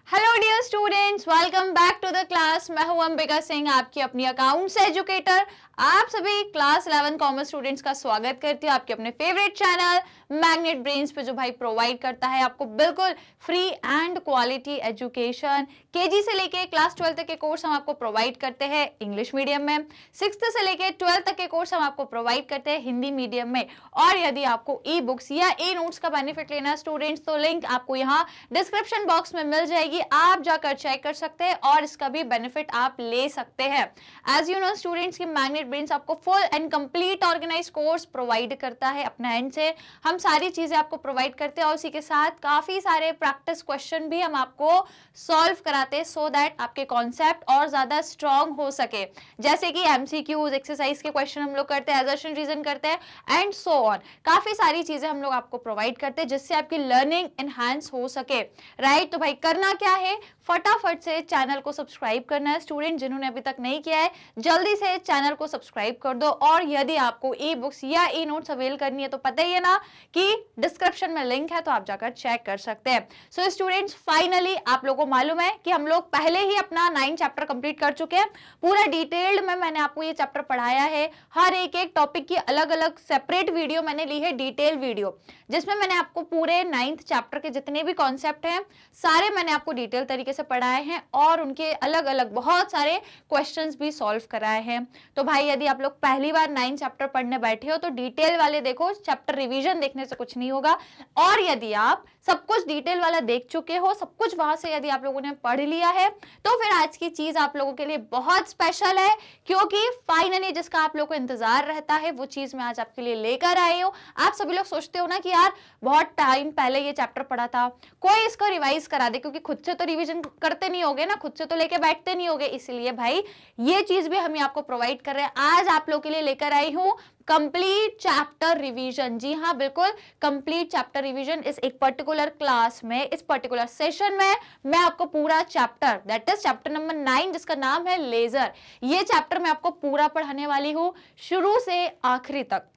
Hello dear students, welcome back to the class. मैं हूं अंबिका सिंह, आपकी अपनी अकाउंट्स एजुकेटर। आप सभी क्लास 11 कॉमर्स स्टूडेंट्स का स्वागत करती हूँ आपके अपने फेवरेट चैनल मैग्नेट ब्रेन्स पे, जो भाई प्रोवाइड करता है आपको बिल्कुल free and quality education. KG से लेके क्लास 12 तक के कोर्स हम आपको प्रोवाइड करते हैं इंग्लिश मीडियम में, 6th से लेके 12th तक के कोर्स हम आपको प्रोवाइड करते हैं हिंदी मीडियम में। और यदि आपको ई बुक्स या ई नोट्स का बेनिफिट लेना है स्टूडेंट्स, तो लिंक आपको यहाँ डिस्क्रिप्शन बॉक्स में मिल जाएगी, आप जाकर चेक कर सकते हैं और इसका भी बेनिफिट आप ले सकते हैं। एज यू नो स्टूडेंट्स की मैग्नेट ब्रेन्स आपको full and complete organise course provide करता है। अपने एंड से हम सारी चीजें आपको प्रोवाइड करते हैं और उसी के साथ काफी सारे प्रैक्टिस क्वेश्चन भी हम आपको सॉल्व कराते हैं, सो दैट आपके कॉन्सेप्ट और ज्यादा स्ट्रॉन्ग हो सके। जैसे कि एमसीक्यूज, एक्सरसाइज के क्वेश्चन हम लोग करते हैं, असर्शन रीजन करते हैं एंड सो ऑन। काफी सारी चीजें हम लोग आपको प्रोवाइड करते हैं जिससे आपकी लर्निंग एनहांस हो सके। राइट, तो भाई करना क्या है, फटाफट से चैनल को सब्सक्राइब करना है। स्टूडेंट जिन्होंने अभी तक नहीं किया है, जल्दी से चैनल को सब्सक्राइब कर दो। और यदि आपको ई बुक्स या ई नोट्स अवेल करनी है तो पता ही है ना कि डिस्क्रिप्शन में लिंक है, तो आप जाकर चेक कर सकते हैं। सो स्टूडेंट्स, फाइनली आप लोगों को मालूम है कि हम लोग पहले ही अपना 9 चैप्टर कंप्लीट कर चुके हैं। पूरा डिटेल्ड में मैंने आपको ये चैप्टर पढ़ाया है। हर एक एक टॉपिक की अलग अलग सेपरेट वीडियो मैंने ली है, डिटेल वीडियो, जिसमें मैंने आपको पूरे 9th चैप्टर के जितने भी कॉन्सेप्ट हैं सारे मैंने आपको डिटेल तरीके से पढ़ाए हैं और उनके अलग अलग बहुत सारे क्वेश्चंस भी सॉल्व कराए हैं। तो भाई यदि आप लोग पहली बार 9 चैप्टर पढ़ने बैठे हो तो डिटेल वाले देखो, चैप्टर रिवीजन देखने से कुछ नहीं होगा। और यदि आप सब कुछ डिटेल वाला देख चुके हो, सब कुछ वहां से यदि आप लोगों ने पढ़ लिया है, तो फिर आज की चीज आप लोगों के लिए बहुत स्पेशल है, क्योंकि फाइनली जिसका आप लोगों को इंतजार रहता है वो चीज मैं आज आपके लिए लेकर आई हूँ। आप सभी लोग सोचते हो ना कि यार बहुत टाइम पहले ये चैप्टर पढ़ा था, कोई इसको रिवाइज करा दे, क्योंकि खुद से तो रिवीजन करते नहीं होगे ना, खुद से तो लेके बैठते नहीं होगे। इसलिए भाई ये चीज भी हम आपको प्रोवाइड कर रहे हैं। आज आप लोगों के लिए लेकर आई हूँ कंप्लीट चैप्टर रिवीजन। जी हाँ, बिल्कुल कंप्लीट चैप्टर रिवीजन। इस एक पर्टिकुलर क्लास में, इस पर्टिकुलर सेशन में मैं आपको पूरा chapter, that is chapter number 9, जिसका नाम है लेजर, ये चैप्टर मैं आपको पूरा पढ़ाने वाली हूँ, शुरू से आखिरी तक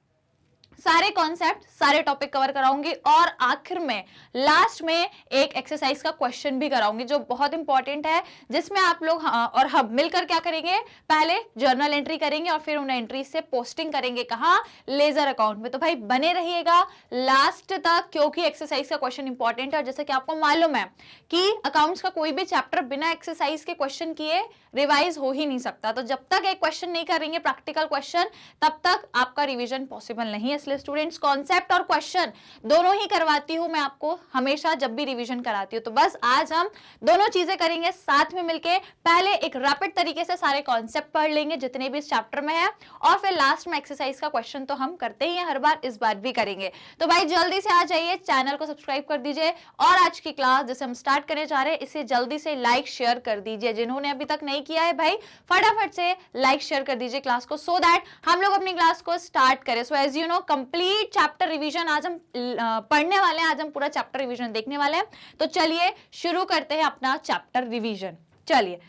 सारे कॉन्सेप्ट, सारे टॉपिक कवर कराऊंगी और आखिर में लास्ट में एक एक्सरसाइज का क्वेश्चन भी कराऊंगी जो बहुत इंपॉर्टेंट है, जिसमें आप लोग और हम मिलकर क्या करेंगे, पहले जर्नल एंट्री करेंगे और फिर उन एंट्री से पोस्टिंग करेंगे कहाँ, लेजर अकाउंट में। तो भाई बने रहिएगा लास्ट तक, क्योंकि एक्सरसाइज का क्वेश्चन इंपॉर्टेंट है। और जैसे कि आपको मालूम है कि अकाउंट्स का कोई भी चैप्टर बिना एक्सरसाइज के क्वेश्चन किए रिवाइज हो ही नहीं सकता। तो जब तक एक क्वेश्चन नहीं करेंगे प्रैक्टिकल क्वेश्चन, तब तक आपका रिवीजन पॉसिबल नहीं है। इसलिए स्टूडेंट्स कॉन्सेप्ट और क्वेश्चन दोनों ही करवाती हूं मैं आपको हमेशा जब भी रिवीजन कराती हूं। तो बस आज हम दोनों चीजें करेंगे साथ में मिलके। पहले एक रैपिड तरीके से सारे कॉन्सेप्ट पढ़ लेंगे जितने भी इस चैप्टर में है, और फिर लास्ट में एक्सरसाइज का क्वेश्चन तो हम करते ही हैं हर बार, इस बार भी करेंगे। तो भाई जल्दी से आ जाइए, चैनल को सब्सक्राइब कर दीजिए और आज की क्लास जैसे हम स्टार्ट करने जा रहे हैं इसे जल्दी से लाइक शेयर कर दीजिए। जिन्होंने अभी तक नहीं किया है भाई फटाफट से लाइक शेयर कर दीजिए क्लास को, सो दैट हम लोग अपनी क्लास को स्टार्ट करें। So as you know complete chapter revision आज हम पढ़ने वाले हैं, आज हम पूरा चैप्टर रिवीजन देखने वाले हैं। तो चलिए शुरू करते हैं अपना चैप्टर रिवीजन। चलिए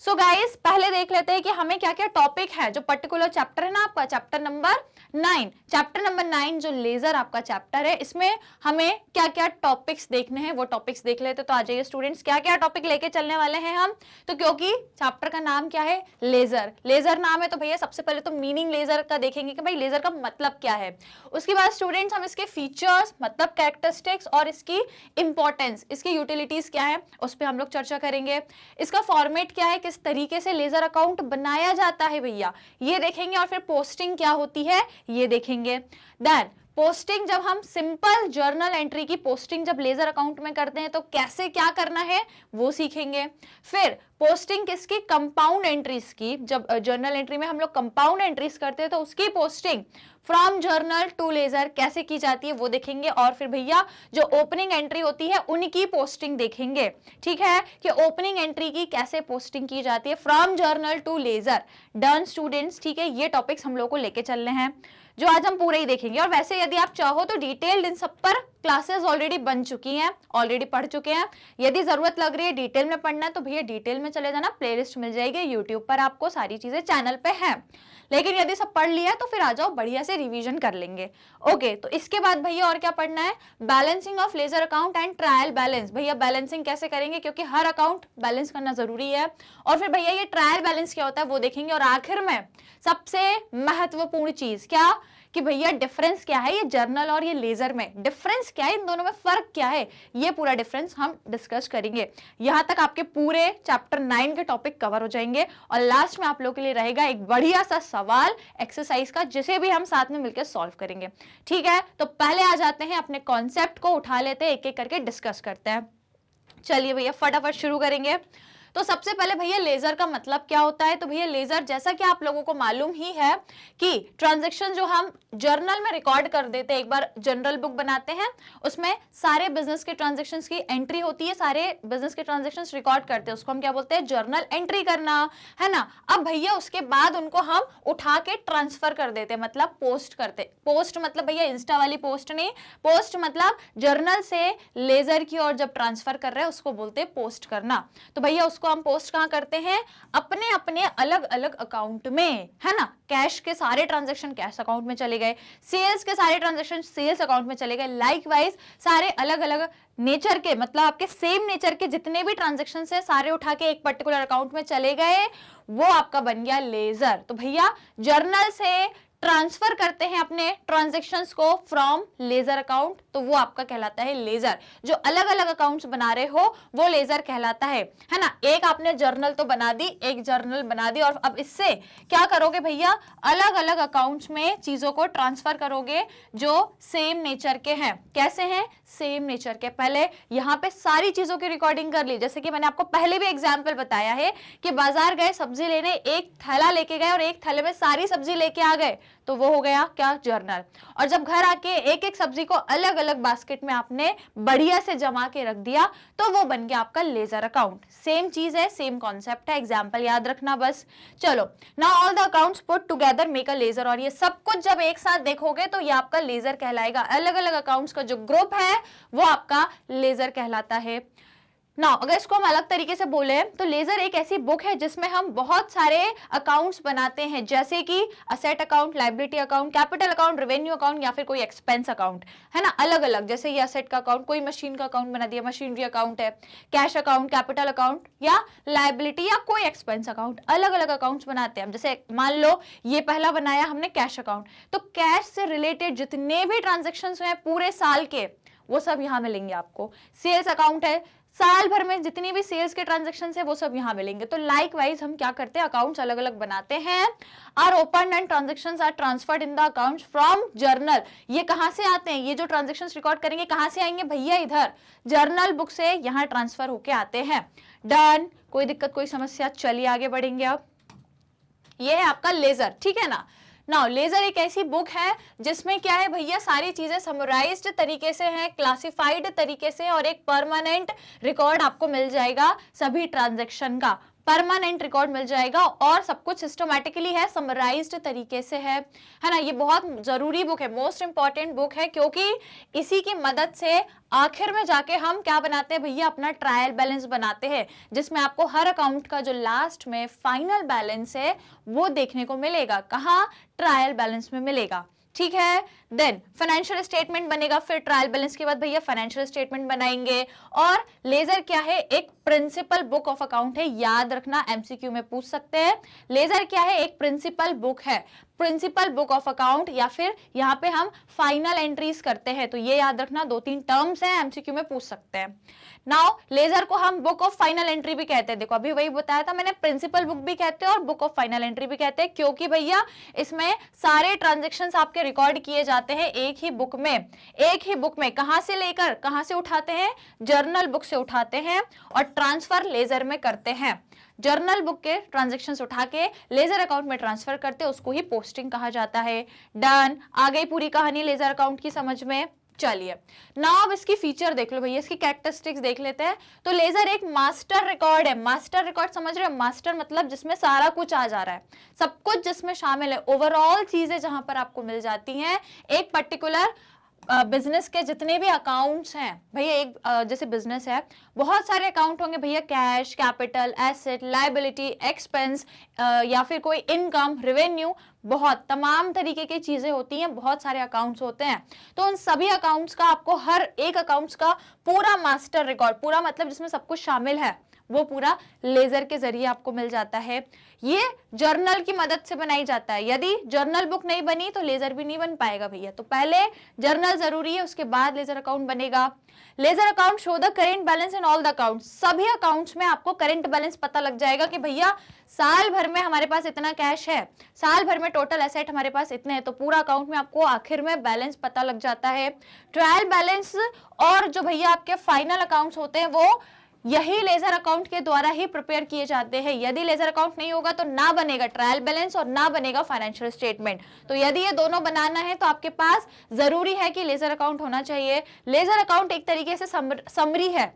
सो गाइस, पहले देख लेते हैं कि हमें क्या क्या टॉपिक है। जो पर्टिकुलर चैप्टर है ना आपका, चैप्टर नंबर 9, चैप्टर नंबर 9 जो लेजर आपका चैप्टर है, इसमें हमें क्या क्या टॉपिक्स देखने हैं वो टॉपिक्स देख लेते हैं। तो आ जाइए स्टूडेंट्स, क्या क्या टॉपिक लेके चलने वाले हैं हम। तो क्योंकि चैप्टर का नाम क्या है, लेजर, लेजर नाम है, तो भैया सबसे पहले तो मीनिंग लेजर का देखेंगे कि भाई लेजर का मतलब क्या है। उसके बाद स्टूडेंट्स हम इसके फीचर्स, मतलब कैरेक्टरिस्टिक्स और इसकी इंपॉर्टेंस, इसकी यूटिलिटीज क्या है, उस पर हम लोग चर्चा करेंगे। इसका फॉर्मेट क्या है, किस तरीके से लेजर अकाउंट बनाया जाता है भैया, ये देखेंगे। और फिर पोस्टिंग क्या होती है ये देखेंगे। देन पोस्टिंग, जब हम सिंपल जर्नल एंट्री की पोस्टिंग जब लेजर अकाउंट में करते हैं तो कैसे क्या करना है वो सीखेंगे। फिर पोस्टिंग किसकी, कंपाउंड एंट्रीज की, जब जर्नल एंट्री में हम लोग कंपाउंड एंट्रीज करते हैं तो उसकी posting from journal to ledger कैसे की जाती है वो देखेंगे। और फिर भैया जो ओपनिंग एंट्री होती है उनकी पोस्टिंग देखेंगे, ठीक है, कि ओपनिंग एंट्री की कैसे पोस्टिंग की जाती है from journal to ledger. Done students, ठीक है, ये टॉपिक्स हम लोग को लेके चलने हैं। जो आज हम पूरे ही देखेंगे। और वैसे यदि आप चाहो तो डिटेल्ड इन सब पर क्लासेस ऑलरेडी बन चुकी हैं, ऑलरेडी पढ़ चुके हैं। यदि जरूरत लग रही है डिटेल में पढ़ना है तो भैया डिटेल में चले जाना, प्लेलिस्ट मिल जाएगी यूट्यूब पर, आपको सारी चीजें चैनल पे हैं। लेकिन यदि सब पढ़ लिया तो फिर आ जाओ, बढ़िया से रिवीजन कर लेंगे। ओके, तो इसके बाद भैया और क्या पढ़ना है, balancing of ledger account and trial balance. भैया बैलेंसिंग कैसे करेंगे, क्योंकि हर अकाउंट बैलेंस करना जरूरी है। और फिर भैया ये ट्रायल बैलेंस क्या होता है वो देखेंगे। और आखिर में सबसे महत्वपूर्ण चीज क्या, कि भैया डिफरेंस क्या है ये जर्नल और ये लेजर में, डिफरेंस क्या है, इन दोनों में फर्क क्या है, ये पूरा डिफरेंस हम डिस्कस करेंगे। यहां तक आपके पूरे चैप्टर 9 के टॉपिक कवर हो जाएंगे। और लास्ट में आप लोगों के लिए रहेगा एक बढ़िया सा सवाल एक्सरसाइज का, जिसे भी हम साथ में मिलकर सॉल्व करेंगे। ठीक है, तो पहले आ जाते हैं, अपने कॉन्सेप्ट को उठा लेते हैं, एक एक करके डिस्कस करते हैं। चलिए भैया फटाफट शुरू करेंगे। तो सबसे पहले भैया लेजर का मतलब क्या होता है। तो भैया लेजर, जैसा कि आप लोगों को मालूम ही है कि ट्रांजैक्शन जो हम जर्नल में रिकॉर्ड कर देते हैं, एक बार जनरल बुक बनाते हैं, उसमें सारे बिजनेस के ट्रांजैक्शंस की एंट्री होती है, सारे बिजनेस के ट्रांजैक्शंस रिकॉर्ड करते हैं, उसको हम क्या बोलते हैं, जर्नल एंट्री करना, है ना। अब भैया उसके बाद उनको हम उठा के ट्रांसफर कर देते हैं, मतलब पोस्ट करते। पोस्ट मतलब भैया इंस्टा वाली पोस्ट नहीं, पोस्ट मतलब जर्नल से लेजर की ओर जब ट्रांसफर कर रहे हैं उसको बोलते हैं पोस्ट करना। तो भैया उसको हम पोस्ट कहां करते हैं, अपने अपने अलग अलग अकाउंट में, है ना। कैश के सारे ट्रांजैक्शन कैश अकाउंट में चले गए, सेल्स के सारे ट्रांजैक्शन सेल्स अकाउंट में चले गए, लाइकवाइज सारे अलग अलग नेचर के, मतलब आपके सेम नेचर के जितने भी ट्रांजैक्शन है सारे उठा के एक पर्टिकुलर अकाउंट में चले गए, वो आपका बन गया लेजर। तो भैया जर्नल से ट्रांसफर करते हैं अपने ट्रांजैक्शंस को फ्रॉम लेजर अकाउंट, तो वो आपका कहलाता है लेजर। जो अलग अलग अकाउंट्स बना रहे हो वो लेजर कहलाता है ना। एक आपने जर्नल तो बना दी, एक जर्नल बना दी, और अब इससे क्या करोगे भैया, अलग अलग अकाउंट्स में चीजों को ट्रांसफर करोगे जो सेम नेचर के हैं। कैसे हैं, सेम नेचर के। पहले यहाँ पे सारी चीजों की रिकॉर्डिंग कर ली, जैसे कि मैंने आपको पहले भी एग्जाम्पल बताया है कि बाजार गए सब्जी लेने, एक थैला लेके गए और एक थैले में सारी सब्जी लेके आ गए, तो वो हो गया क्या, जर्नल। और जब घर आके एक एक सब्जी को अलग अलग बास्केट में आपने बढ़िया से जमा के रख दिया, तो वो बन गया आपका लेजर अकाउंट। सेम चीज है, सेम कॉन्सेप्ट है, एग्जाम्पल याद रखना बस। चलो, now all the accounts put together make a ledger. और ये सब कुछ जब एक साथ देखोगे तो ये आपका लेजर कहलाएगा। अलग अलग अकाउंट्स का जो ग्रुप है वो आपका लेजर कहलाता है। ना अगर इसको हम अलग तरीके से बोले तो लेजर एक ऐसी बुक है जिसमें हम बहुत सारे अकाउंट्स बनाते हैं, जैसे कि asset account, liability account, capital account, revenue account या फिर कोई एक्सपेंस अकाउंट, है ना। अलग अलग, जैसे ये असेट का अकाउंट, कोई मशीन का अकाउंट बना दिया, मशीनरी अकाउंट है, कैश अकाउंट, कैपिटल अकाउंट या लायबिलिटी या कोई एक्सपेंस अकाउंट, अलग अलग अकाउंट्स बनाते हैं। जैसे मान लो ये पहला बनाया हमने कैश अकाउंट, तो कैश से रिलेटेड जितने भी ट्रांजेक्शन हैं पूरे साल के, वो सब यहाँ मिलेंगे आपको। सेल्स अकाउंट है, साल भर में जितनी भी सेल्स के ट्रांजैक्शन है वो सब यहाँ मिलेंगे। तो लाइकवाइज हम क्या करते हैं, अकाउंट्स अलग अलग बनाते हैं। Are open and transactions are transferred in the accounts from journal. ये कहाँ से आते हैं, ये जो ट्रांजैक्शंस रिकॉर्ड करेंगे कहाँ से आएंगे भैया, इधर जर्नल बुक से यहाँ ट्रांसफर होके आते हैं। डन, कोई दिक्कत कोई समस्या, चलिए आगे बढ़ेंगे। अब ये है आपका लेजर, ठीक है ना। नाउ लेजर एक ऐसी बुक है जिसमें क्या है भैया, सारी चीजें समराइज्ड तरीके से हैं, क्लासिफाइड तरीके से, और एक परमानेंट रिकॉर्ड आपको मिल जाएगा सभी ट्रांजैक्शन का, परमानेंट रिकॉर्ड मिल जाएगा, और सब कुछ सिस्टमैटिकली है, समराइज्ड तरीके से है ना। ये बहुत जरूरी बुक है, मोस्ट इंपॉर्टेंट बुक है, क्योंकि इसी की मदद से आखिर में जाके हम क्या बनाते हैं भैया, अपना ट्रायल बैलेंस बनाते हैं, जिसमें आपको हर अकाउंट का जो लास्ट में फाइनल बैलेंस है वो देखने को मिलेगा। कहाँ, ट्रायल बैलेंस में मिलेगा, ठीक है। देन फाइनेंशियल स्टेटमेंट बनेगा, फिर ट्रायल बैलेंस के बाद भैया फाइनेंशियल स्टेटमेंट बनाएंगे। और लेजर क्या है, एक प्रिंसिपल बुक ऑफ अकाउंट है, याद रखना, एमसीक्यू में पूछ सकते हैं। लेजर क्या है, एक प्रिंसिपल बुक है, प्रिंसिपल बुक ऑफ अकाउंट, या फिर यहाँ पे हम फाइनल एंट्रीज करते हैं, तो ये याद रखना, दो तीन टर्म्स हैं, एमसीक्यू में पूछ सकते हैं। नाउ लेजर को हम बुक ऑफ फाइनल एंट्री भी कहते हैं। देखो अभी वही बताया था मैंने, प्रिंसिपल बुक भी कहते हैं और बुक ऑफ फाइनल एंट्री भी कहते हैं, क्योंकि भैया इसमें सारे ट्रांजैक्शंस आपके रिकॉर्ड किए जाते हैं एक ही बुक में। एक ही बुक में कहां से लेकर कहां से उठाते हैं, जर्नल बुक से उठाते हैं और ट्रांसफर लेजर में करते हैं। जर्नल बुक के ट्रांजैक्शंस उठा के लेजर अकाउंट में ट्रांसफर करते हैं, उसको ही पोस्टिंग कहा जाता है। डन, आ गई पूरी कहानी लेजर अकाउंट की समझ में। चलिए नाउ अब इसकी फीचर देख लो भैया, इसकी कैरेक्टरिस्टिक्स देख लेते हैं। तो लेजर एक मास्टर रिकॉर्ड है। मास्टर रिकॉर्ड समझ रहे हो? मास्टर मतलब जिसमें सारा कुछ आ जा रहा है, सब कुछ जिसमें शामिल है, ओवरऑल चीजें जहां पर आपको मिल जाती हैं एक पर्टिकुलर बिजनेस के जितने भी अकाउंट्स हैं भैया। एक जैसे बिजनेस है, बहुत सारे अकाउंट होंगे भैया, cash, capital, asset, liability, expense या फिर कोई इनकम, रेवेन्यू, बहुत तमाम तरीके की चीजें होती हैं, बहुत सारे अकाउंट्स होते हैं। तो उन सभी अकाउंट्स का आपको हर एक अकाउंट्स का पूरा मास्टर रिकॉर्ड, पूरा मतलब जिसमें सब कुछ शामिल है, वो पूरा लेजर के जरिए आपको मिल जाता है। ये जर्नल की मदद से बनाई जाता है। यदि जर्नल बुक नहीं बनी तो लेजर भी नहीं बन पाएगा भैया। तो पहले जर्नल जरूरी है, उसके बाद लेजर अकाउंट बनेगा। Ledger account show the current balance in all the accounts. सभी अकाउंट्स में आपको करेंट बैलेंस पता लग जाएगा कि भैया साल भर में हमारे पास इतना कैश है, साल भर में टोटल एसेट हमारे पास इतने हैं, तो पूरा अकाउंट में आपको आखिर में बैलेंस पता लग जाता है। ट्रायल बैलेंस और जो भैया आपके फाइनल अकाउंट्स होते हैं वो यही लेजर अकाउंट के द्वारा ही प्रिपेयर किए जाते हैं। यदि लेजर अकाउंट नहीं होगा तो ना बनेगा ट्रायल बैलेंस और ना बनेगा फाइनेंशियल स्टेटमेंट। तो यदि ये दोनों बनाना है तो आपके पास जरूरी है कि लेजर अकाउंट होना चाहिए। लेजर अकाउंट एक तरीके से समरी है।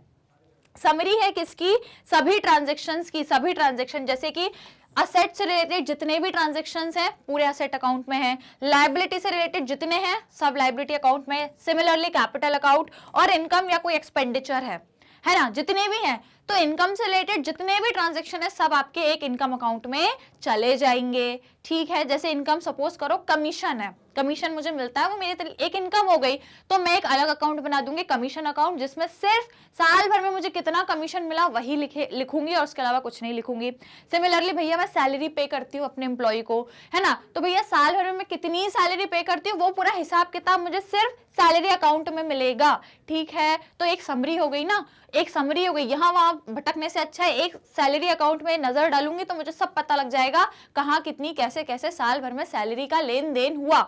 समरी है किसकी? सभी ट्रांजेक्शन्स की। सभी ट्रांजेक्शन जैसे कि असेट से रिलेटेड जितने भी ट्रांजेक्शन्स हैं पूरे असेट अकाउंट में हैं, लायबिलिटी से रिलेटेड जितने हैं सब लायबिलिटी अकाउंट में, सिमिलरली कैपिटल अकाउंट, और इनकम या कोई एक्सपेंडिचर है ना, जितने भी हैं। तो इनकम से रिलेटेड जितने भी ट्रांजैक्शन है सब आपके एक इनकम अकाउंट में चले जाएंगे। ठीक है, जैसे इनकम सपोज करो कमीशन है, कमीशन मुझे मिलता है, वो मेरे एक इनकम हो गई, तो मैं एक अलग अकाउंट बना दूंगी कमीशन अकाउंट, जिसमें सिर्फ साल भर में मुझे कितना कमीशन मिला वही लिखूंगी और उसके अलावा कुछ नहीं लिखूंगी। सिमिलरली भैया मैं सैलरी पे करती हूँ अपने एम्प्लॉय को, है ना, तो भैया साल भर में मैं कितनी सैलरी पे करती हूँ वो पूरा हिसाब किताब मुझे सिर्फ सैलरी अकाउंट में मिलेगा। ठीक है, तो एक समरी हो गई ना, एक समरी हो गई। यहाँ वहां भटकने से अच्छा है एक सैलरी अकाउंट में नजर डालूंगी तो मुझे सब पता लग जाएगा कहाँ कितनी कैसे कैसे साल भर में सैलरी का लेन देन हुआ।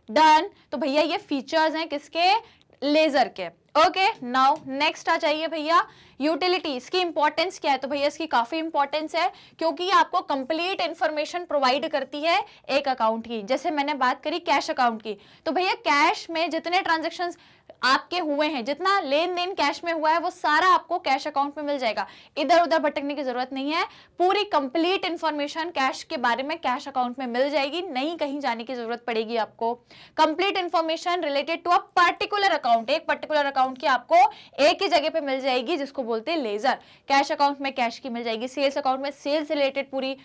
डन। तो भैया ये फीचर्स हैं किसके? लेजर के। ओके, नाउ नेक्स्ट आ जाइए भैया, यूटिलिटी। इसकी इंपॉर्टेंस क्या है? तो भैया इसकी काफी इंपॉर्टेंस है क्योंकि ये आपको कंप्लीट इंफॉर्मेशन प्रोवाइड करती है एक अकाउंट की। जैसे मैंने बात करी कैश अकाउंट की, तो भैया कैश में जितने ट्रांजैक्शंस आपके हुए हैं, जितना लेन देन कैश में हुआ है वो सारा आपको कैश अकाउंट में मिल जाएगा। इधर उधर भटकने की जरूरत नहीं है, पूरी कंप्लीट इंफॉर्मेशन कैश के बारे में कैश अकाउंट में मिल जाएगी, नहीं कहीं जाने की जरूरत पड़ेगी आपको। Complete information related to a particular account, एक पर्टिकुलर अकाउंट की आपको एक ही जगह पे मिल जाएगी जिसको बोलते हैं लेजर। कैश अकाउंट में कैश की मिल जाएगी, सेल्स अकाउंट में सेल्स से रिलेटेड पूरी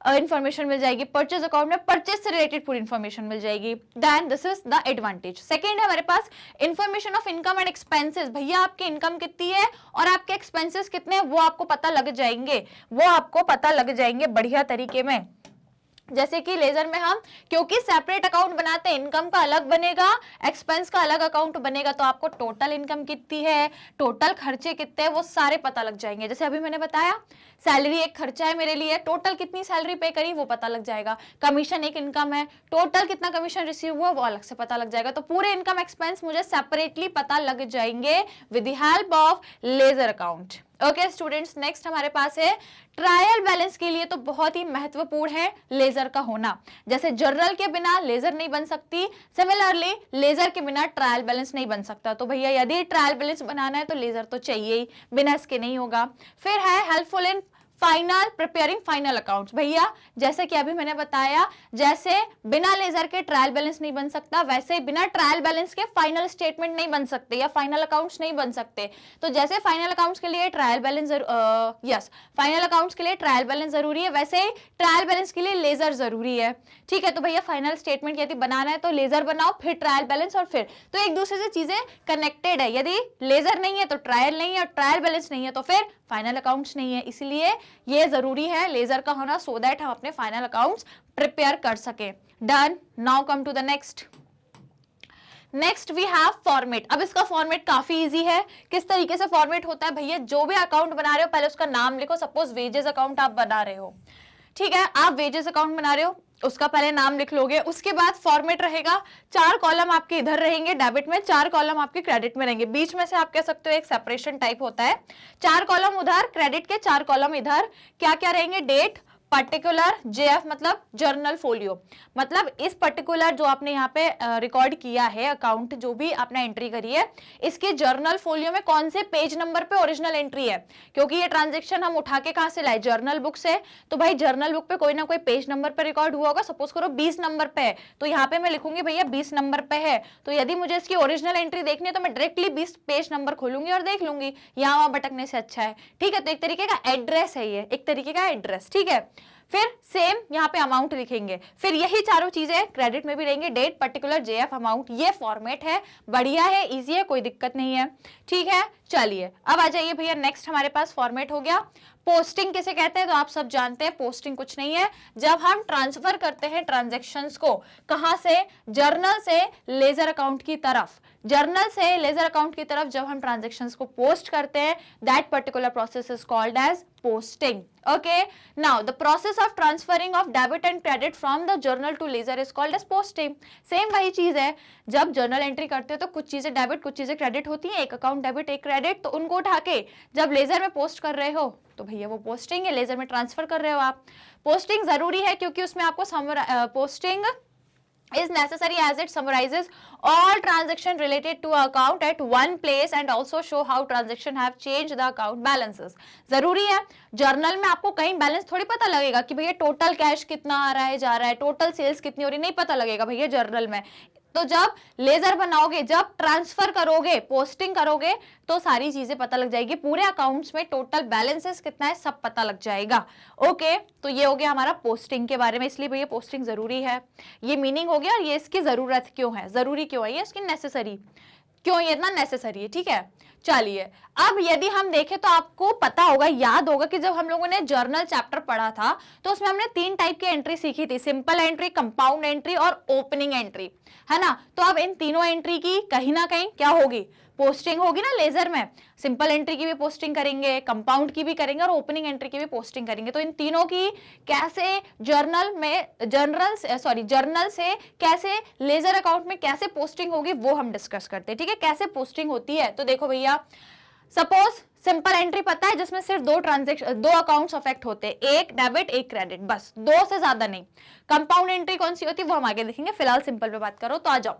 इंफॉर्मेशन मिल जाएगी, परचेज अकाउंट में परचेज से रिलेटेड पूरी इंफॉर्मेशन मिल जाएगी। Then this is the advantage. Second है हमारे पास information of income and expenses. भैया आपकी इनकम कितनी है और आपके एक्सपेंसेस कितने हैं वो आपको पता लग जाएंगे, वो आपको पता लग जाएंगे बढ़िया तरीके में। जैसे कि लेजर में हम क्योंकि सेपरेट अकाउंट बनाते हैं, इनकम का अलग बनेगा, एक्सपेंस का अलग अकाउंट बनेगा, तो आपको टोटल इनकम कितनी है, टोटल खर्चे कितने हैं वो सारे पता लग जाएंगे। जैसे अभी मैंने बताया सैलरी एक खर्चा है मेरे लिए, टोटल कितनी सैलरी पे करी वो पता लग जाएगा। कमीशन एक इनकम है, टोटल कितना कमीशन रिसीव हुआ वो अलग से पता लग जाएगा। तो पूरे इनकम एक्सपेंस मुझे सेपरेटली पता लग जाएंगे with the help of ledger account. Okay students, next हमारे पास है ट्रायल बैलेंस के लिए तो बहुत ही महत्वपूर्ण है लेजर का होना। जैसे जर्नल के बिना लेजर नहीं बन सकती, सिमिलरली लेजर के बिना ट्रायल बैलेंस नहीं बन सकता। तो भैया यदि ट्रायल बैलेंस बनाना है तो लेजर तो चाहिए ही, बिना इसके नहीं होगा। फिर है helpful in final preparing final accounts. भैया जैसे कि अभी मैंने बताया, जैसे बिना लेजर के ट्रायल बैलेंस नहीं बन सकता, वैसे बिना ट्रायल बैलेंस के फाइनल स्टेटमेंट नहीं बन सकते या फाइनल अकाउंट्स नहीं बन सकते। तो जैसे फाइनल अकाउंट्स के लिए ट्रायल बैलेंस फाइनल अकाउंट्स के लिए ट्रायल बैलेंस जरूरी है, वैसे ही ट्रायल बैलेंस के लिए लेजर जरूरी है। ठीक है, तो भैया फाइनल स्टेटमेंट यदि बनाना है तो लेजर बनाओ, फिर ट्रायल बैलेंस, और फिर तो एक दूसरे से चीजें कनेक्टेड है। यदि लेजर नहीं है तो ट्रायल नहीं है, और ट्रायल बैलेंस नहीं है तो फिर फाइनल अकाउंट्स नहीं है। इसलिए ये जरूरी है लेजर का होना, सो दैट हम अपने फाइनल अकाउंट्स प्रिपेयर कर सके। Done. Now come to the next we have format. अब इसका फॉर्मेट काफी इजी है। किस तरीके से फॉर्मेट होता है भैया, जो भी अकाउंट बना रहे हो पहले उसका नाम लिखो। सपोज वेजेस अकाउंट आप बना रहे हो, ठीक है, आप वेजेस अकाउंट बना रहे हो, उसका पहले नाम लिख लोगे। उसके बाद फॉर्मेट रहेगा, 4 कॉलम आपके इधर रहेंगे डेबिट में, 4 कॉलम आपके क्रेडिट में रहेंगे। बीच में से आप कह सकते हो एक सेपरेशन टाइप होता है, 4 कॉलम उधर क्रेडिट के, 4 कॉलम इधर। क्या क्या रहेंगे, डेट, पर्टिकुलर जेएफ मतलब जर्नल फोलियो, मतलब इस पर्टिकुलर जो आपने यहाँ पे रिकॉर्ड किया है अकाउंट, जो भी आपने एंट्री करी है, इसके जर्नल फोलियो में कौन से पेज नंबर पे ओरिजिनल एंट्री है, क्योंकि ये ट्रांजेक्शन हम उठा के कहां से लाए, जर्नल बुक से। तो भाई जर्नल बुक पे कोई ना कोई पेज नंबर पे रिकॉर्ड हुआ होगा, सपोज करो 20 नंबर पे है, तो यहाँ पे मैं लिखूंगी भैया 20 नंबर पे है। तो यदि मुझे इसकी ओरिजिनल एंट्री देखनी है तो मैं डायरेक्टली 20 पेज नंबर खोलूंगी और देख लूंगी, यहाँ वहां भटकने से अच्छा है। ठीक है, तो एक तरीके का एड्रेस है ये, एक तरीके का एड्रेस। ठीक है, फिर सेम यहाँ पे अमाउंट लिखेंगे, फिर यही चारों चीजें क्रेडिट में भी रहेंगे, डेट, पर्टिकुलर, जेएफ, अमाउंट। ये फॉर्मेट है, बढ़िया है, इजी है, कोई दिक्कत नहीं है। ठीक है, चलिए अब आ जाइए भैया, नेक्स्ट हमारे पास फॉर्मेट हो गया। पोस्टिंग किसे कहते हैं, तो आप सब जानते हैं, पोस्टिंग कुछ नहीं है, जब हम ट्रांसफर करते हैं ट्रांजैक्शंस को, कहां से, जर्नल से लेजर अकाउंट की तरफ, जर्नल से लेजर अकाउंट की तरफ जब हम ट्रांजैक्शंस को पोस्ट करते हैं, that particular process is called as posting. Okay, now the process of transferring of debit and credit from the journal to ledger is called as posting. Same वही चीज है, जब जर्नल एंट्री करते हो तो कुछ चीजें डेबिट कुछ चीजें क्रेडिट होती हैं, एक अकाउंट डेबिट एक क्रेडिट, तो उनको उठा के जब लेजर में पोस्ट कर रहे हो तो भैया वो पोस्टिंग है, लेजर में ट्रांसफर कर रहे हो आप। पोस्टिंग जरूरी है क्योंकि उसमें आपको posting is necessary as it summarizes all transaction related to account at one place and also show how transaction have changed the account balances. जरूरी है, जर्नल में आपको कहीं बैलेंस थोड़ी पता लगेगा कि भैया टोटल कैश कितना आ रहा है जा रहा है, टोटल सेल्स कितनी हो रही है, नहीं पता लगेगा भैया जर्नल में। तो जब लेजर बनाओगे, जब ट्रांसफर करोगे, पोस्टिंग करोगे, तो सारी चीजें पता लग जाएगी, पूरे अकाउंट्स में टोटल बैलेंसेस कितना है सब पता लग जाएगा। ओके, तो ये हो गया हमारा पोस्टिंग के बारे में, इसलिए भैया पोस्टिंग जरूरी है, ये मीनिंग हो गया। और ये इसकी जरूरत क्यों है, जरूरी क्यों है, ये इसकी नेसेसरी क्यों, ये इतना नेसेसरी है। ठीक है, चलिए अब यदि हम देखें तो आपको पता होगा, याद होगा कि जब हम लोगों ने जर्नल चैप्टर पढ़ा था तो उसमें हमने 3 टाइप की एंट्री सीखी थी, सिंपल एंट्री, कंपाउंड एंट्री और ओपनिंग एंट्री, है ना। तो अब इन तीनों एंट्री की कहीं ना कहीं क्या होगी, पोस्टिंग होगी ना लेजर में। सिंपल एंट्री की भी पोस्टिंग करेंगे, कंपाउंड की भी करेंगे और ओपनिंग एंट्री की भी पोस्टिंग करेंगे। तो इन तीनों की कैसे जर्नल से कैसे लेजर अकाउंट में कैसे पोस्टिंग होगी वो हम डिस्कस करते हैं। ठीक है, कैसे पोस्टिंग होती है, तो देखो भैया, सपोज सिंपल एंट्री पता है जिसमें सिर्फ दो अकाउंट्स अफेक्ट होते हैं, एक डेबिट एक क्रेडिट, बस, 2 से ज्यादा नहीं। कंपाउंड एंट्री कौन सी होती है वो हम आगे देखेंगे, फिलहाल सिंपल पे बात करो। तो आ जाओ,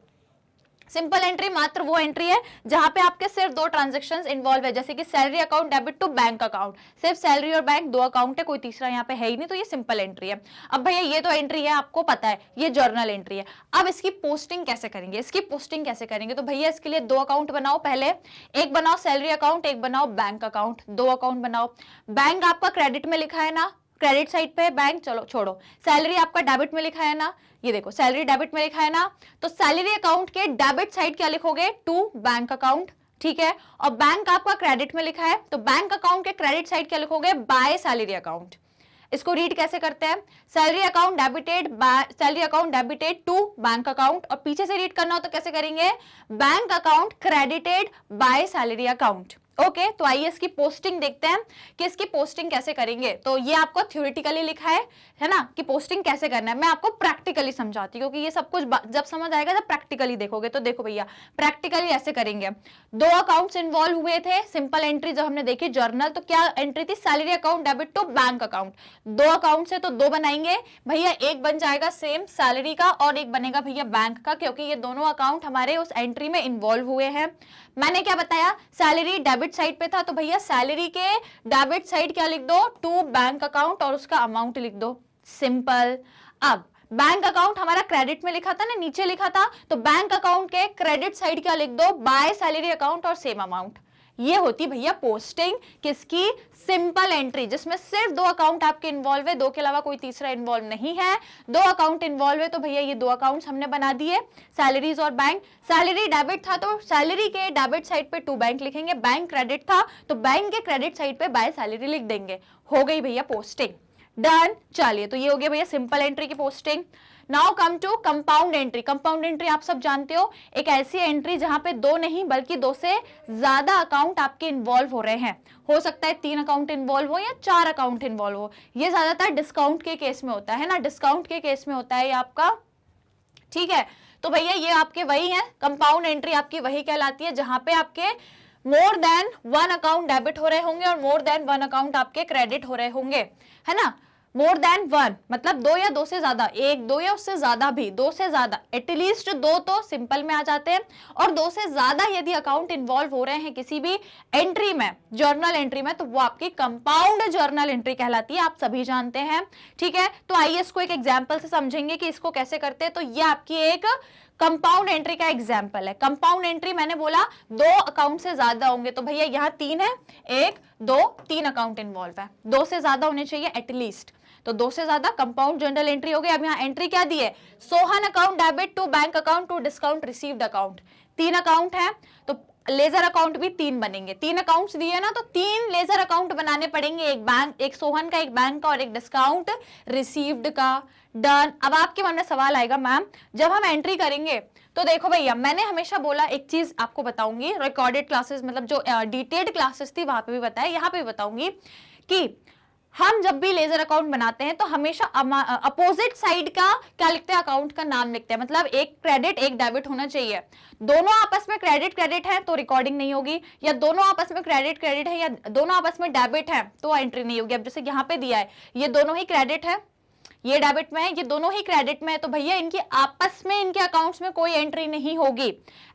सिंपल एंट्री मात्र वो एंट्री है जहां पे आपके सिर्फ 2 ट्रांजैक्शंस इन्वॉल्व है, जैसे कि salary account debit to bank account, सिर्फ सैलरी और बैंक 2 अकाउंट है, कोई तीसरा यहाँ पे है ही नहीं, तो ये सिंपल एंट्री है। अब भैया ये तो एंट्री है, आपको पता है ये जर्नल एंट्री है। अब इसकी पोस्टिंग कैसे करेंगे, तो भैया इसके लिए 2 अकाउंट बनाओ, पहले एक बनाओ सैलरी अकाउंट, एक बनाओ बैंक अकाउंट, 2 अकाउंट बनाओ। बैंक आपका क्रेडिट में लिखा है ना, क्रेडिट साइड पे बैंक, चलो छोड़ो, सैलरी आपका डेबिट में लिखा है ना, ये देखो सैलरी डेबिट में लिखा है ना, तो सैलरी अकाउंट के डेबिट साइड क्या लिखोगे, टू बैंक अकाउंट। ठीक है, और बैंक आपका क्रेडिट में लिखा है तो बैंक अकाउंट के क्रेडिट साइड क्या लिखोगे, बाय सैलरी अकाउंट। इसको रीड कैसे करते हैं, salary account debited to bank account, और पीछे से रीड करना हो तो कैसे करेंगे, bank account credited by salary account. Okay, तो आइए इसकी पोस्टिंग देखते हैं कि इसकी पोस्टिंग कैसे करेंगे। तो ये आपको थ्योरेटिकली लिखा है ना कि पोस्टिंग कैसे करना है, मैं आपको प्रैक्टिकली समझाती हूँ, क्योंकि ये सब कुछ जब समझ आएगा जब प्रैक्टिकली देखोगे। तो देखो भैया, प्रैक्टिकली ऐसे करेंगे, 2 अकाउंट्स इन्वॉल्व हुए थे, सिंपल एंट्री जब हमने देखी जर्नल, तो क्या एंट्री थी, salary account debit to bank account. 2 account से तो 2 बनाएंगे भैया, एक बन जाएगा सेम सैलरी का और एक बनेगा भैया बैंक का, क्योंकि ये दोनों अकाउंट हमारे उस एंट्री में इन्वॉल्व हुए हैं। मैंने क्या बताया, सैलरी डेबिट साइड पे था, तो भैया सैलरी के डेबिट साइड क्या लिख दो, टू बैंक अकाउंट और उसका अमाउंट लिख दो, सिंपल। अब बैंक अकाउंट हमारा क्रेडिट में लिखा था ना, नीचे लिखा था, तो बैंक अकाउंट के क्रेडिट साइड क्या लिख दो, बाय सैलरी अकाउंट और सेम अमाउंट। ये होती भैया पोस्टिंग किसकी, सिंपल एंट्री, जिसमें सिर्फ 2 अकाउंट आपके इन्वॉल्व है, 2 के अलावा कोई तीसरा इन्वॉल्व नहीं है। 2 अकाउंट इन्वॉल्व है तो भैया ये 2 अकाउंट्स हमने बना दिए, सैलरीज और बैंक। सैलरी डेबिट था तो सैलरी के डेबिट साइड पे टू बैंक लिखेंगे, बैंक क्रेडिट था तो बैंक के क्रेडिट साइड पे बाय सैलरी लिख देंगे, हो गई भैया पोस्टिंग, डन। चलिए, तो ये हो गया भैया सिंपल एंट्री की posting. Now come to compound entry. Compound entry आप सब जानते हो, एक ऐसी एंट्री जहां पे 2 नहीं बल्कि 2 से ज्यादा अकाउंट आपके इन्वॉल्व हो रहे हैं, हो सकता है 3 अकाउंट इन्वॉल्व हो या 4 अकाउंट इन्वॉल्व हो। ये ज्यादातर डिस्काउंट के केस में होता है ना, डिस्काउंट के केस में होता है ये आपका। ठीक है, तो भैया ये आपके वही है, कंपाउंड एंट्री आपकी वही कहलाती है जहां पे आपके मोर देन 1 अकाउंट डेबिट हो रहे होंगे और मोर देन 1 अकाउंट आपके क्रेडिट हो रहे होंगे, है ना। मोर देन वन मतलब दो या दो से ज्यादा, एक दो या उससे ज्यादा भी, दो से ज्यादा, एटलीस्ट दो तो सिंपल में आ जाते हैं, और दो से ज्यादा यदि अकाउंट इन्वॉल्व हो रहे हैं किसी भी एंट्री में, जर्नल एंट्री में, तो वो आपकी कंपाउंड जर्नल एंट्री कहलाती है, आप सभी जानते हैं। ठीक है, तो आइए इसको एक एग्जाम्पल से समझेंगे कि इसको कैसे करते हैं। तो ये आपकी एक कंपाउंड एंट्री का एग्जाम्पल है। कंपाउंड एंट्री मैंने बोला दो अकाउंट से ज्यादा होंगे, तो भैया यहाँ तीन है, एक दो तीन अकाउंट इन्वॉल्व है, दो से ज्यादा होने चाहिए एटलीस्ट, तो दो से ज्यादा कंपाउंड जर्नल एंट्री हो गई। अब यहाँ एंट्री क्या दी है, Sohan account debit to bank account to discount received account, तीन अकाउंट है तो लेजर अकाउंट भी तीन बनेंगे, तीन अकाउंट्स दिए ना तो तीन लेजर अकाउंट बनाने पड़ेंगे, एक बैंक, एक सोहन का, एक बैंक का और एक डिस्काउंट रिसीव्ड का। डन। अब आपके मन में सवाल आएगा मैम जब हम एंट्री करेंगे तो देखो भैया मैंने हमेशा बोला, एक चीज आपको बताऊंगी, रिकॉर्डेड क्लासेस मतलब जो डिटेल्ड क्लासेस थी वहां पे भी बताया, यहाँ पे भी बताऊंगी कि हम जब भी लेजर अकाउंट बनाते हैं तो हमेशा अपोजिट साइड का क्या लिखते हैं, अकाउंट का नाम लिखते हैं, मतलब एक क्रेडिट एक डेबिट होना चाहिए। दोनों आपस में क्रेडिट क्रेडिट है तो रिकॉर्डिंग नहीं होगी, या दोनों आपस में क्रेडिट क्रेडिट है या दोनों आपस में डेबिट है तो एंट्री नहीं होगी। अब जैसे यहाँ पे दिया है ये दोनों ही क्रेडिट है, ये डेबिट में है, ये दोनों ही क्रेडिट में है, तो भैया इनकी आपस में इनके अकाउंट्स में कोई एंट्री नहीं होगी,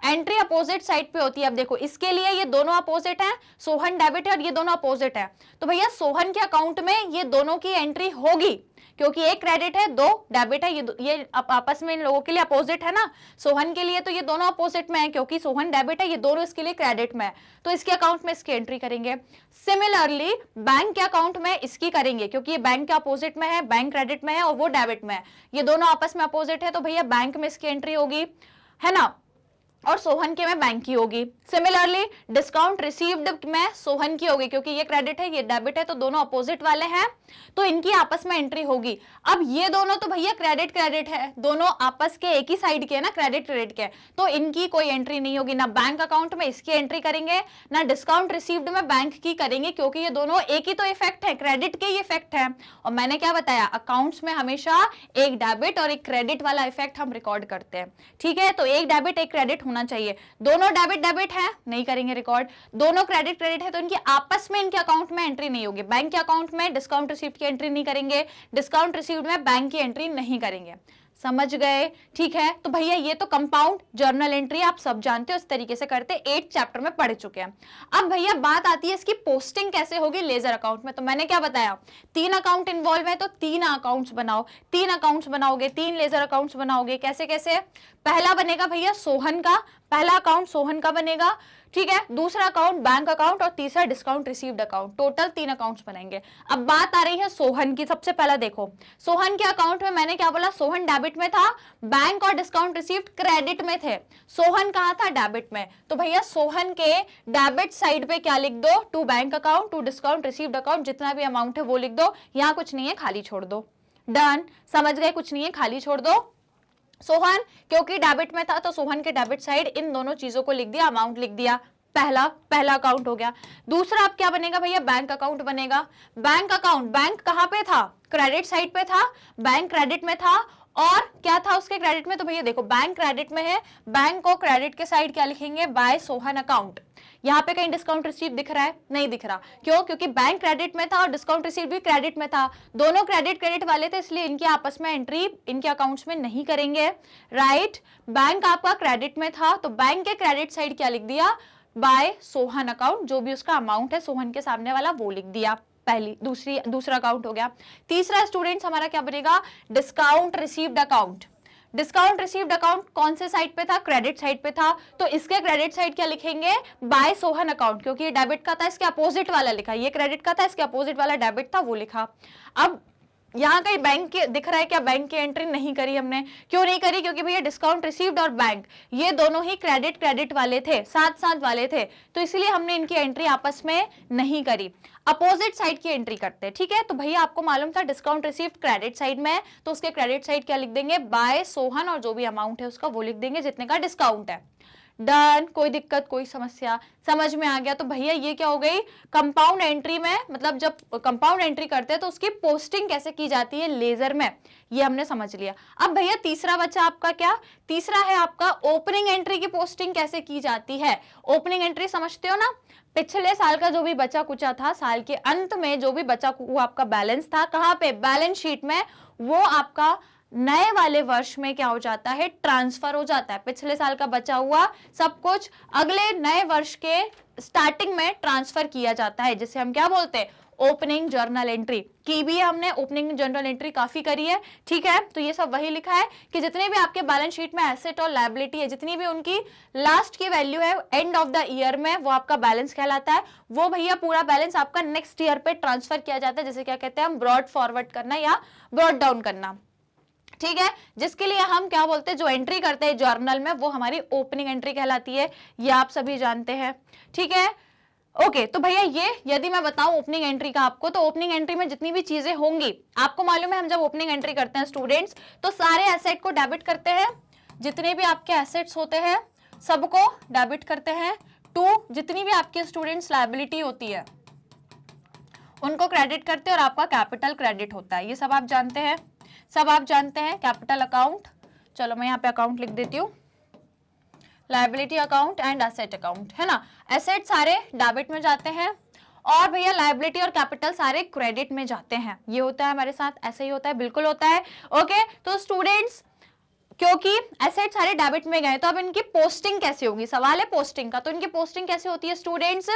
एंट्री अपोजिट साइड पे होती है। अब देखो इसके लिए ये दोनों अपोजिट है, सोहन डेबिट है और ये दोनों अपोजिट है, तो भैया सोहन के अकाउंट में ये दोनों की एंट्री होगी क्योंकि एक क्रेडिट है दो डेबिट है, ये आपस में इन लोगों के लिए अपोजिट है ना, सोहन के लिए तो ये दोनों अपोजिट में है क्योंकि सोहन डेबिट है, ये दोनों इसके लिए क्रेडिट में है, तो इसके अकाउंट में इसकी एंट्री करेंगे। सिमिलरली बैंक के अकाउंट में इसकी करेंगे क्योंकि ये बैंक के अपोजिट में है, बैंक क्रेडिट में है और वो डेबिट में है, ये दोनों आपस में अपोजिट है, तो भैया बैंक में इसकी एंट्री होगी, है ना, और सोहन के में बैंक की होगी। सिमिलरली डिस्काउंट रिसीव्ड में सोहन की होगी क्योंकि ये क्रेडिट है ये डेबिट है, तो दोनों अपोजिट वाले हैं तो इनकी आपस में एंट्री होगी। अब ये दोनों तो भैया क्रेडिट क्रेडिट है, दोनों आपस के एक ही साइड के ना, क्रेडिट क्रेडिट के, तो इनकी कोई एंट्री नहीं होगी, ना बैंक अकाउंट में इसकी एंट्री करेंगे ना डिस्काउंट रिसीव्ड में बैंक की करेंगे क्योंकि ये दोनों एक ही तो इफेक्ट है, क्रेडिट के ही इफेक्ट है। और मैंने क्या बताया, अकाउंट्स में हमेशा एक डेबिट और एक क्रेडिट वाला इफेक्ट हम रिकॉर्ड करते हैं। ठीक है, तो एक डेबिट एक क्रेडिट होना चाहिए, दोनों डेबिट डेबिट है नहीं करेंगे रिकॉर्ड, दोनों क्रेडिट क्रेडिट है तो इनकी आपस में इनके अकाउंट में एंट्री नहीं होगी, बैंक के अकाउंट में डिस्काउंट रिसीव्ड की एंट्री नहीं करेंगे, डिस्काउंट रिसीव्ड में बैंक की एंट्री नहीं करेंगे। समझ गए? ठीक है, तो भैया ये तो कंपाउंड जर्नल एंट्री आप सब जानते हो, इस तरीके से करते 8 चैप्टर में पढ़ चुके हैं। अब भैया बात आती है इसकी पोस्टिंग कैसे होगी लेजर अकाउंट में। तो मैंने क्या बताया, तीन अकाउंट इन्वॉल्व है तो तीन अकाउंट्स बनाओ, तीन अकाउंट्स बनाओगे, तीन लेजर अकाउंट्स बनाओगे। कैसे कैसे? पहला बनेगा भैया सोहन का, पहला अकाउंट सोहन का बनेगा, ठीक है, दूसरा अकाउंट बैंक अकाउंट और तीसरा डिस्काउंट रिसीव्ड अकाउंट, टोटल तीन अकाउंट्स बनेंगे। अब बात आ रही है सोहन की। सबसे पहला देखो सोहन के अकाउंट में मैंने क्या बोला, सोहन डेबिट में था, बैंक और डिस्काउंट रिसीव्ड क्रेडिट में थे, सोहन कहां था, डेबिट में। तो भैया सोहन के डेबिट साइड पे क्या लिख दो, to bank account to discount received account, जितना भी अमाउंट है वो लिख दो, यहां कुछ नहीं है खाली छोड़ दो। डन, समझ गए, कुछ नहीं है खाली छोड़ दो। सोहन क्योंकि डेबिट में था तो सोहन के डेबिट साइड इन दोनों चीजों को लिख दिया, अमाउंट लिख दिया, पहला अकाउंट हो गया। दूसरा अब क्या बनेगा भैया, बैंक अकाउंट बनेगा। बैंक अकाउंट, बैंक कहां पे था, क्रेडिट साइड पे था, बैंक क्रेडिट में था और क्या था उसके क्रेडिट में, तो भैया देखो बैंक क्रेडिट में है, बैंक को क्रेडिट के साइड क्या लिखेंगे, बाय सोहन अकाउंट। यहाँ पे कहीं डिस्काउंट रिसीव दिख रहा है, नहीं दिख रहा, क्यों, क्योंकि बैंक क्रेडिट में था और डिस्काउंट रिसीव भी क्रेडिट में था, दोनों क्रेडिट क्रेडिट वाले थे, इसलिए इनके आपस में एंट्री इनके अकाउंट्स में नहीं करेंगे। राइट, बैंक आपका क्रेडिट में था तो बैंक के क्रेडिट साइड क्या लिख दिया, बाय सोहन अकाउंट, जो भी उसका अमाउंट है सोहन के सामने वाला वो लिख दिया। पहली दूसरा अकाउंट हो गया। तीसरा स्टूडेंट्स हमारा क्या बनेगा, discount received account. Discount received account कौन से साइड पे था, क्रेडिट साइड पे था, तो इसके क्रेडिट साइड क्या लिखेंगे, बाय सोहन अकाउंट, क्योंकि ये डेबिट का था इसके अपोजिट वाला लिखा, ये क्रेडिट का था इसके अपोजिट वाला डेबिट था वो लिखा। अब यहाँ कहीं बैंक के दिख रहा है क्या, बैंक की एंट्री नहीं करी हमने, क्यों नहीं करी, क्योंकि भैया डिस्काउंट रिसीव्ड और बैंक ये दोनों ही क्रेडिट क्रेडिट वाले थे, साथ साथ वाले थे, तो इसलिए हमने इनकी एंट्री आपस में नहीं करी, अपोजिट साइड की एंट्री करते हैं। ठीक है, तो भैया आपको मालूम था डिस्काउंट रिसीव्ड क्रेडिट साइड में है तो उसके क्रेडिट साइड क्या लिख देंगे, बाय सोहन, और जो भी अमाउंट है उसका वो लिख देंगे जितने का डिस्काउंट है। डन, कोई दिक्कत कोई समस्या, समझ में आ गया। तो भैया ये क्या हो गई, कंपाउंड एंट्री में, मतलब जब कंपाउंड एंट्री करते हैं तो उसकी पोस्टिंग कैसे की जाती है लेजर में, ये हमने समझ लिया। अब भैया तीसरा बच्चा आपका क्या, तीसरा है आपका ओपनिंग एंट्री की पोस्टिंग कैसे की जाती है। ओपनिंग एंट्री समझते हो ना, पिछले साल का जो भी बचा कुचा था, साल के अंत में जो भी बचा हुआ आपका बैलेंस था, कहां पे, बैलेंस शीट में, वो आपका नए वाले वर्ष में क्या हो जाता है, ट्रांसफर हो जाता है। पिछले साल का बचा हुआ सब कुछ अगले नए वर्ष के स्टार्टिंग में ट्रांसफर किया जाता है, जिसे हम क्या बोलते हैं, ओपनिंग जर्नल एंट्री। की भी हमने ओपनिंग जर्नल एंट्री काफी करी है, ठीक है। तो ये सब वही लिखा है कि जितने भी आपके बैलेंस शीट में एसेट और लायबिलिटी है, जितनी भी उनकी लास्ट की वैल्यू है एंड ऑफ द ईयर में, वो आपका बैलेंस कहलाता है। वो भैया पूरा बैलेंस आपका नेक्स्ट ईयर पे ट्रांसफर किया जाता है, जैसे क्या कहते हैं हम, ब्रॉड फॉरवर्ड करना या ब्रॉड डाउन करना, ठीक है। जिसके लिए हम क्या बोलते हैं, जो एंट्री करते हैं जर्नल में, वो हमारी ओपनिंग एंट्री कहलाती है, ये आप सभी जानते हैं, ठीक है। ओके, तो भैया ये यदि मैं बताऊं ओपनिंग एंट्री का आपको, तो ओपनिंग एंट्री में जितनी भी चीजें होंगी, आपको मालूम है हम जब ओपनिंग एंट्री करते हैं स्टूडेंट्स, तो सारे एसेट को डेबिट करते हैं, जितने भी आपके एसेट्स होते हैं सबको डेबिट करते हैं, टू जितनी भी आपके स्टूडेंट्स लायबिलिटी होती है उनको क्रेडिट करते हैं, और आपका कैपिटल क्रेडिट होता है। ये सब आप जानते हैं, सब आप जानते हैं। कैपिटल अकाउंट, चलो मैं यहाँ पे अकाउंट लिख देती हूँ, liability account and asset account, है ना। एसेट सारे डेबिट में जाते हैं, और भैया लायबिलिटी और कैपिटल सारे क्रेडिट में जाते हैं। ये होता है हमारे साथ, ऐसे ही होता है, बिल्कुल होता है। ओके, तो स्टूडेंट्स क्योंकि एसेट सारे डेबिट में गए, तो अब इनकी पोस्टिंग कैसे होगी, सवाल है पोस्टिंग का। तो इनकी पोस्टिंग कैसे होती है स्टूडेंट्स,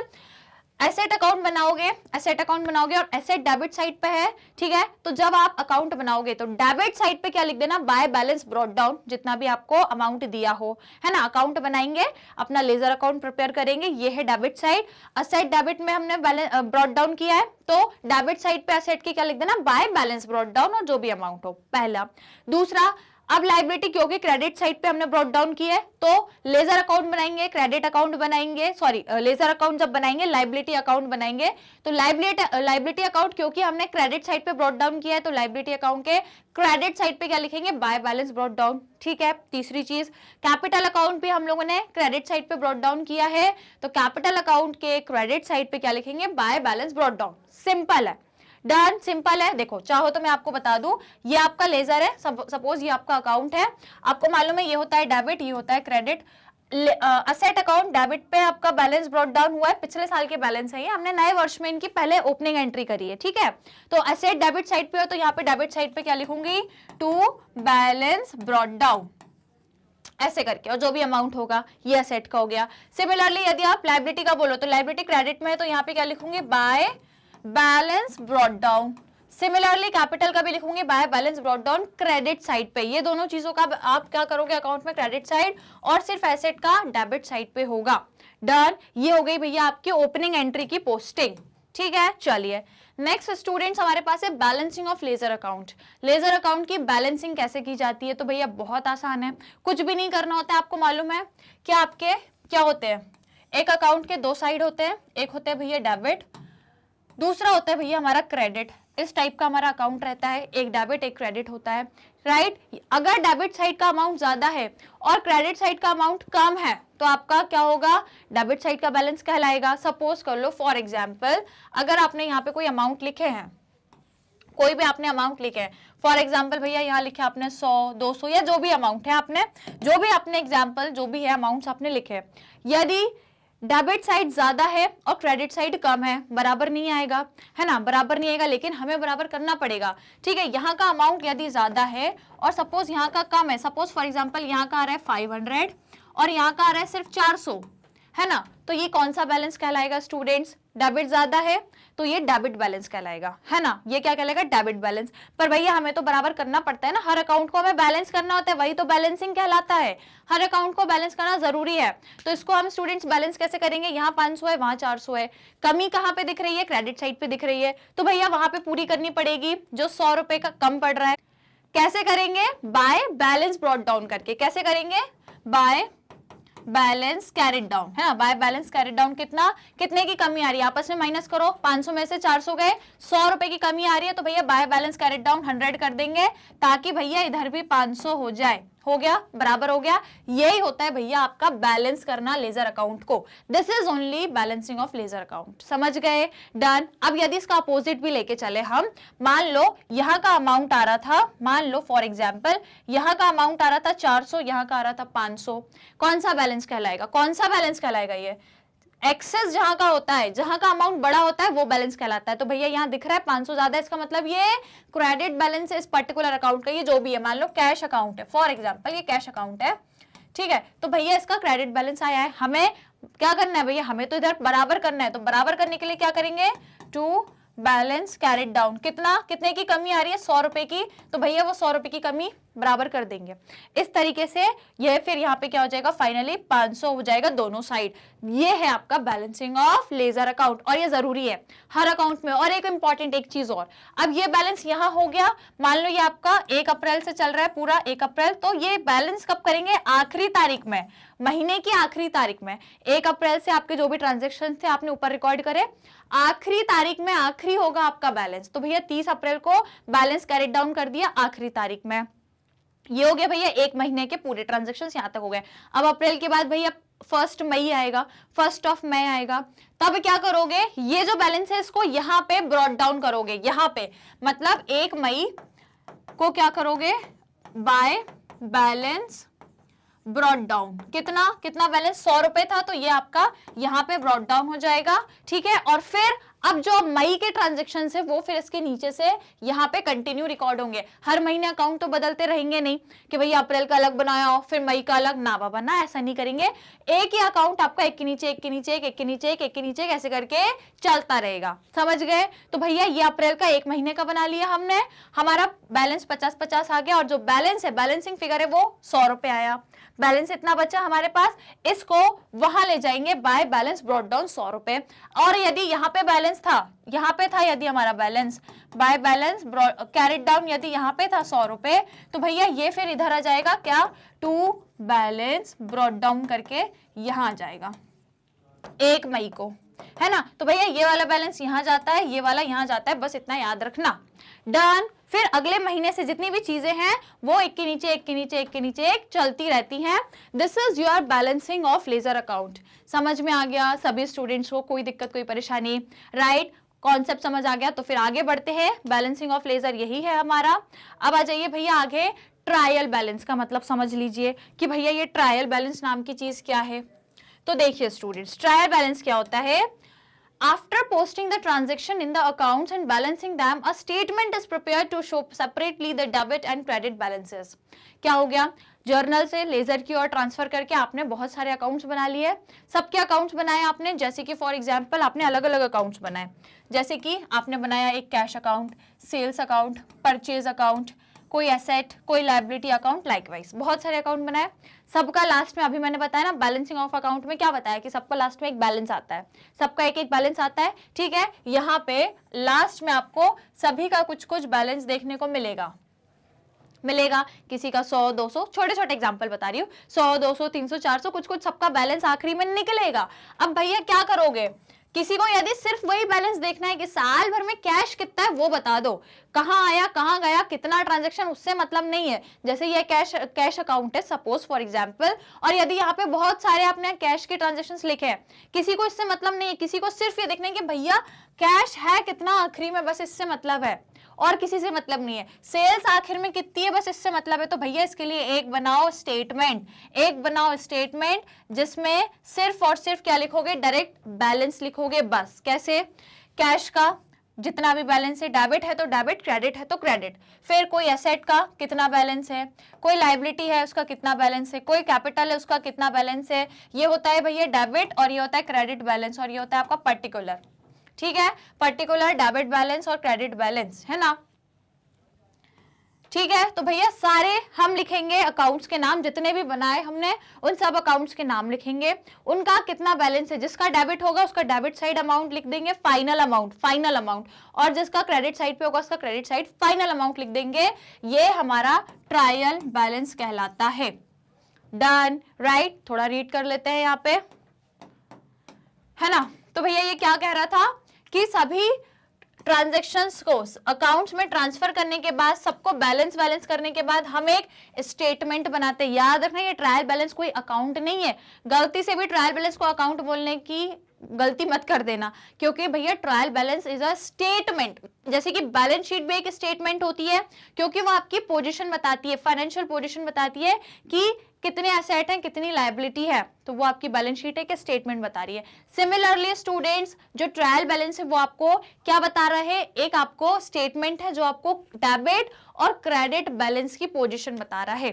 एसेट अकाउंट बनाओगे, एसेट अकाउंट बनाओगे और एसेट डेबिट साइड पे है, ठीक है। तो जब आप अकाउंट बनाओगे तो डेबिट साइड पे क्या लिख देना, बाय बैलेंस ब्रॉट डाउन, जितना भी आपको अमाउंट दिया हो, है ना। अकाउंट बनाएंगे, अपना लेजर अकाउंट प्रिपेयर करेंगे, ये है डेबिट साइड। एसेट डेबिट में हमने ब्रॉट डाउन किया है, तो डेबिट साइड पे एसेट की क्या लिख देना, बाय बैलेंस ब्रॉट डाउन, और जो भी अमाउंट हो, पहला। दूसरा, अब लायबिलिटी क्योंकि क्रेडिट साइड पे हमने ब्रॉट डाउन की है, तो लेजर अकाउंट बनाएंगे, क्रेडिट अकाउंट बनाएंगे, सॉरी लेजर अकाउंट जब बनाएंगे लायबिलिटी अकाउंट बनाएंगे। तो लायबिलिटी अकाउंट क्योंकि हमने क्रेडिट साइड पे ब्रॉट डाउन किया है, तो लायबिलिटी अकाउंट के क्रेडिट साइड पे क्या लिखेंगे, बाय बैलेंस ब्रॉट डाउन, ठीक है। तीसरी चीज, कैपिटल अकाउंट भी हम लोगों ने क्रेडिट साइड पे ब्रॉट डाउन किया है, तो कैपिटल अकाउंट के क्रेडिट साइड पे क्या लिखेंगे, bye balance brought down. Simple है, डन, सिंपल है। देखो चाहो तो मैं आपको बता दूं, ये आपका लेजर है, सपोज ये आपका अकाउंट है, आपको मालूम है ये होता है डेबिट, ये होता है क्रेडिट। असेट अकाउंट डेबिट पे आपका बैलेंस ब्रॉट डाउन हुआ है, पिछले साल के बैलेंस है ये, हमने नए वर्ष में इनकी पहले ओपनिंग एंट्री करी है, ठीक है। तो असेट डेबिट साइड पे हो, तो यहाँ पे डेबिट साइड पे क्या लिखूंगी, टू बैलेंस ब्रॉट डाउन, ऐसे करके, और जो भी अमाउंट होगा ये असेट का हो गया। सिमिलरली यदि आप लायबिलिटी का बोलो, तो लायबिलिटी क्रेडिट में है, तो यहाँ पे क्या लिखूंगी, by balance brought down. Similarly capital का भी लिखूंगे by balance brought down credit side पे। ये दोनों चीजों का आप क्या करोगे अकाउंट में, क्रेडिट साइड, और सिर्फ एसेट का डेबिट साइड पे होगा। डन, ये हो गई भैया आपकी ओपनिंग एंट्री की पोस्टिंग, ठीक है। चलिए नेक्स्ट स्टूडेंट्स हमारे पास है balancing of laser account. Ledger account की बैलेंसिंग कैसे की जाती है, तो भैया बहुत आसान है, कुछ भी नहीं करना होता है। आपको मालूम है कि आपके क्या होते हैं, एक अकाउंट के दो साइड होते हैं, एक होते हैं भैया डेबिट, दूसरा होता है भैया हमारा क्रेडिट। इस टाइप का हमारा अकाउंट रहता है, एक डेबिट एक क्रेडिट होता है, राइट। अगर डेबिट साइड का अमाउंट ज्यादा है और क्रेडिट साइड का अमाउंट कम है, तो आपका क्या होगा, डेबिट साइड का बैलेंस कहलाएगा। सपोज कर लो फॉर एग्जांपल, अगर आपने यहाँ पे कोई अमाउंट लिखे हैं, कोई भी आपने अमाउंट लिखे हैं, फॉर एग्जांपल भैया यहाँ लिखे आपने 100 200 या जो भी अमाउंट है, आपने जो भी अपने एग्जांपल जो भी है अमाउंट्स आपने लिखे, यदि डेबिट साइड ज्यादा है और क्रेडिट साइड कम है, बराबर नहीं आएगा, है ना, बराबर नहीं आएगा, लेकिन हमें बराबर करना पड़ेगा, ठीक है। यहाँ का अमाउंट यदि ज्यादा है और सपोज यहाँ का कम है, सपोज फॉर एग्जांपल यहाँ का आ रहा है 500 और यहाँ का आ रहा है सिर्फ 400, है ना, तो ये कौन सा बैलेंस कहलाएगा स्टूडेंट्स, डेबिट ज्यादा है तो ये डेबिट बैलेंस कहलाएगा, है ना, ये क्या कहलाएगा, डेबिट बैलेंस। पर भैया हमें तो बराबर करना पड़ता है ना, हर अकाउंट को हमें बैलेंस करना होता है, वही तो बैलेंसिंग कहलाता है, हर अकाउंट को बैलेंस करना जरूरी है। तो इसको हम स्टूडेंट्स बैलेंस कैसे करेंगे, यहाँ 500 है वहां 400 है, कमी कहाँ पे दिख रही है, क्रेडिट साइड पे दिख रही है, तो भैया वहां पे पूरी करनी पड़ेगी, जो 100 रुपए का कम पड़ रहा है। कैसे करेंगे, बाय बैलेंस ब्रॉट डाउन करके। कैसे करेंगे, बाय बैलेंस कैरिड डाउन, है ना, बाय बैलेंस कैरिड डाउन। कितना, कितने की कमी आ रही है, आपस में माइनस करो, 500 में से 400 गए, 100 रुपए की कमी आ रही है, तो भैया बाय बैलेंस कैरिड डाउन 100 कर देंगे, ताकि भैया इधर भी 500 हो जाए। हो गया, बराबर हो गया। यही होता है भैया आपका बैलेंस करना लेजर अकाउंट को। This is only balancing of ledger account. समझ गए? डन। अब यदि इसका अपोजिट भी लेके चले हम, मान लो यहां का अमाउंट आ रहा था, मान लो फॉर एग्जाम्पल यहां का अमाउंट आ रहा था 400, यहां का आ रहा था 500। कौन सा बैलेंस कहलाएगा? कौन सा बैलेंस कहलाएगा? ये एक्सेस जहां का होता है, जहां का अमाउंट बड़ा होता है वो बैलेंस कहलाता है। तो भैया यहां दिख रहा है 500 ज्यादा है, इसका मतलब ये क्रेडिट बैलेंस है इस पर्टिकुलर अकाउंट का। ये जो भी है, मान लो कैश अकाउंट है, फॉर एग्जांपल ये कैश अकाउंट है, ठीक है, तो भैया इसका क्रेडिट बैलेंस आया है। हमें क्या करना है भैया? हमें तो इधर बराबर करना है, तो बराबर करने के लिए क्या करेंगे? To balance carried down. कितना, कितने की कमी आ रही है? 100 रुपए की, तो भैया वो 100 रुपए की कमी बराबर कर देंगे। इस तरीके से ये फिर यहाँ पे क्या हो जाएगा? फाइनली 500 हो जाएगा दोनों साइड। ये है आपका बैलेंसिंग ऑफ लेजर अकाउंट, और ये जरूरी है हर अकाउंट में। और एक इंपॉर्टेंट एक चीज और, अब ये बैलेंस यहाँ हो गया, मान लो ये आपका 1 अप्रैल से चल रहा है, पूरा 1 अप्रैल, तो ये बैलेंस कब करेंगे? आखिरी तारीख में, महीने की आखिरी तारीख में। 1 अप्रैल से आपके जो भी ट्रांजेक्शन थे आपने ऊपर रिकॉर्ड करे, आखिरी तारीख में आखिरी होगा आपका बैलेंस। तो भैया 30 अप्रैल को बैलेंस कैरिड डाउन कर दिया आखिरी तारीख में। ये हो गया भैया 1 महीने के पूरे ट्रांजेक्शन यहां तक हो गए। अब अप्रैल के बाद भैया 1 मई आएगा, 1 मई आएगा, तब क्या करोगे? ये जो बैलेंस है इसको यहाँ पे ब्रॉट डाउन करोगे, यहाँ पे मतलब 1 मई को क्या करोगे? Bye balance brought down. कितना, कितना बैलेंस? 100 रुपए था, तो ये आपका यहाँ पे ब्रॉट डाउन हो जाएगा, ठीक है। और फिर अब जो मई के ट्रांजेक्शन है वो फिर इसके नीचे से यहाँ पे कंटिन्यू रिकॉर्ड होंगे। हर महीने अकाउंट तो बदलते रहेंगे नहीं कि भैया अप्रैल का अलग बनाया हो फिर मई का अलग, ना बाबा ना, ऐसा नहीं करेंगे। एक ही अकाउंट आपका एक के नीचे एक के नीचे एक के नीचे एक के नीचे ऐसे करके चलता रहेगा। समझ गए? तो भैया ये अप्रैल का 1 महीने का बना लिया हमने, हमारा बैलेंस 50-50 आ गया, और जो बैलेंस है, बैलेंसिंग फिगर है, वो 100 रुपए आया। बैलेंस इतना बचा हमारे पास, इसको वहां ले जाएंगे बाय बैलेंस ब्रॉट डाउन 100 रुपए। और यदि यहाँ पे बैलेंस था, यहाँ पे था यदि हमारा balance by balance carried down, यदि यहाँ पे था 100 रुपए, तो भैया ये फिर इधर आ जाएगा क्या? टू बैलेंस ब्रॉट डाउन करके यहाँ आ जाएगा 1 मई को, है ना। तो भैया ये वाला बैलेंस यहाँ जाता है, ये वाला यहाँ जाता है, बस इतना याद रखना। डन। फिर अगले महीने से जितनी भी चीजें हैं वो एक के नीचे एक के नीचे एक के नीचे एक चलती रहती हैं। This is your balancing of ledger account. समझ में आ गया सभी स्टूडेंट्स को? कोई दिक्कत, कोई परेशानी? राइट, कॉन्सेप्ट समझ आ गया। तो फिर आगे बढ़ते हैं, बैलेंसिंग ऑफ लेजर यही है हमारा। अब आ जाइए भैया आगे, ट्रायल बैलेंस का मतलब समझ लीजिए कि भैया ये ट्रायल बैलेंस नाम की चीज क्या है। तो देखिए स्टूडेंट्स, ट्रायल बैलेंस क्या होता है? After posting the transaction in the accounts and balancing them, a statement is prepared to show separately the debit and credit balances. क्या हो गया? जर्नल से लेजर की ओर ट्रांसफर करके आपने बहुत सारे अकाउंट्स बना लिए। सबके अकाउंट्स बनाए आपने, जैसे कि फॉर एग्जांपल आपने अलग अलग अकाउंट्स बनाए, जैसे कि आपने बनाया एक cash account, sales account, purchase account, कोई एसेट, कोई लायबिलिटी अकाउंट, लाइकवाइज बहुत सारे अकाउंट बनाए। सबका लास्ट में, अभी मैंने बताया ना बैलेंसिंग ऑफ अकाउंट में क्या बताया कि सबका लास्ट में एक बैलेंस आता है, सबका एक एक बैलेंस आता है, ठीक है। यहाँ पे लास्ट में आपको सभी का कुछ कुछ बैलेंस देखने को मिलेगा। किसी का 100, 200, छोटे छोटे एग्जांपल बता रही हूँ, 100, 200, 300, 400, कुछ कुछ सबका बैलेंस आखिरी में निकलेगा। अब भैया क्या करोगे? किसी को यदि सिर्फ वही बैलेंस देखना है कि साल भर में कैश कितना है वो बता दो, कहाँ आया कहाँ गया कितना ट्रांजैक्शन, उससे मतलब नहीं है। जैसे ये कैश अकाउंट है सपोज फॉर एग्जांपल, और यदि यहाँ पे बहुत सारे आपने कैश के ट्रांजैक्शंस लिखे हैं, किसी को इससे मतलब नहीं है, किसी को सिर्फ ये देखना है कि भैया कैश है कितना आखिरी में, बस इससे मतलब है, और किसी से मतलब नहीं है। सेल्स आखिर में कितनी है बस इससे मतलब है। तो भैया इसके लिए एक बनाओ स्टेटमेंट जिसमें सिर्फ और सिर्फ क्या लिखोगे? डायरेक्ट बैलेंस लिखोगे बस। कैसे? कैश का जितना भी बैलेंस है, डेबिट है तो डेबिट, क्रेडिट है तो क्रेडिट। फिर कोई एसेट का कितना बैलेंस है, कोई लायबिलिटी है उसका कितना बैलेंस है, कोई कैपिटल है उसका कितना बैलेंस है। ये होता है भैया डेबिट और ये होता है क्रेडिट बैलेंस, और ये होता है आपका पर्टिकुलर, ठीक है, पर्टिकुलर डेबिट बैलेंस और क्रेडिट बैलेंस, है ना। ठीक है, तो भैया सारे हम लिखेंगे अकाउंट्स के नाम, जितने भी बनाए हमने उन सब अकाउंट्स के नाम लिखेंगे, उनका कितना बैलेंस है। जिसका डेबिट होगा उसका डेबिट साइड अमाउंट लिख देंगे, फाइनल अमाउंट, और जिसका क्रेडिट साइड पे होगा उसका क्रेडिट साइड फाइनल अमाउंट लिख देंगे। ये हमारा ट्रायल बैलेंस कहलाता है। Done, right. थोड़ा रीड कर लेते हैं यहाँ पे, है ना। तो भैया ये क्या कह रहा था कि सभी ट्रांजैक्शंस को अकाउंट्स में ट्रांसफर करने के बाद, सबको बैलेंस करने के बाद हम एक स्टेटमेंट बनाते हैं। याद रखना, ये ट्रायल बैलेंस कोई अकाउंट नहीं है। गलती से भी ट्रायल बैलेंस को अकाउंट बोलने की गलती मत कर देना, क्योंकि भैया trial balance is a statement. जैसे कि बैलेंस शीट भी एक स्टेटमेंट होती है, क्योंकि वो आपकी पोजीशन बताती है, फाइनेंशियल पोजीशन बताती है कि कितने एसेट हैं, कितनी लायबिलिटी है, तो वो आपकी बैलेंस शीट है कि स्टेटमेंट बता रही है। सिमिलरली स्टूडेंट्स, जो ट्रायल बैलेंस है वो आपको क्या बता रहा है, एक आपको स्टेटमेंट है जो आपको डेबिट और क्रेडिट बैलेंस की पोजीशन बता रहा है।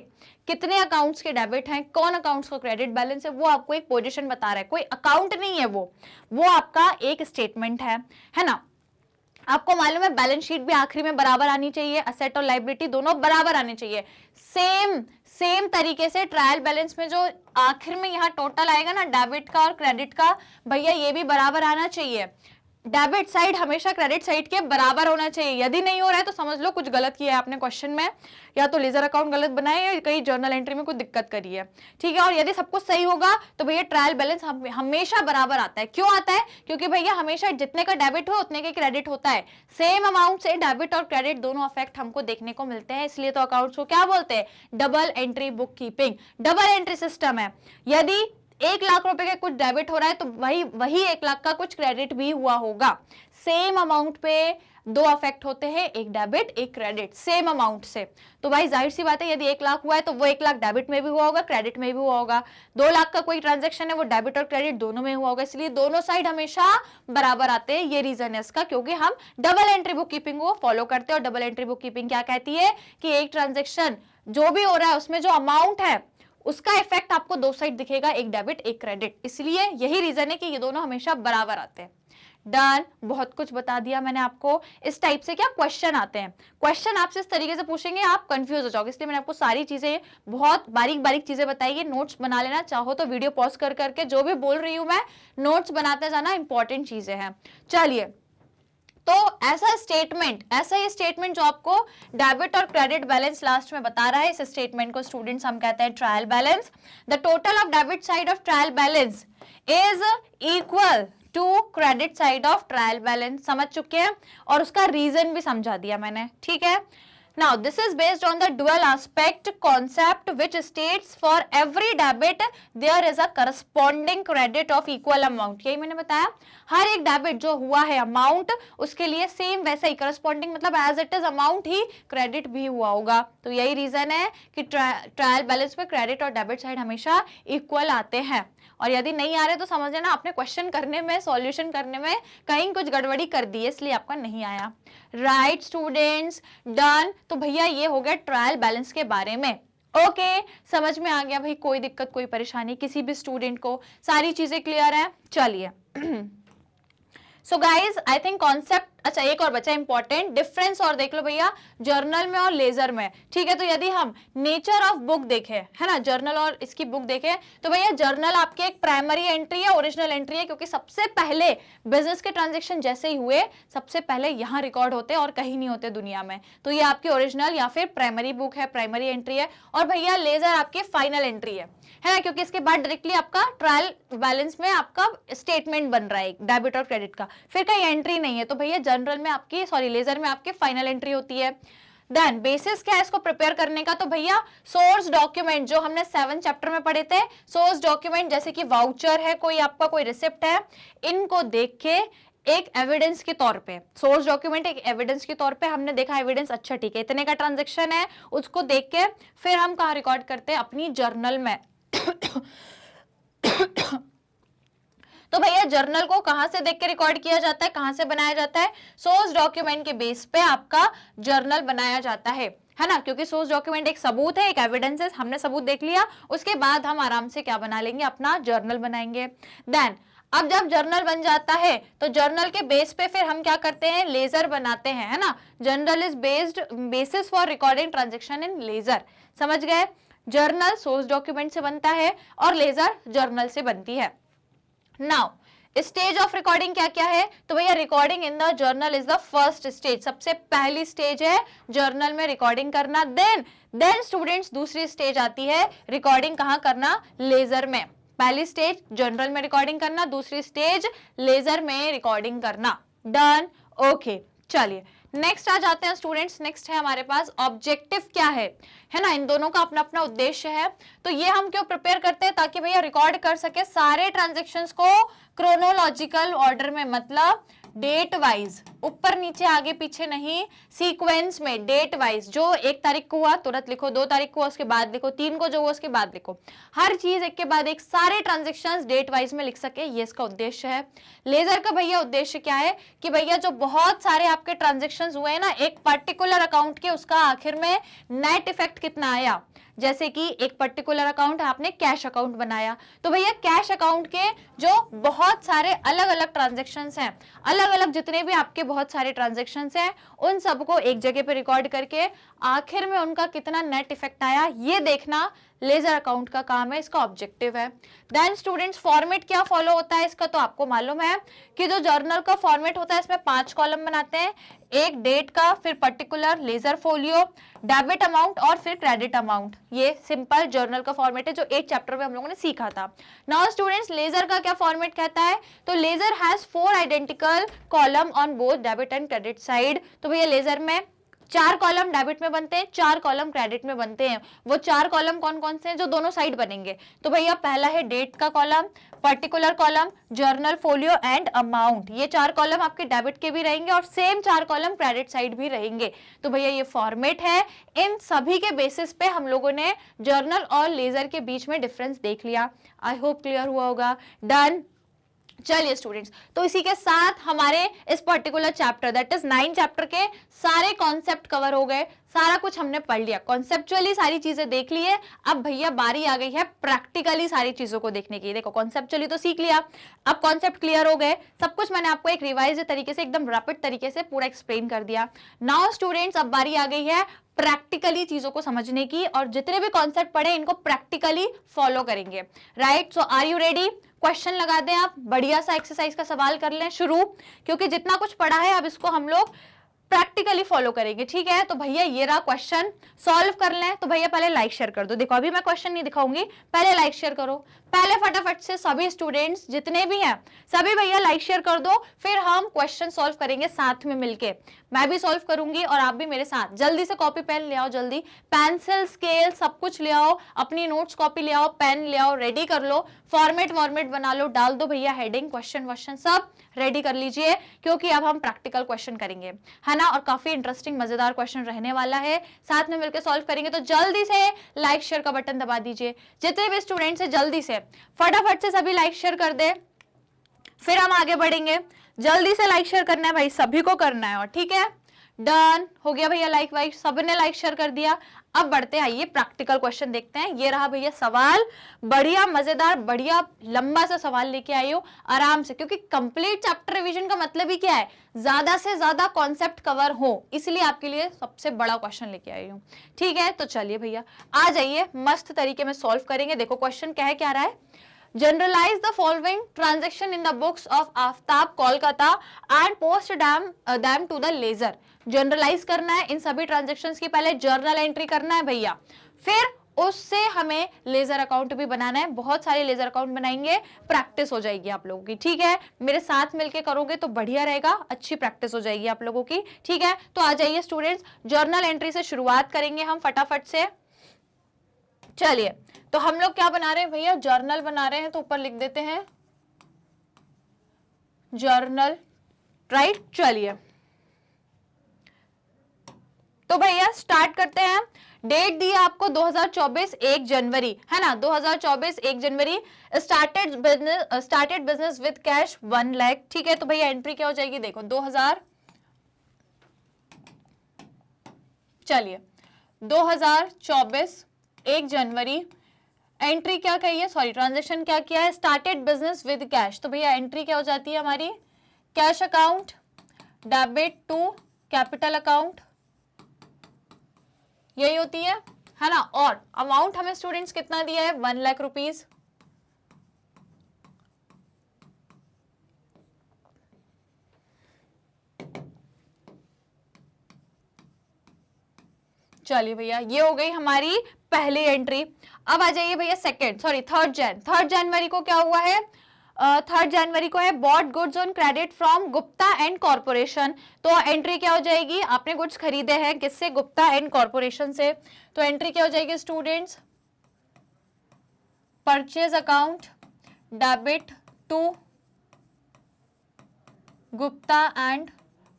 कितने अकाउंट्स के डेबिट हैं, कौन अकाउंट्स का क्रेडिट बैलेंस है, वो आपको एक पोजीशन बता रहा है। कोई अकाउंट नहीं है वो आपका एक स्टेटमेंट है ना। आपको मालूम है बैलेंस शीट भी आखिरी में बराबर आनी चाहिए, असेट और लायबिलिटी दोनों बराबर आने चाहिए। सेम तरीके से ट्रायल बैलेंस में जो आखिर में यहाँ टोटल आएगा ना डेबिट का और क्रेडिट का, भैया ये भी बराबर आना चाहिए। डेबिट साइड हमेशा क्रेडिट साइड के बराबर होना चाहिए। यदि नहीं हो रहा है तो समझ लो कुछ गलत किया है आपने क्वेश्चन में, या तो लेजर अकाउंट गलत बनाए या कहीं जर्नल एंट्री में कोई दिक्कत करी है, ठीक है। और यदि सब कुछ सही होगा तो भैया ट्रायल बैलेंस हमेशा बराबर आता है। क्यों आता है, क्योंकि भैया हमेशा जितने का डेबिट हो उतने का क्रेडिट होता है। सेम अमाउंट से डेबिट और क्रेडिट दोनों इफेक्ट हमको देखने को मिलते हैं, इसलिए तो अकाउंट्स को क्या बोलते हैं, double entry book keeping, double entry system है। यदि 1 लाख रुपए के कुछ डेबिट हो रहा है तो वही 1 लाख का कुछ क्रेडिट भी हुआ होगा। सेम अमाउंट पे 2 अफेक्ट होते हैं, एक डेबिट एक क्रेडिट, सेम अमाउंट से। तो भाई जाहिर सी बात है, यदि 1 लाख हुआ है तो वो 1 लाख डेबिट में भी हुआ होगा, क्रेडिट में भी हुआ होगा। 2 लाख का कोई ट्रांजेक्शन है, वो डेबिट और क्रेडिट दोनों में हुआ होगा, इसलिए दोनों साइड हमेशा बराबर आते हैं। ये रीजन है इसका, क्योंकि हम डबल एंट्री बुक कीपिंग को फॉलो करते हैं। और डबल एंट्री बुक कीपिंग क्या कहती है कि एक ट्रांजेक्शन जो भी हो रहा है उसमें जो अमाउंट है उसका इफेक्ट आपको 2 साइड दिखेगा, एक डेबिट एक क्रेडिट, इसलिए यही रीजन है कि ये दोनों हमेशा बराबर आते हैं। डन, बहुत कुछ बता दिया मैंने आपको। इस टाइप से क्या क्वेश्चन आते हैं, क्वेश्चन आपसे इस तरीके से पूछेंगे आप कंफ्यूज हो जाओगे, इसलिए मैंने आपको सारी चीजें बहुत बारीक बारीक चीजें बताई है। नोट्स बना लेना, चाहो तो वीडियो पॉज कर करके जो भी बोल रही हूं मैं नोट्स बनाते जाना, इंपॉर्टेंट चीजें हैं। चलिए, तो ऐसा ये स्टेटमेंट जो आपको डेबिट और क्रेडिट बैलेंस लास्ट में बता रहा है, इस स्टेटमेंट को स्टूडेंट्स हम कहते हैं trial balance. The total of debit side of trial balance is equal to credit side of trial balance. समझ चुके हैं, और उसका रीजन भी समझा दिया मैंने, ठीक है। Now, this is based on the dual aspect concept which states for every debit there is a corresponding credit of equal amount। यही मैंने बताया, हर एक डेबिट जो हुआ है अमाउंट, उसके लिए सेम वैसा ही corresponding मतलब एज इट इज अमाउंट ही क्रेडिट भी हुआ होगा। तो यही रीजन है कि ट्रायल बैलेंस में क्रेडिट और डेबिट साइड हमेशा इक्वल आते हैं। और यदि नहीं आ रहे तो समझ लेना आपने क्वेश्चन करने में, सॉल्यूशन करने में कहीं कुछ गड़बड़ी कर दी है, इसलिए आपका नहीं आया। Right students, done. तो भैया ये हो गया ट्रायल बैलेंस के बारे में। ओके, समझ में आ गया भाई, कोई दिक्कत कोई परेशानी किसी भी स्टूडेंट को, सारी चीजें क्लियर है। चलिए so guys I think concept, अच्छा एक और बचा इंपॉर्टेंट डिफरेंस, और देख लो भैया जर्नल में और लेजर में, ठीक है। तो यदि हम नेचर ऑफ बुक देखें, है ना, जर्नल और इसकी बुक देखें, तो भैया जर्नल आपकी एक प्राइमरी एंट्री है, ओरिजिनल एंट्री है, क्योंकि सबसे पहले बिजनेस के ट्रांजेक्शन जैसे ही हुए सबसे पहले यहाँ रिकॉर्ड होते हैं और कहीं नहीं होते दुनिया में। तो ये आपकी ओरिजिनल या फिर प्राइमरी बुक है, प्राइमरी एंट्री है। और भैया लेजर आपकी फाइनल एंट्री है ना, क्योंकि इसके बाद डायरेक्टली आपका ट्रायल बैलेंस में आपका स्टेटमेंट बन रहा है डेबिट और क्रेडिट का, फिर कहीं एंट्री नहीं है। तो भैया जनरल में आपकी, सॉरी लेजर में आपकी फाइनल एंट्री होती है। देन बेसिस क्या है इसको प्रिपेयर करने का, तो भैया सोर्स डॉक्यूमेंट जो हमने 7 चैप्टर में पढ़े थे, सोर्स डॉक्यूमेंट जैसे कि वाउचर है, कोई आपका कोई रिसिप्ट है, इनको देख के एक एविडेंस के तौर पे, सोर्स डॉक्यूमेंट एक एविडेंस के तौर पे हमने देखा एविडेंस, अच्छा ठीक है इतने का ट्रांजेक्शन है, उसको देख के फिर हम कहाँ रिकॉर्ड करते हैं, अपनी जर्नल में। तो भैया जर्नल को कहां से देख के रिकॉर्ड किया जाता है, कहां से बनाया जाता है, सोर्स डॉक्यूमेंट के बेस पे आपका जर्नल बनाया जाता है ना, क्योंकि सोर्स डॉक्यूमेंट एक सबूत है, एक एविडेंस है, हमने सबूत देख लिया, उसके बाद हम आराम से क्या बना लेंगे, अपना जर्नल बनाएंगे। देन अब जब जर्नल बन जाता है तो जर्नल के बेस पे फिर हम क्या करते हैं, लेजर बनाते हैं, है ना। Journal is basis for recording transaction in ledger. समझ गए, जर्नल सोर्स डॉक्यूमेंट से बनता है और लेजर जर्नल से बनती है। नाउ स्टेज ऑफ रिकॉर्डिंग क्या क्या है, तो भैया recording in the journal is the first stage, सबसे पहली स्टेज है जर्नल में रिकॉर्डिंग करना। देन स्टूडेंट्स दूसरी स्टेज आती है रिकॉर्डिंग कहाँ करना, लेजर में। पहली स्टेज जर्नल में रिकॉर्डिंग करना, दूसरी स्टेज लेजर में रिकॉर्डिंग करना। डन, ओके चलिए नेक्स्ट आ जाते हैं स्टूडेंट्स। नेक्स्ट है हमारे पास ऑब्जेक्टिव क्या है ना, इन दोनों का अपना अपना उद्देश्य है। तो ये हम क्यों प्रिपेयर करते हैं, ताकि भैया रिकॉर्ड कर सके सारे ट्रांजेक्शंस को क्रोनोलॉजिकल ऑर्डर में, मतलब डेट वाइज, ऊपर नीचे आगे पीछे नहीं, सीक्वेंस में डेट वाइज। जो 1 तारीख को हुआ तुरंत लिखो, 2 तारीख को उसके बाद लिखो, 3 को जो हुआ उसके बाद लिखो, हर चीज एक के बाद एक सारे ट्रांजेक्शंस डेट वाइज में लिख सके, ये इसका उद्देश्य है। लेजर का भैया उद्देश्य क्या है कि भैया जो बहुत सारे आपके ट्रांजेक्शंस हुए हैं ना एक पर्टिकुलर अकाउंट के, उसका आखिर में नेट इफेक्ट कितना आया। जैसे कि एक पर्टिकुलर अकाउंट आपने कैश अकाउंट बनाया, तो भैया कैश अकाउंट के जो बहुत सारे अलग अलग ट्रांजैक्शंस हैं, अलग अलग जितने भी आपके बहुत सारे ट्रांजैक्शंस हैं, उन सबको एक जगह पे रिकॉर्ड करके आखिर में उनका कितना नेट इफेक्ट आया ये देखना लेजर अकाउंट का काम है, इसका ऑब्जेक्टिव है। देन स्टूडेंट्स फॉर्मेट क्या फॉलो होता है इसका, तो आपको मालूम है कि जो जर्नल का फॉर्मेट होता है इसमें 5 कॉलम बनाते हैं, एक डेट का, फिर particular, ledger folio, debit amount और फिर क्रेडिट अमाउंट। ये सिंपल जर्नल का फॉर्मेट है जो 8 चैप्टर में हम लोगों ने सीखा था। नाउ स्टूडेंट्स लेजर का क्या फॉर्मेट कहता है, तो ledger has 4 identical column on both debit and credit side. तो भैया लेजर में 4 कॉलम डेबिट में बनते हैं, 4 कॉलम क्रेडिट में बनते हैं। वो 4 कॉलम कौन कौन से हैं जो दोनों साइड बनेंगे, तो भैया पहला है डेट का column, particular column, journal folio and amount. ये 4 कॉलम आपके डेबिट के भी रहेंगे और सेम 4 कॉलम क्रेडिट साइड भी रहेंगे। तो भैया ये फॉर्मेट है, इन सभी के बेसिस पे हम लोगों ने जर्नल और लेजर के बीच में डिफरेंस देख लिया। आई होप क्लियर हुआ होगा। डन। चलिए स्टूडेंट्स, तो इसी के साथ हमारे इस particular chapter that is 9 chapter के सारे कॉन्सेप्ट कवर हो गए, सारा कुछ हमने पढ़ लिया, कॉन्सेप्चुअली सारी चीजें देख ली है। अब भैया बारी आ गई है प्रैक्टिकली सारी चीजों को देखने की। देखो कॉन्सेप्चुअली तो सीख लिया, अब कॉन्सेप्ट क्लियर हो गए, सब कुछ मैंने आपको एक रिवाइज तरीके से एकदम रैपिड तरीके से पूरा एक्सप्लेन कर दिया। नाउ स्टूडेंट्स अब बारी आ गई है प्रैक्टिकली चीजों को समझने की, और जितने भी कॉन्सेप्ट पढ़े इनको प्रैक्टिकली फॉलो करेंगे। Right, so are you ready? Question लगा दें आप, बढ़िया सा एक्सरसाइज का सवाल कर लें शुरू, क्योंकि जितना कुछ पढ़ा है अब इसको हम लोग प्रैक्टिकली फॉलो करेंगे। ठीक है, तो भैया ये रहा क्वेश्चन, सॉल्व कर लें। तो भैया पहले लाइक शेयर कर दो। देखो अभी मैं क्वेश्चन नहीं दिखाऊंगी, पहले लाइक शेयर करो। पहले फटाफट से सभी स्टूडेंट्स जितने भी हैं सभी भैया लाइक शेयर कर दो, फिर हम क्वेश्चन सॉल्व करेंगे साथ में मिलके। मैं भी सॉल्व करूंगी और आप भी मेरे साथ। जल्दी से कॉपी पेन ले आओ, जल्दी पेंसिल स्केल सब कुछ ले आओ, अपनी नोट्स कॉपी ले आओ, पेन ले आओ, रेडी कर लो, फॉर्मेट बना लो, डाल दो भैया हेडिंग, क्वेश्चन सब रेडी कर लीजिए, क्योंकि अब हम प्रैक्टिकल क्वेश्चन करेंगे, है ना, और काफी इंटरेस्टिंग मजेदार क्वेश्चन रहने वाला है, साथ में मिलकर सॉल्व करेंगे। तो जल्दी से लाइक शेयर का बटन दबा दीजिए, जितने भी स्टूडेंट्स हैं जल्दी से फटाफट से सभी लाइक शेयर कर दे, फिर हम आगे बढ़ेंगे। जल्दी से लाइक शेयर करना है भाई, सभी को करना है। और ठीक है, डन हो गया भैया, लाइक वाइक सबने लाइक शेयर कर दिया। अब बढ़ते हैं, आइए प्रैक्टिकल क्वेश्चन देखते हैं। ये रहा भैया सवाल, बढ़िया मजेदार बढ़िया लंबा सा सवाल लेके आई हो आराम से, क्योंकि कंप्लीट चैप्टर रिवीजन का मतलब ही क्या है, ज्यादा से ज्यादा कॉन्सेप्ट कवर हो, इसलिए आपके लिए सबसे बड़ा क्वेश्चन लेके आई हूँ। ठीक है, तो चलिए भैया आ जाइए, मस्त तरीके में सॉल्व करेंगे। देखो क्वेश्चन क्या रहा है, journalise the following transaction in the books of Aftab Kolkata and post them to the ledger. Journalise करना है इन सभी ट्रांजेक्शंस की, पहले जर्नल एंट्री करना है भैया, फिर उससे हमें लेजर अकाउंट भी बनाना है। बहुत सारे लेजर अकाउंट बनाएंगे, प्रैक्टिस हो जाएगी आप लोगों की। ठीक है, मेरे साथ मिलके करोगे तो बढ़िया रहेगा, अच्छी प्रैक्टिस हो जाएगी आप लोगों की। ठीक है, तो आ जाइए स्टूडेंट्स, जर्नल एंट्री से शुरुआत करेंगे हम फटाफट से। चलिए, तो हम लोग क्या बना रहे हैं भैया, जर्नल बना रहे हैं, तो ऊपर लिख देते हैं जर्नल। राइट, चलिए तो भैया स्टार्ट करते हैं। डेट दी है आपको 2024 1 जनवरी, है ना, 2024 1 जनवरी। Started business with cash 1 lakh. ठीक है, तो भैया एंट्री क्या हो जाएगी, देखो 2000, चलिए 2024 1 जनवरी, एंट्री क्या कही है, सॉरी ट्रांजेक्शन क्या किया है, स्टार्टेड बिजनेस विद कैश। तो भैया एंट्री क्या हो जाती है हमारी, cash account debit to capital account, यही होती है ना। और अमाउंट हमें स्टूडेंट्स कितना दिया है, 1 लाख रुपीज। चलिए भैया ये हो गई हमारी पहली एंट्री। अब आ जाइए भैया थर्ड जनवरी को क्या हुआ है, 3 जनवरी को है bought goods on credit from Gupta and corporation. तो एंट्री क्या हो जाएगी, आपने गुड्स खरीदे हैं किससे, गुप्ता एंड कॉर्पोरेशन से। तो एंट्री क्या हो जाएगी students, purchase account debit to Gupta and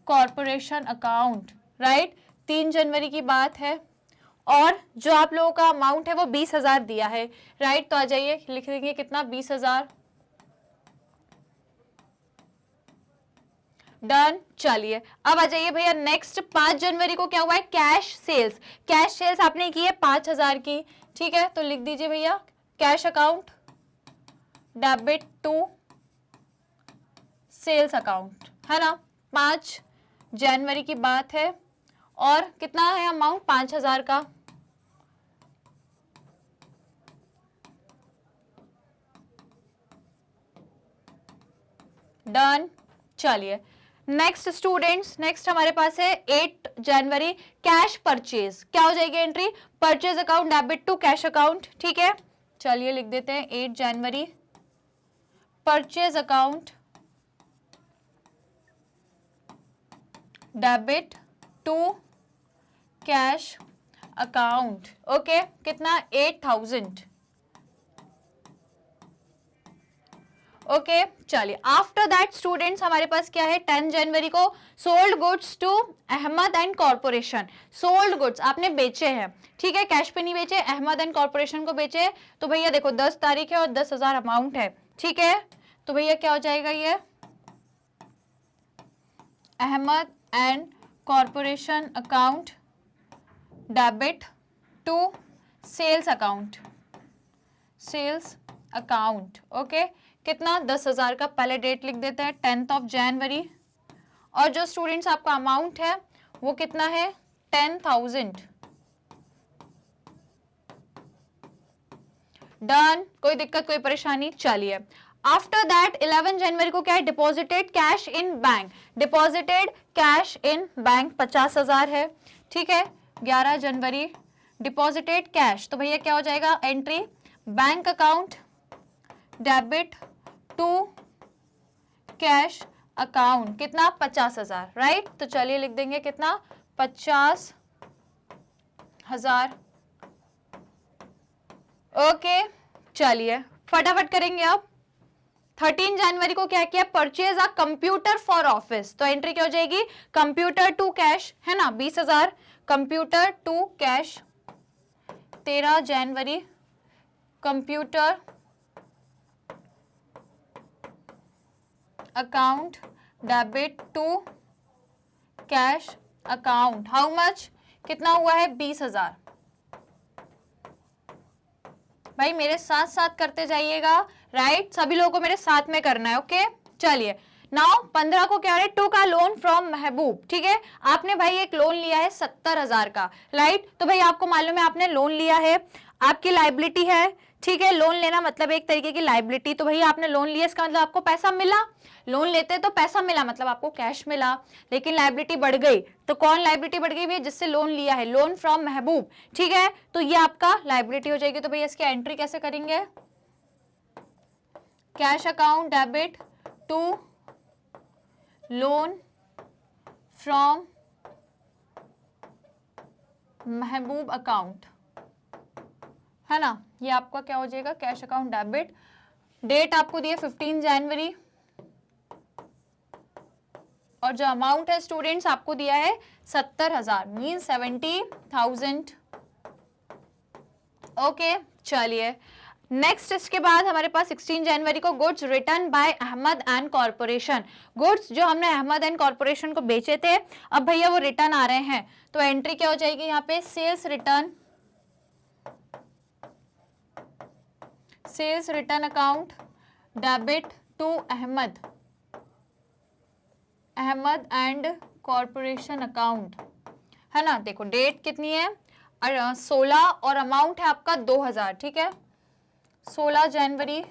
corporation account, right. 3 जनवरी की बात है और जो आप लोगों का अमाउंट है वो 20,000 दिया है, राइट। तो आ जाइए लिख देंगे कितना, 20,000, डन। चलिए अब आ जाइए भैया नेक्स्ट, 5 जनवरी को क्या हुआ है, कैश सेल्स। कैश सेल्स आपने की है 5,000 की, ठीक है। तो लिख दीजिए भैया cash account debit to sales account, है ना। 5 जनवरी की बात है और कितना है अमाउंट, 5,000 का। डन। चलिए नेक्स्ट स्टूडेंट्स, नेक्स्ट हमारे पास है 8 जनवरी कैश परचेज। क्या हो जाएगी entry, purchase account debit to cash account, ठीक है। चलिए लिख देते हैं 8 जनवरी purchase account debit to cash account, okay. कितना, 8,000, ओके। चलिए आफ्टर दैट स्टूडेंट्स हमारे पास क्या है, 10 जनवरी को sold goods to Ahmed and corporation. Sold goods आपने बेचे हैं, ठीक है, कैश पे नहीं बेचे, अहमद एंड कॉर्पोरेशन को बेचे। तो भैया देखो 10 तारीख है और 10,000 अमाउंट है, ठीक है। तो भैया क्या हो जाएगा, ये Ahmed and corporation account debit to sales account, sales account, okay. कितना, 10,000 का। पहले डेट लिख देते हैं 10th जनवरी और जो स्टूडेंट्स आपका अमाउंट है वो कितना है, 10,000, डन। कोई दिक्कत कोई परेशानी, चलिए। आफ्टर दैट 11 जनवरी को क्या है, deposited cash in bank. Deposited cash in bank 50,000 है, ठीक है। 11 जनवरी डिपॉजिटेड कैश, तो भैया क्या हो जाएगा entry, bank account debit to cash account, कितना, 50,000, राइट। तो चलिए लिख देंगे कितना, 50,000, ओके। चलिए फटाफट करेंगे अब। 13 जनवरी को क्या किया, purchase a computer for office. तो एंट्री क्या हो जाएगी, कंप्यूटर टू कैश, है ना, 20,000, computer to cash. 13 January computer account debit to cash account, how much, कितना हुआ है, 20,000। भाई मेरे साथ साथ करते जाइएगा, राइट। सभी लोगों को मेरे साथ में करना है, ओके। चलिए नाउ 15 को क्या है, टू का लोन फ्रॉम महबूब, ठीक है। आपने भाई एक लोन लिया है 70,000 का, राइट। तो भाई आपको मालूम है आपने लोन लिया है, आपकी लाइबिलिटी है, ठीक है। लोन लेना मतलब एक तरीके की लाइबिलिटी। तो भैया आपने लोन लिया, इसका मतलब आपको पैसा मिला। लोन लेते तो पैसा मिला, मतलब आपको कैश मिला, लेकिन लाइबिलिटी बढ़ गई। तो कौन लाइबिलिटी बढ़ गई भैया, जिससे लोन लिया है, लोन फ्रॉम महबूब, ठीक है। तो ये आपका लाइबिलिटी हो जाएगी। तो भैया इसकी एंट्री कैसे करेंगे, cash account debit to loan from Mehboob account, है ना। ये आपका क्या हो जाएगा, कैश अकाउंट डेबिट। डेट आपको दी है 15 जनवरी और जो अमाउंट है स्टूडेंट्स आपको दिया है 70,000, मीन 70,000, ओके। चलिए नेक्स्ट इसके बाद हमारे पास 16 जनवरी को goods return by Ahmed and corporation. Goods जो हमने अहमद एंड कॉर्पोरेशन को बेचे थे, अब भैया वो रिटर्न आ रहे हैं। तो एंट्री क्या हो जाएगी यहाँ पे, sales return, sales return account debit to Ahmed, Ahmed and corporation account, है ना। देखो डेट कितनी है, 16 और अमाउंट है आपका 2,000, ठीक है। 16 जनवरी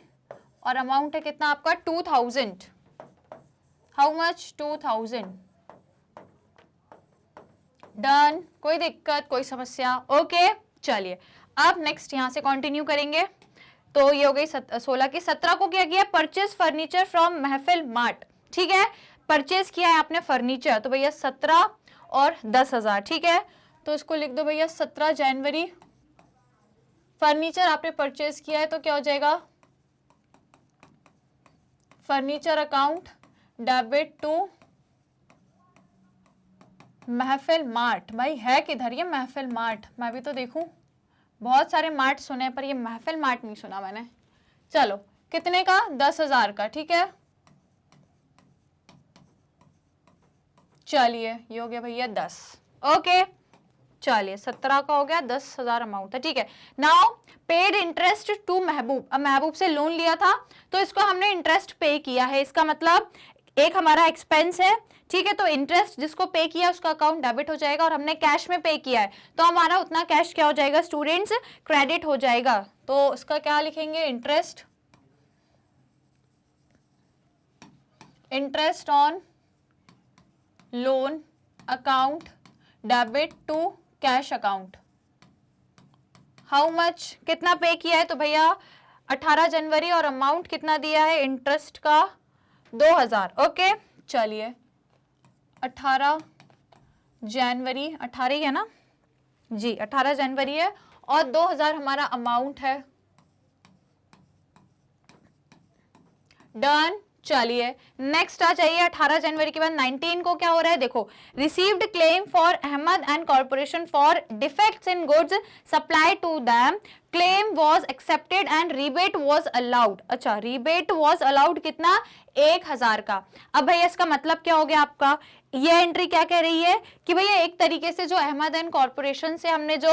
और अमाउंट है कितना आपका 2,000, हाउ मच, 2,000, डन। कोई दिक्कत कोई समस्या, ओके। चलिए अब नेक्स्ट यहां से कंटिन्यू करेंगे। तो ये हो गई 16 की। 17 को क्या किया, परचेज फर्नीचर फ्रॉम महफिल मार्ट, ठीक है, परचेज किया है आपने फर्नीचर, तो भैया 17 और 10,000, ठीक है, तो इसको लिख दो भैया 17 जनवरी फर्नीचर आपने परचेज किया है, तो क्या हो जाएगा, फर्नीचर अकाउंट डेबिट टू महफिल मार्ट। भाई है किधर ये महफिल मार्ट, मैं भी तो देखूं, बहुत सारे मार्ट सुने पर ये महफिल मार्ट नहीं सुना मैंने। चलो कितने का, 10,000 का, ठीक है, चलिए ये हो गया भैया 10, ओके, चलिए 17 का हो गया, 10,000 अमाउंट था, ठीक है। नाउ पेड इंटरेस्ट टू महबूब, अब महबूब से लोन लिया था तो इसको हमने इंटरेस्ट पे किया है, इसका मतलब एक हमारा एक्सपेंस है, ठीक है, तो इंटरेस्ट जिसको पे किया उसका अकाउंट डेबिट हो जाएगा, और हमने कैश में पे किया है तो हमारा उतना कैश क्या हो जाएगा स्टूडेंट्स, क्रेडिट हो जाएगा। तो इसका क्या लिखेंगे, interest on loan account debit to cash account. How much, कितना पे किया है, तो भैया 18 जनवरी, और अमाउंट कितना दिया है इंटरेस्ट का, 2,000, ओके, चलिए 18 जनवरी, 18 ही है ना जी, 18 जनवरी है, और 2,000 हमारा अमाउंट है, डन। चलिए नेक्स्ट आ जाइए, 18 जनवरी के बाद 19 को क्या हो रहा है, देखो, received claim for Ahmed and corporation for defects in goods supply to them, claim was accepted and rebate was allowed. अच्छा, रिबेट वॉज अलाउड कितना, 1,000 का। अब भैया इसका मतलब क्या हो गया आपका, ये एंट्री क्या कह रही है कि भैया एक तरीके से जो अहमद एंड कॉर्पोरेशन से हमने जो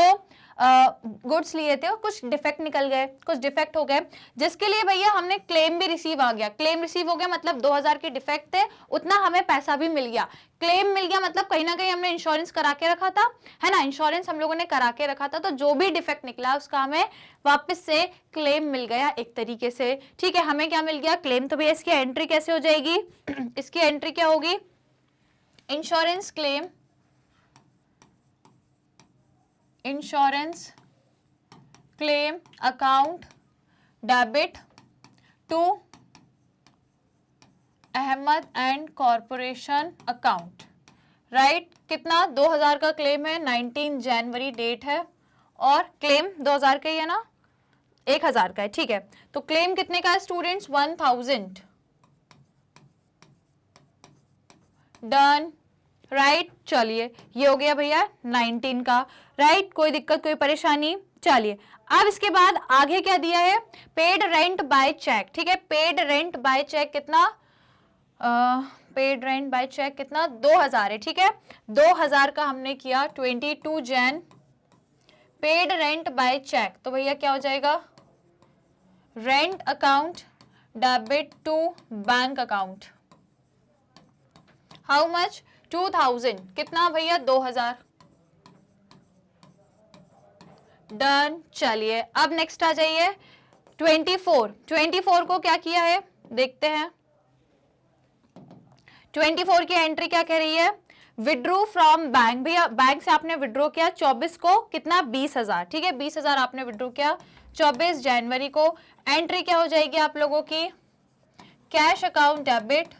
गुड्स लिए थे कुछ डिफेक्ट निकल गए, कुछ डिफेक्ट हो गए, जिसके लिए भैया हमने क्लेम भी रिसीव आ गया, क्लेम रिसीव हो गया मतलब 2,000 के डिफेक्ट थे, उतना हमें पैसा भी मिल गया, क्लेम मिल गया मतलब कहीं ना कहीं हमने इंश्योरेंस करा के रखा था, है ना, इंश्योरेंस हम लोगों ने करा के रखा था, तो जो भी डिफेक्ट निकला उसका हमें वापस से क्लेम मिल गया एक तरीके से, ठीक है, हमें क्या मिल गया, क्लेम। तो भैया इसकी एंट्री कैसे हो जाएगी, इसकी एंट्री क्या होगी, insurance claim, insurance claim account debit to Ahmed and corporation account, right, कितना, 2,000 का क्लेम है, 19 जनवरी डेट है, और क्लेम 2,000 का ही है ना, 1,000 का है, ठीक है, तो क्लेम कितने का है स्टूडेंट्स, 1,000, डन, राइट। चलिए ये हो गया भैया 19 का, राइट, कोई दिक्कत कोई परेशानी। चलिए अब इसके बाद आगे क्या दिया है, पेड रेंट बाय चेक, ठीक है, पेड रेंट बाय चेक कितना, पेड रेंट बाय चेक कितना, 2,000 है, ठीक है, 2,000 का हमने किया 22 Jan, paid rent by cheque, तो भैया क्या हो जाएगा, rent account debit to bank account, how much, 2,000, कितना भैया, 2,000, डन। चलिए अब नेक्स्ट आ जाइए 24 को क्या किया है देखते हैं, 24 की एंट्री क्या कह रही है, विड्रू फ्रॉम बैंक, भैया बैंक से आपने विड्रॉ किया 24 को, कितना, 20,000, ठीक है, 20,000 आपने विड्रॉ किया 24 जनवरी को, एंट्री क्या हो जाएगी आप लोगों की, cash account debit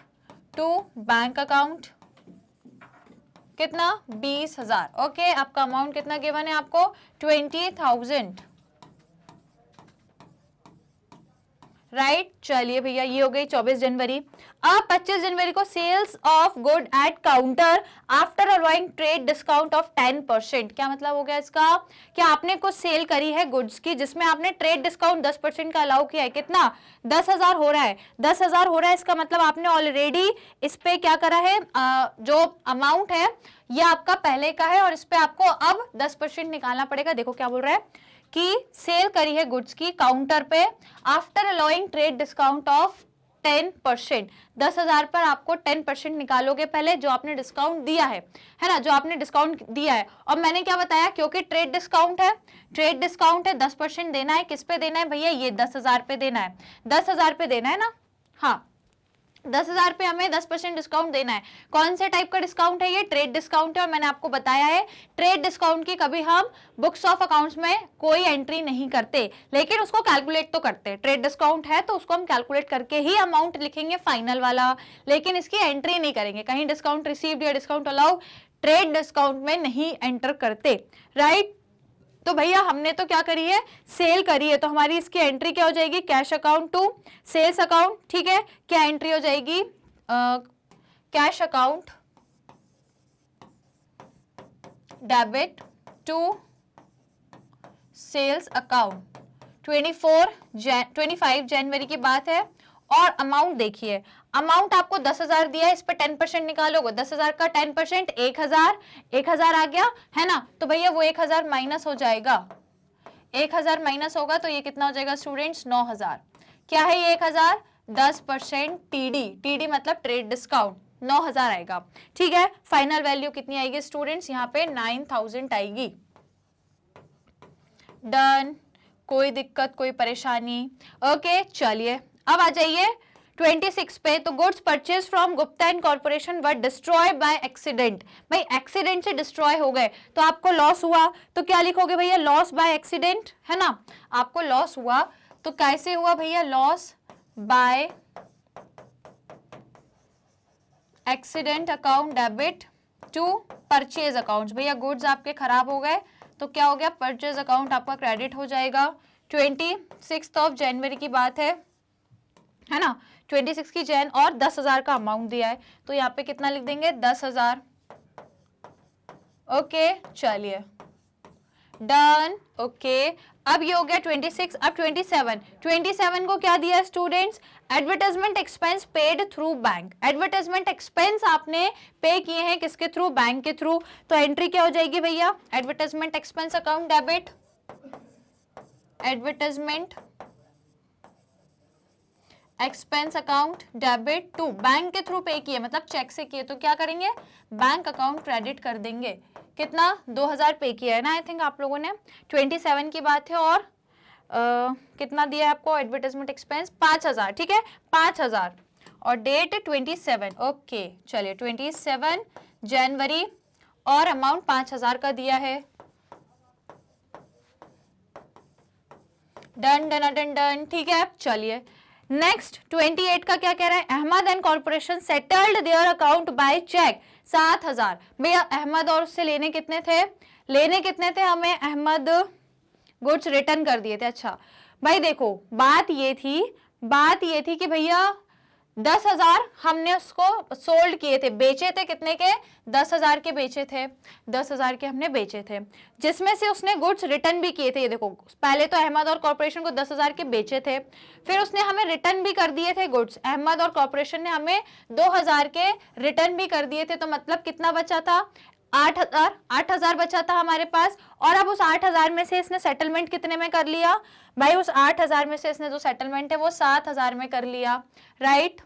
to bank account, कितना, 20,000, ओके, आपका अमाउंट कितना गिवन है आपको, 20,000, राइट। चलिए भैया ये हो गई 24 जनवरी। अब 25 जनवरी को sales of good at counter after allowing trade discount of 10%, क्या मतलब हो गया इसका, क्या आपने कुछ सेल करी है गुड्स की जिसमें आपने ट्रेड डिस्काउंट 10% का अलाउ किया है, कितना, 10,000 हो रहा है, 10,000 हो रहा है, इसका मतलब आपने ऑलरेडी इस पे क्या करा है, जो अमाउंट है ये आपका पहले का है और इस पे आपको अब 10% निकालना पड़ेगा। देखो क्या बोल रहा है कि सेल करी है गुड्स की काउंटर पे after allowing trade discount of 10%, 10,000 पर आपको 10% निकालोगे पहले जो आपने डिस्काउंट दिया है ना, जो आपने डिस्काउंट दिया है। और मैंने क्या बताया, क्योंकि ट्रेड डिस्काउंट है, ट्रेड डिस्काउंट है, 10% देना है, किस पे देना है भैया, ये 10,000 पे देना है, 10,000 पे देना है ना, हाँ 10,000 पे हमें 10% डिस्काउंट देना है। कौन से टाइप का डिस्काउंट है ये? ट्रेड डिस्काउंट है। और मैंने आपको बताया है ट्रेड डिस्काउंट की कभी हम बुक्स ऑफ अकाउंट्स में कोई एंट्री नहीं करते, लेकिन उसको कैलकुलेट तो करते हैं। ट्रेड डिस्काउंट है तो उसको हम कैलकुलेट करके ही अमाउंट लिखेंगे फाइनल वाला, लेकिन इसकी एंट्री नहीं करेंगे। कहीं डिस्काउंट रिसीव्ड या डिस्काउंट अलाउ ट्रेड डिस्काउंट में नहीं एंटर करते, राइट। तो भैया हमने तो क्या करी है? सेल करी है, तो हमारी इसकी एंट्री क्या हो जाएगी? Cash account to sales account, ठीक है। क्या एंट्री हो जाएगी? Cash account debit to sales account. 25 जनवरी की बात है। और अमाउंट देखिए, अमाउंट आपको 10,000 दिया है, इस पर 10% निकालोगे, 10,000 का 10% 1,000 आ गया है ना। तो भैया वो 1,000 माइनस हो जाएगा, 1,000 माइनस होगा तो ये कितना हो जाएगा स्टूडेंट्स? 9,000। क्या है ये 1,000? 10% टीडी मतलब ट्रेड डिस्काउंट, 9,000 आएगा, ठीक है। फाइनल वैल्यू कितनी आएगी स्टूडेंट्स? यहाँ पे 9,000 आएगी। डन, कोई दिक्कत कोई परेशानी? ओके चलिए अब आ जाइए 26 पे। तो goods purchase from Gupta and corporation were destroy by accident. भाई एक्सीडेंट से डिस्ट्रॉय हो गए तो आपको लॉस हुआ, तो क्या लिखोगे भैया? लॉस बाय एक्सीडेंट, है ना। आपको लॉस हुआ तो कैसे हुआ भैया? Loss by accident account debit to purchase account. भैया गुड्स आपके खराब हो गए तो क्या हो गया? परचेज अकाउंट आपका क्रेडिट हो जाएगा। 26 जनवरी की बात है ना, 26 की जैन, और 10,000 का अमाउंट दिया है तो यहाँ पे कितना लिख देंगे? 10,000। ओके चलिए डन। ओके अब ये हो गया 26। अब 27 को क्या दिया students? Advertisement expense paid through bank. Advertisement expense आपने पे किए हैं किसके थ्रू? बैंक के थ्रू। तो एंट्री क्या हो जाएगी भैया? Advertisement expense account debit, advertisement expense account debit to, bank के थ्रू पे किए मतलब चेक से किए तो क्या करेंगे? बैंक अकाउंट क्रेडिट कर देंगे। कितना? 2,000 पे किया है ना आई थिंक आप लोगों ने। 27 की बात है। और कितना दिया है आपको एडवर्टाइजमेंट एक्सपेंस? 5,000, ठीक है 5,000। और डेट 27। ओके चलिए 27 जनवरी और अमाउंट 5,000 का दिया है। डन डन डन डन, ठीक है चलिए नेक्स्ट 28 का क्या कह रहा है? Ahmed and corporation settled their account by cheque 7,000। भैया अहमद और उससे लेने कितने थे? लेने कितने थे हमें? अहमद गुड्स रिटर्न कर दिए थे। अच्छा भाई देखो बात ये थी कि भैया 10,000 हमने उसको सोल्ड किए थे, बेचे थे। कितने के? 10,000 के बेचे थे, 10,000 के हमने बेचे थे, जिसमें से उसने गुड्स रिटर्न भी किए थे। ये देखो पहले तो अहमद और कॉर्पोरेशन को 10,000 के बेचे थे, फिर उसने हमें रिटर्न भी कर दिए थे गुड्स। अहमद और कॉर्पोरेशन ने हमें 2,000 के रिटर्न भी कर दिए थे। तो मतलब कितना बचा था? 8,000 बचा था हमारे पास। और अब उस 8,000 में से इसने सेटलमेंट कितने में कर लिया? भाई उस 8,000 में से इसने जो सेटलमेंट है वो 7,000 में कर लिया, राइट।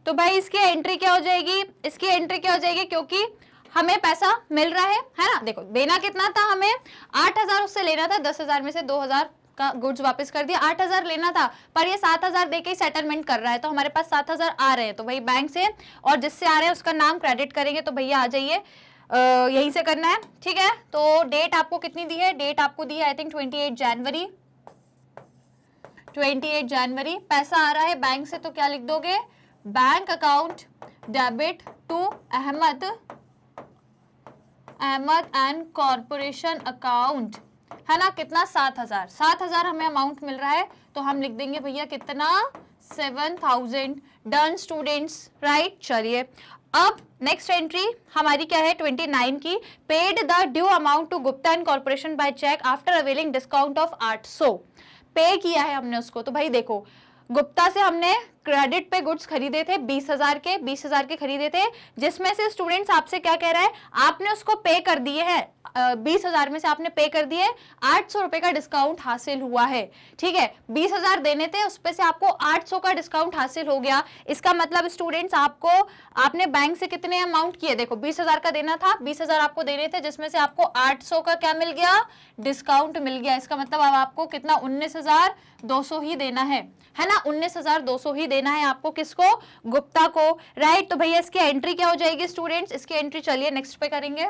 तो भाई इसकी एंट्री क्या हो जाएगी? इसकी एंट्री क्या हो जाएगी? क्योंकि हमें पैसा मिल रहा है ना। देखो देना कितना था हमें? 8,000 उससे लेना था, 10,000 में से 2,000 का गुड्स वापस कर दिया। 8,000 लेना था पर ये 7,000 देके ही सेटलमेंट कर रहा है, तो हमारे पास 7,000 आ रहे हैं। तो भाई बैंक से और जिससे आ रहे हैं उसका नाम क्रेडिट करेंगे। तो भैया आ जाइए, यहीं से करना है, ठीक है। तो डेट आपको कितनी दी है? डेट आपको दी है आई थिंक 28 जनवरी। 28 जनवरी पैसा आ रहा है बैंक से, तो क्या लिख दोगे? Bank account debit to Ahmed and corporation account, है ना। कितना? 7,000 हमें अमाउंट मिल रहा है तो हम लिख देंगे भैया कितना? 7,000। Done students, right. चलिए अब नेक्स्ट एंट्री हमारी क्या है? 29 की। Paid the due amount to Gupta and corporation by cheque after availing discount of 800। Pay किया है हमने उसको। तो भाई देखो गुप्ता से हमने क्रेडिट पे गुड्स खरीदे थे 20,000 के खरीदे थे, जिसमें से स्टूडेंट्स आपसे क्या कह रहा है? आपने उसको पे कर दिए हैं, 20,000 में से आपने पे कर दिए, 800 रुपए का डिस्काउंट हासिल हुआ है, ठीक है। 20,000 देने थे, उस पे से आपको 800 का डिस्काउंट हासिल हो गया। इसका मतलब स्टूडेंट्स आपने बैंक से कितने अमाउंट किए? देखो 20,000 का देना था, 20,000 आपको देने थे, जिसमें से आपको 800 का क्या मिल गया? डिस्काउंट मिल गया। इसका मतलब अब आपको कितना? 19,200 ही देना है ना। 19,200 ही देना है आपको, किसको, गुप्ता को, राइट। तो भैया इसकी एंट्री क्या हो जाएगी स्टूडेंट्स, इसकी एंट्री चलिए नेक्स्ट पे करेंगे,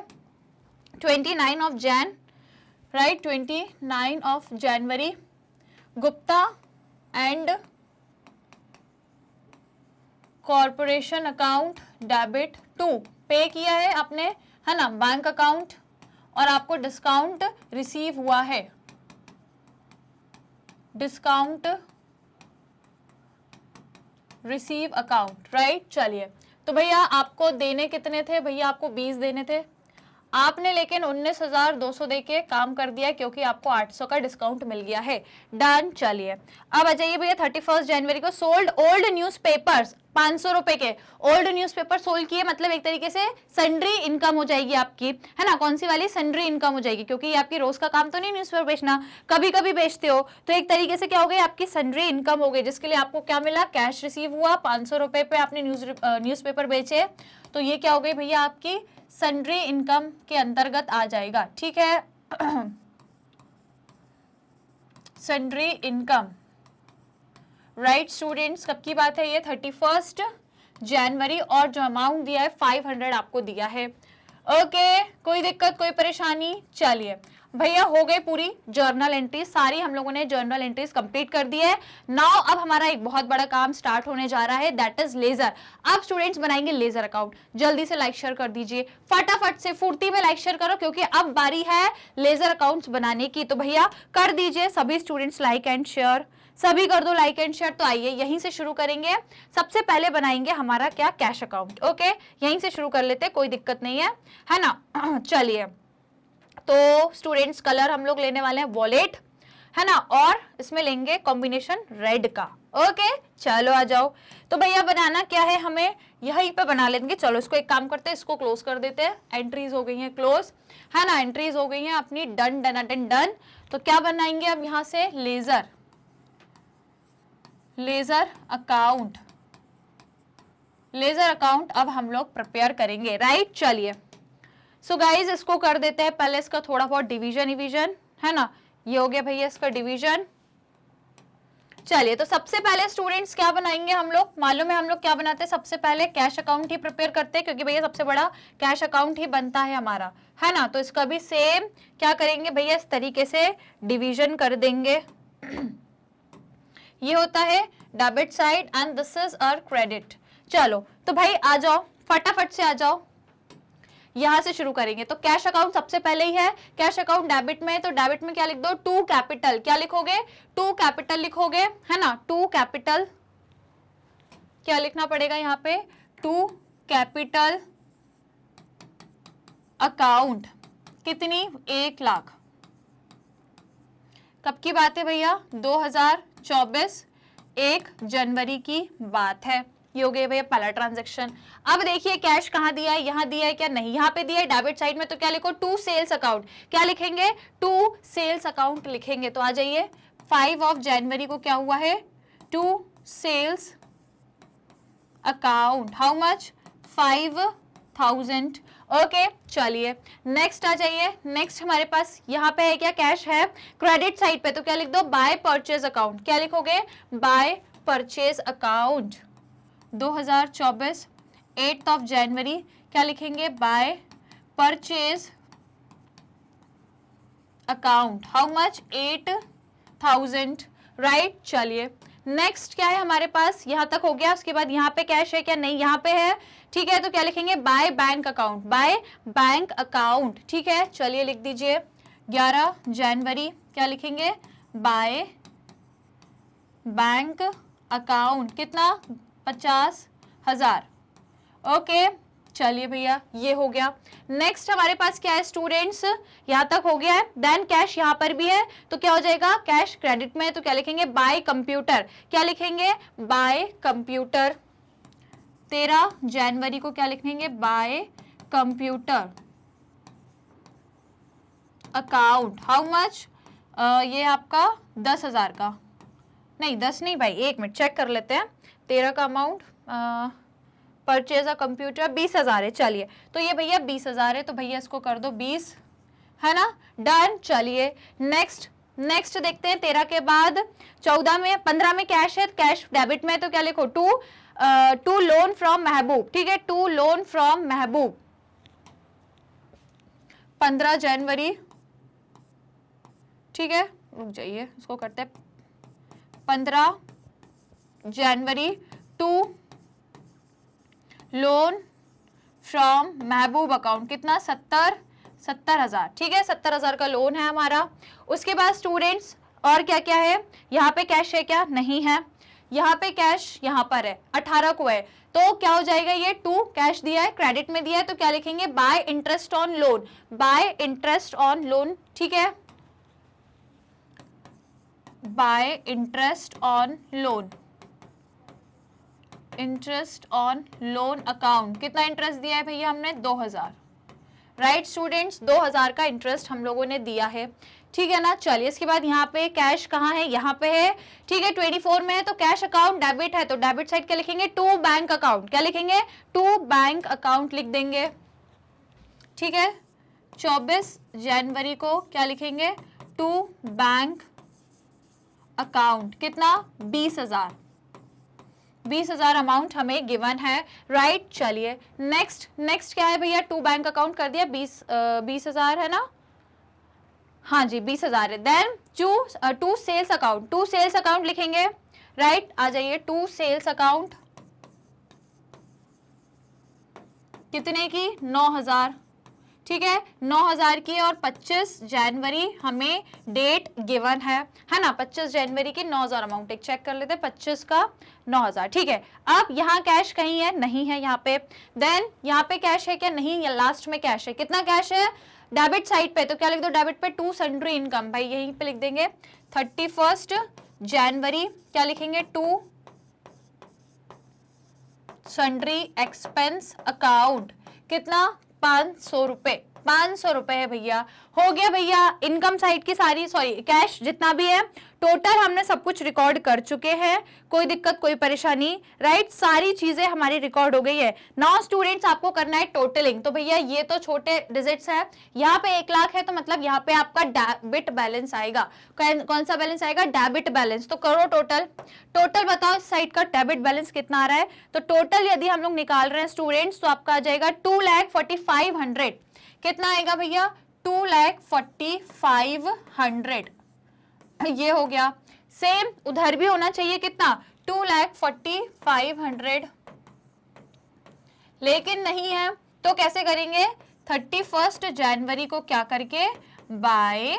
29 of Jan, right, 29 of January, Gupta and corporation account debit to, pay किया है आपने, है ना, बैंक अकाउंट, और आपको डिस्काउंट रिसीव हुआ है, डिस्काउंट रिसीव अकाउंट, राइट। चलिए तो भैया आपको देने कितने थे, भैया आपको 20 देने थे, आपने लेकिन 19,200 देके काम कर दिया क्योंकि आपको 800 का डिस्काउंट मिल गया है, डन। चलिए अब आ जाइए भैया 31 जनवरी को सोल्ड ओल्ड न्यूज़पेपर्स, 500 रुपए के ओल्ड न्यूज़पेपर सोल्ड किए, मतलब एक तरीके से सन्ड्री इनकम हो जाएगी आपकी, है ना, कौन सी वाली, सन्ड्री इनकम हो जाएगी, क्योंकि ये आपकी रोज का काम तो नहीं न्यूज़पेपर बेचना, कभी कभी बेचते हो, तो एक तरीके से क्या हो गई आपकी सन्ड्री इनकम हो गई, जिसके लिए आपको क्या मिला, कैश रिसीव हुआ, 500 रुपए पे आपने न्यूज़पेपर बेचे, तो ये क्या हो गई भैया आपकी सन्ड्री इनकम के अंतर्गत आ जाएगा, ठीक है। सन्ड्री इनकम, राइट स्टूडेंट्स, कब की बात है ये, 31 जनवरी, और जो अमाउंट दिया है 500 आपको दिया है, ओके। कोई दिक्कत, कोई परेशानी, चलिए भैया हो गई पूरी जर्नल एंट्री, सारी हम लोगों ने जर्नल एंट्रीज कंप्लीट कर दी है। नाउ अब हमारा एक बहुत बड़ा काम स्टार्ट होने जा रहा है, दैट इज लेजर। अब स्टूडेंट्स बनाएंगे लेजर अकाउंट, जल्दी से लाइक शेयर कर दीजिए, फटाफट से फुर्ती में लाइक शेयर करो, क्योंकि अब बारी है लेजर अकाउंट्स बनाने की। तो भैया कर दीजिए सभी स्टूडेंट्स लाइक एंड शेयर, सभी कर दो लाइक एंड शेयर। तो आइए यहीं से शुरू करेंगे, सबसे पहले बनाएंगे हमारा क्या, कैश अकाउंट, ओके, यहीं से शुरू कर लेते, कोई दिक्कत नहीं है ना। चलिए तो स्टूडेंट्स कलर हम लोग लेने वाले हैं वॉलेट, है ना, और इसमें लेंगे कॉम्बिनेशन रेड का, ओके। चलो आ जाओ, तो भैया बनाना क्या है हमें, यहीं पे बना लेंगे। चलो इसको एक काम करते हैं, इसको क्लोज कर देते हैं, एंट्रीज हो गई हैं क्लोज, है ना, एंट्रीज हो गई हैं अपनी डन डन डन डन। तो क्या बनाएंगे अब यहाँ से, ledger, ledger account, ledger account अब हम लोग प्रिपेयर करेंगे, राइट। चलिए सो गाइज इसको कर देते हैं पहले, इसका थोड़ा बहुत डिवीजन, है ना, ये हो गया भैया इसका डिवीजन। चलिए तो सबसे पहले स्टूडेंट्स क्या बनाएंगे हम लोग, मालूम है हम लोग क्या बनाते हैं, सबसे पहले कैश अकाउंट ही प्रिपेयर करते हैं, क्योंकि भैया सबसे बड़ा कैश अकाउंट ही बनता है हमारा, है ना। तो इसका भी सेम क्या करेंगे भैया, इस तरीके से डिवीजन कर देंगे। ये होता है debit side and this is our credit. चलो तो भाई आ जाओ, फटाफट से आ जाओ, यहां से शुरू करेंगे। तो कैश अकाउंट सबसे पहले ही है, कैश अकाउंट डेबिट में, तो डेबिट में क्या लिख दो, टू कैपिटल, क्या लिखोगे, टू कैपिटल लिखोगे, है ना, टू कैपिटल, क्या लिखना पड़ेगा यहाँ पे, टू कैपिटल अकाउंट, कितनी, 1 लाख। कब की बात है भैया, 2024 1 जनवरी की बात है, ये हो गया भैया पहला ट्रांजैक्शन। अब देखिए कैश कहाँ दिया है, यहाँ दिया है क्या, नहीं, यहाँ पे दिया है डेबिट साइड में, तो क्या लिखो, टू सेल्स अकाउंट, क्या लिखेंगे, टू सेल्स अकाउंट लिखेंगे। तो आ जाइए 5 ऑफ जनवरी को क्या हुआ है, to sales account, how much, 5,000, okay. चलिए नेक्स्ट आ जाइए, नेक्स्ट हमारे पास यहाँ पे है क्या, कैश है क्रेडिट साइड पे, तो क्या लिख दो, बाय परचेज अकाउंट, क्या लिखोगे, by purchase account, 2024 8 of January, क्या लिखेंगे, by purchase account, how much, 8,000, right. चलिए नेक्स्ट क्या है हमारे पास, यहां तक हो गया, उसके बाद यहाँ पे कैश है क्या, नहीं, यहाँ पे है, ठीक है। तो क्या लिखेंगे, by bank account, by bank account, ठीक है। चलिए लिख दीजिए 11 जनवरी, क्या लिखेंगे, बाय बैंक अकाउंट, कितना, 50,000, ओके। चलिए भैया ये हो गया। नेक्स्ट हमारे पास क्या है स्टूडेंट्स, यहां तक हो गया है, देन कैश यहां पर भी है, तो क्या हो जाएगा, कैश क्रेडिट में, तो क्या लिखेंगे, बाय कंप्यूटर, क्या लिखेंगे, बाय कंप्यूटर, 13 जनवरी को क्या लिखेंगे, bye computer account, how much, ये आपका 10,000 का, नहीं 10 नहीं भाई, 1 मिनट चेक कर लेते हैं, 13 का अमाउंट, परचेज अ कंप्यूटर 20,000 है। चलिए तो ये भैया 20,000 है, तो भैया इसको कर दो 20, है ना, डन। चलिए नेक्स्ट नेक्स्ट देखते हैं 13 के बाद 14 में 15 में कैश है, कैश डेबिट में है तो क्या लिखो टू लोन फ्रॉम महबूब, ठीक है, टू लोन फ्रॉम महबूब 15 जनवरी, ठीक है, रुक जाइए इसको करते हैं 15 जनवरी to loan from Mehboob account, कितना 70,000, ठीक है, 70,000 का लोन है हमारा। उसके बाद स्टूडेंट्स और क्या क्या है, यहाँ पे कैश है क्या, नहीं है, यहाँ पे कैश यहाँ पर है 18 को है, तो क्या हो जाएगा ये टू कैश दिया है, क्रेडिट में दिया है तो क्या लिखेंगे bye interest on loan, bye interest on loan, ठीक है, bye interest on loan, interest on loan account, कितना इंटरेस्ट दिया है भैया हमने 2000, राइट स्टूडेंट्स, 2000 का इंटरेस्ट हम लोगों ने दिया है, ठीक है ना। चलिए इसके बाद यहाँ पे कैश कहाँ है, यहाँ पे है, ठीक है, 24 में है तो कैश अकाउंट डेबिट है तो डेबिट साइड क्या लिखेंगे टू बैंक अकाउंट, क्या लिखेंगे टू बैंक अकाउंट लिख देंगे, ठीक है। 24 जनवरी को क्या लिखेंगे टू बैंक अकाउंट, कितना 20,000 अमाउंट हमें गिवन है, राइट। चलिए नेक्स्ट क्या है भैया, टू बैंक अकाउंट कर दिया 20,000 है ना, हाँ जी 20,000 है। Then to sales account, to sales account लिखेंगे, राइट, आ जाइए टू सेल्स अकाउंट कितने की 9,000, ठीक है, 9,000 की और 25 जनवरी हमें डेट गिवन है ना, 25 जनवरी की 9,000 अमाउंट एक चेक कर लेते हैं, 25 का 9,000, ठीक है। अब यहाँ कैश कहीं है, नहीं है यहाँ पे, देन यहाँ पे कैश है क्या, नहीं, लास्ट में कैश है, कितना कैश है डेबिट साइड पे तो क्या लिख दो डेबिट पे टू सन्ड्री इनकम, भाई यहीं पे लिख देंगे 31 जनवरी क्या लिखेंगे टू सन्ड्री एक्सपेंस अकाउंट, कितना 500 रुपए, 500 रुपए है भैया, हो गया भैया इनकम साइड की सारी, सॉरी कैश जितना भी है टोटल हमने सब कुछ रिकॉर्ड कर चुके हैं, कोई दिक्कत कोई परेशानी, राइट, सारी चीजें हमारी रिकॉर्ड हो गई है। नाउ स्टूडेंट्स आपको करना है टोटलिंग, तो भैया ये तो छोटे डिजिट्स है, यहाँ पे 1 लाख है तो मतलब यहाँ पे आपका डेबिट बैलेंस आएगा, कौन सा बैलेंस आएगा डेबिट बैलेंस, तो करो टोटल बताओ इस साइड का डेबिट बैलेंस कितना आ रहा है, तो टोटल यदि हम लोग निकाल रहे हैं स्टूडेंट्स तो आपका आ जाएगा 2,45,100, कितना आएगा भैया 2,45,100, ये हो गया। सेम उधर भी होना चाहिए कितना 2,45,100, लेकिन नहीं है तो कैसे करेंगे 31 जनवरी को क्या करके बाय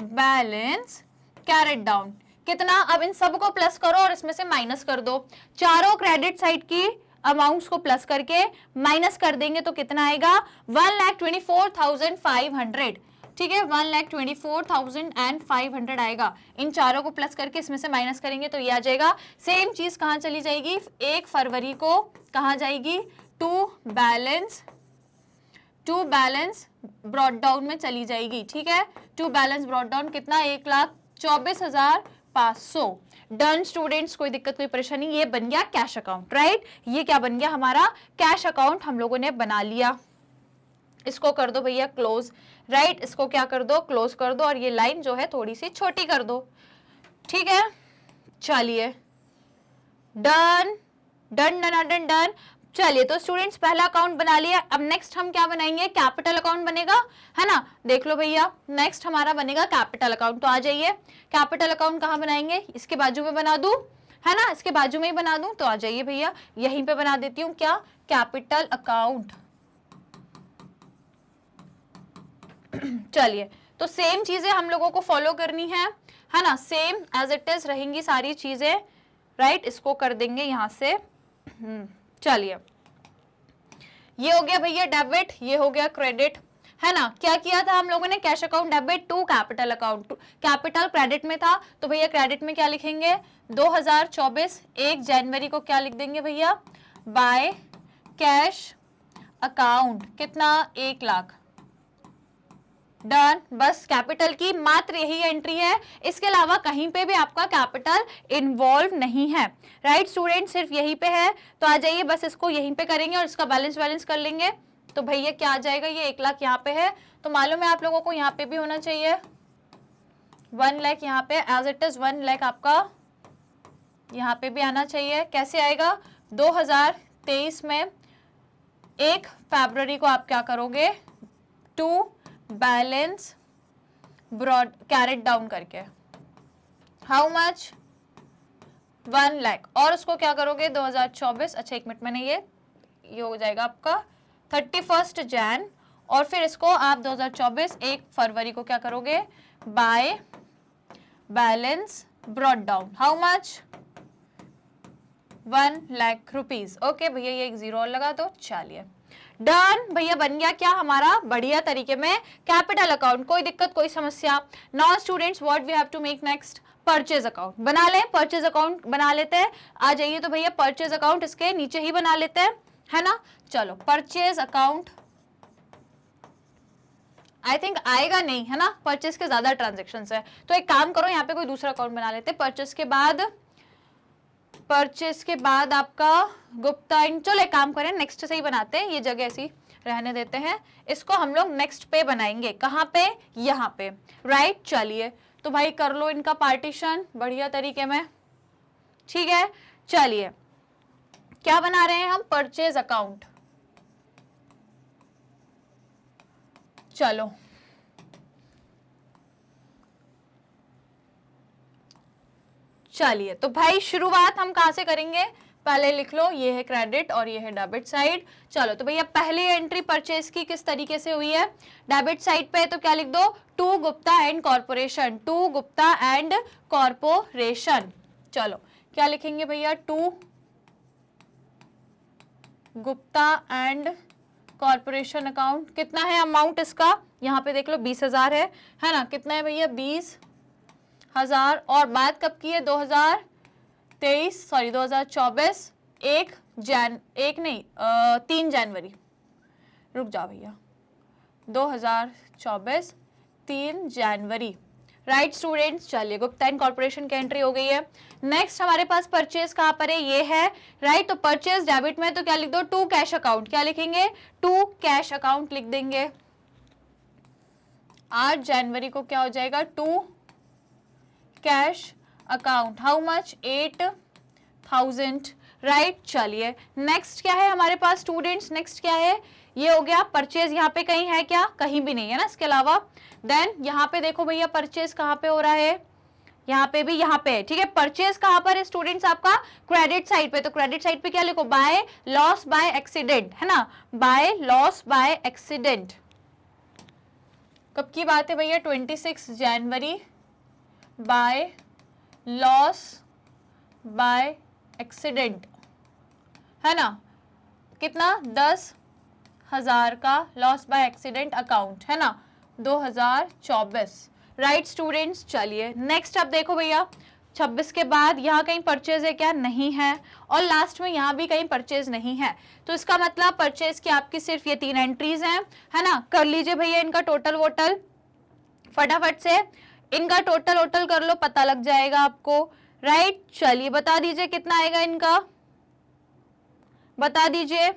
बैलेंस कैरेट डाउन, कितना, अब इन सबको प्लस करो और इसमें से माइनस कर दो, चारों क्रेडिट साइड की अमाउंट्स को प्लस करके माइनस कर देंगे तो कितना आएगा 1,24,500, ठीक है, 1,24,500 आएगा, इन चारों को प्लस करके इसमें से माइनस करेंगे तो ये आ जाएगा। सेम चीज कहां चली जाएगी 1 फरवरी को, कहां जाएगी टू बैलेंस ब्रॉड डाउन में चली जाएगी, ठीक है, टू बैलेंस ब्रॉड डाउन कितना 1,24,500, डन स्टूडेंट्स, कोई दिक्कत कोई परेशानी, ये बन गया कैश अकाउंट, राइट, ये क्या बन गया हमारा कैश अकाउंट हम लोगों ने बना लिया। इसको कर दो भैया क्लोज, राइट, इसको क्या कर दो क्लोज कर दो और ये लाइन जो है थोड़ी सी छोटी कर दो, ठीक है। चलिए done done done done done, चलिए तो स्टूडेंट्स पहला अकाउंट बना लिया, अब नेक्स्ट हम क्या बनाएंगे कैपिटल अकाउंट बनेगा, है ना, देख लो भैया नेक्स्ट हमारा बनेगा कैपिटल अकाउंट, तो आ जाइए कैपिटल अकाउंट कहाँ बनाएंगे, इसके बाजू में बना दूं, है ना, इसके बाजू में ही बना दूं, तो आ जाइए भैया यहीं पे बना देती हूँ क्या कैपिटल अकाउंट। चलिए तो सेम चीजें हम लोगों को फॉलो करनी है ना, सेम एज इट इज रहेंगी सारी चीजें, राइट, इसको कर देंगे यहां से। चलिए ये हो गया भैया डेबिट, ये हो गया क्रेडिट, है ना। क्या किया था हम लोगों ने cash account debit to capital account, capital credit में था तो भैया क्रेडिट में क्या लिखेंगे 2024 1 जनवरी को क्या लिख देंगे भैया बाय कैश अकाउंट, कितना 1 लाख, डन, बस कैपिटल की मात्र यही एंट्री है, इसके अलावा कहीं पे भी आपका कैपिटल इन्वॉल्व नहीं है, राइट स्टूडेंट, सिर्फ यहीं पे है, तो आ जाइए बस इसको यहीं पे करेंगे और इसका बैलेंस कर लेंगे, तो भैया क्या आ जाएगा ये 1 लाख यहाँ पे है, तो मालूम है आप लोगों को यहाँ पे भी होना चाहिए 1 लाख यहाँ पे एज इट इज 1 लाख आपका यहाँ पे भी आना चाहिए। कैसे आएगा? 2023 में 1 फरवरी को आप क्या करोगे? To balance brought carried down करके हाउ मच? 1 लाख। और उसको क्या करोगे? 2024, अच्छा 1 मिनट, मैंने ये हो जाएगा आपका 31 जैन, और फिर इसको आप 2024 1 फरवरी को क्या करोगे? By balance brought down how much? 1 lakh rupees. Okay भैया, ये एक जीरो और लगा दो। चलिए डन भैया, बन गया क्या हमारा बढ़िया तरीके में कैपिटल अकाउंट। कोई दिक्कत, कोई समस्या? Now students, what we have to make next? Purchase account बना लें। परचेज अकाउंट बना लेते हैं। आ जाइए तो भैया परचेज अकाउंट इसके नीचे ही बना लेते हैं, है ना। चलो परचेज अकाउंट आई थिंक आएगा नहीं, है ना, परचेज के ज्यादा ट्रांजेक्शन है। तो एक काम करो, यहाँ पे कोई दूसरा अकाउंट बना लेते हैं। परचेज के बाद आपका गुप्ता एंड, चलो एक काम करें नेक्स्ट से ही बनाते हैं, ये जगह ऐसी रहने देते हैं। इसको हम लोग नेक्स्ट पे बनाएंगे। कहाँ पे? यहाँ पे, राइट। चलिए तो भाई कर लो इनका पार्टीशन बढ़िया तरीके में, ठीक है। चलिए क्या बना रहे हैं हम? Purchase account. चलो चलिए तो भाई शुरुआत हम कहां से करेंगे? पहले लिख लो, ये है क्रेडिट और ये है डेबिट साइड। चलो तो भैया पहली एंट्री परचेज की किस तरीके से हुई है? डेबिट साइड पे तो क्या लिख दो? To Gupta and corporation, to Gupta and corporation. चलो क्या लिखेंगे भैया? To Gupta and corporation account. कितना है अमाउंट इसका? यहाँ पे देख लो 20,000 है ना। कितना है भैया? 20,000। और बात कब की है? 2024 3 जनवरी। रुक जाओ भैया, 2024 3 जनवरी, राइट स्टूडेंट्स। चलिए गुप्ता एंड कॉर्पोरेशन की एंट्री हो गई है। नेक्स्ट हमारे पास परचेज कहाँ पर है? ये है, राइट। तो परचेज डेबिट में तो क्या लिख दो? To cash account. क्या लिखेंगे? टू कैश अकाउंट लिख देंगे। 8 जनवरी को क्या हो जाएगा? To cash account how much? 8,000, right. चलिए नेक्स्ट क्या है हमारे पास स्टूडेंट्स? नेक्स्ट क्या है? ये हो गया परचेज। यहाँ पे कहीं है क्या? कहीं भी नहीं है ना इसके अलावा। देन यहाँ पे देखो भैया परचेज कहाँ पे हो रहा है? यहाँ पे भी, यहाँ पे है, ठीक है। परचेज कहाँ पर है स्टूडेंट्स? आपका क्रेडिट साइड पे। तो क्रेडिट साइड पे क्या लिखो? बाय लॉस बाय एक्सीडेंट, है ना, बाय लॉस बाय एक्सीडेंट। कब की बात है भैया? 26 जनवरी, बाय लॉस बाय एक्सीडेंट, है ना। कितना? 10,000 का लॉस बाय एक्सीडेंट अकाउंट, है ना, 2024, राइट स्टूडेंट्स। चलिए नेक्स्ट अब देखो भैया 26 के बाद यहाँ कहीं परचेज है क्या? नहीं है। और लास्ट में यहाँ भी कहीं परचेज नहीं है। तो इसका मतलब परचेज की आपकी सिर्फ ये 3 एंट्रीज हैं, है ना। कर लीजिए भैया इनका टोटल वोटल फटाफट से, इनका टोटल वोटल कर लो, पता लग जाएगा आपको, राइट। चलिए बता दीजिए कितना आएगा इनका, बता दीजिए।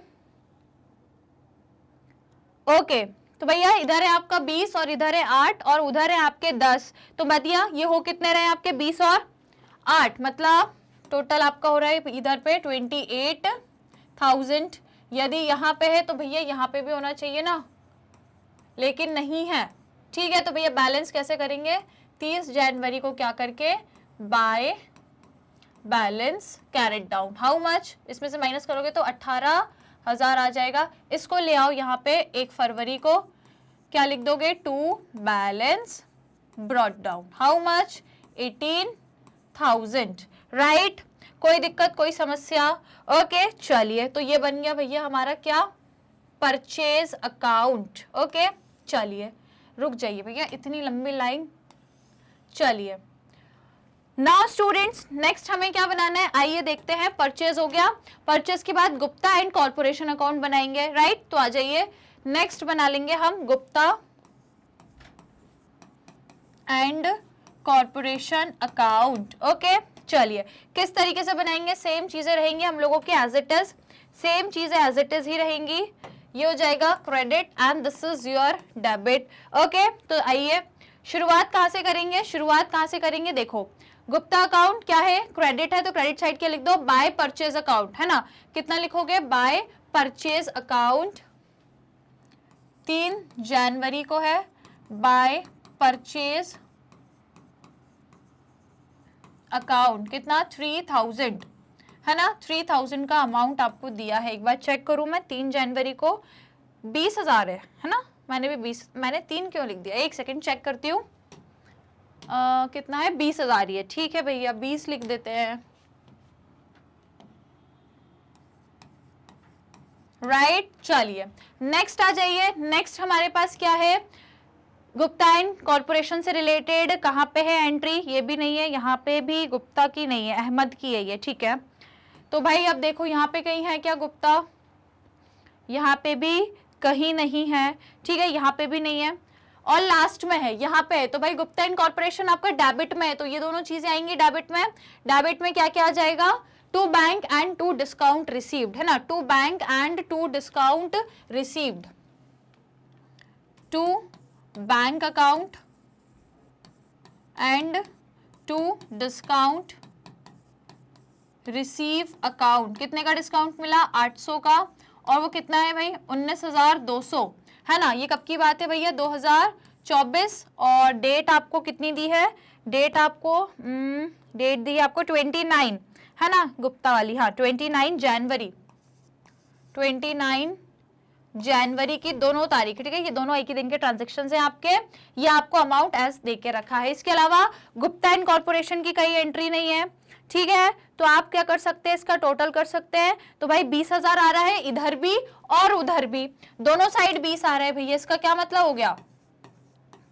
ओके तो भैया इधर है आपका 20 और इधर है 8 और उधर है आपके 10। तो भैया ये हो कितने रहे आपके? 20 और 8, मतलब टोटल आपका हो रहा है इधर पे 28,000। यदि यहाँ पे है तो भैया यहाँ पे भी होना चाहिए ना, लेकिन नहीं है, ठीक है। तो भैया बैलेंस कैसे करेंगे? 30 जनवरी को क्या करके? Bye balance carried down how much? इसमें से माइनस करोगे तो 18,000 आ जाएगा। इसको ले आओ यहाँ पे 1 फरवरी को, क्या लिख दोगे? To balance brought down how much? 18,000, right. कोई दिक्कत, कोई समस्या? ओके चलिए तो ये बन गया भैया हमारा क्या? Purchase account. ओके चलिए रुक जाइए भैया, इतनी लंबी लाइन। चलिए नाउ स्टूडेंट्स नेक्स्ट हमें क्या बनाना है? आइए देखते हैं। परचेज हो गया, परचेज के बाद गुप्ता एंड कॉर्पोरेशन अकाउंट बनाएंगे, राइट। तो आ जाइए नेक्स्ट बना लेंगे हम Gupta and corporation account. Okay चलिए किस तरीके से बनाएंगे? सेम चीजें रहेंगी हम लोगों की एज इट इज, सेम चीजें एज इट इज ही रहेंगी। ये हो जाएगा credit and this is your debit. Okay तो आइए शुरुआत कहाँ से करेंगे, शुरुआत कहाँ से करेंगे, देखो गुप्ता अकाउंट क्या है, क्रेडिट है, तो क्रेडिट साइड क्या लिख दो, बाय परचेज अकाउंट, है ना, कितना लिखोगे, बाय परचेज अकाउंट 3 जनवरी को है, बाय परचेज अकाउंट कितना 3000, है ना, 3000 का अमाउंट आपको दिया है। एक बार चेक करूं मैं, 3 जनवरी को 20,000 है ना, मैंने भी 20, मैंने 3 क्यों लिख दिया, एक सेकंड चेक करती हूँ, कितना है, 20,000 ही है, ठीक है भैया 20 लिख देते हैं, राइट। चलिए नेक्स्ट आ जाइए, नेक्स्ट हमारे पास क्या है, गुप्ता एंड कॉर्पोरेशन से रिलेटेड कहाँ पे है एंट्री, ये भी नहीं है, यहाँ पे भी गुप्ता की नहीं है, अहमद की है ये, ठीक है। तो भाई अब देखो यहाँ पे कहीं है क्या गुप्ता, यहाँ पे भी कहीं नहीं है, ठीक है, यहाँ पे भी नहीं है, और लास्ट में है, यहाँ पे है, तो भाई गुप्ता एंड कॉर्पोरेशन आपका डेबिट में है, तो ये दोनों चीजें आएंगी डेबिट में। डेबिट में क्या क्या आ जाएगा, to bank and to discount received, है ना, to bank and to discount received, to bank account and to discount receive account, कितने का डिस्काउंट मिला, 800 का, और वो कितना है भाई 19,200, है ना, ये कब की बात है भैया, 2024, और डेट आपको कितनी दी है, डेट आपको डेट दी है आपको 29, है ना, गुप्ता वाली, हाँ 29 जनवरी, 29 जनवरी की दोनों तारीख, ठीक है, ये दोनों एक ही दिन के ट्रांजेक्शन हैं आपके, ये आपको अमाउंट एज दे के रखा है। इसके अलावा गुप्ता एंड कॉर्पोरेशन की कई एंट्री नहीं है, ठीक है, तो आप क्या कर सकते हैं, इसका टोटल कर सकते हैं, तो भाई 20,000 आ रहा है, इधर भी और उधर भी, दोनों साइड 20 आ रहा है भैया, इसका क्या मतलब हो गया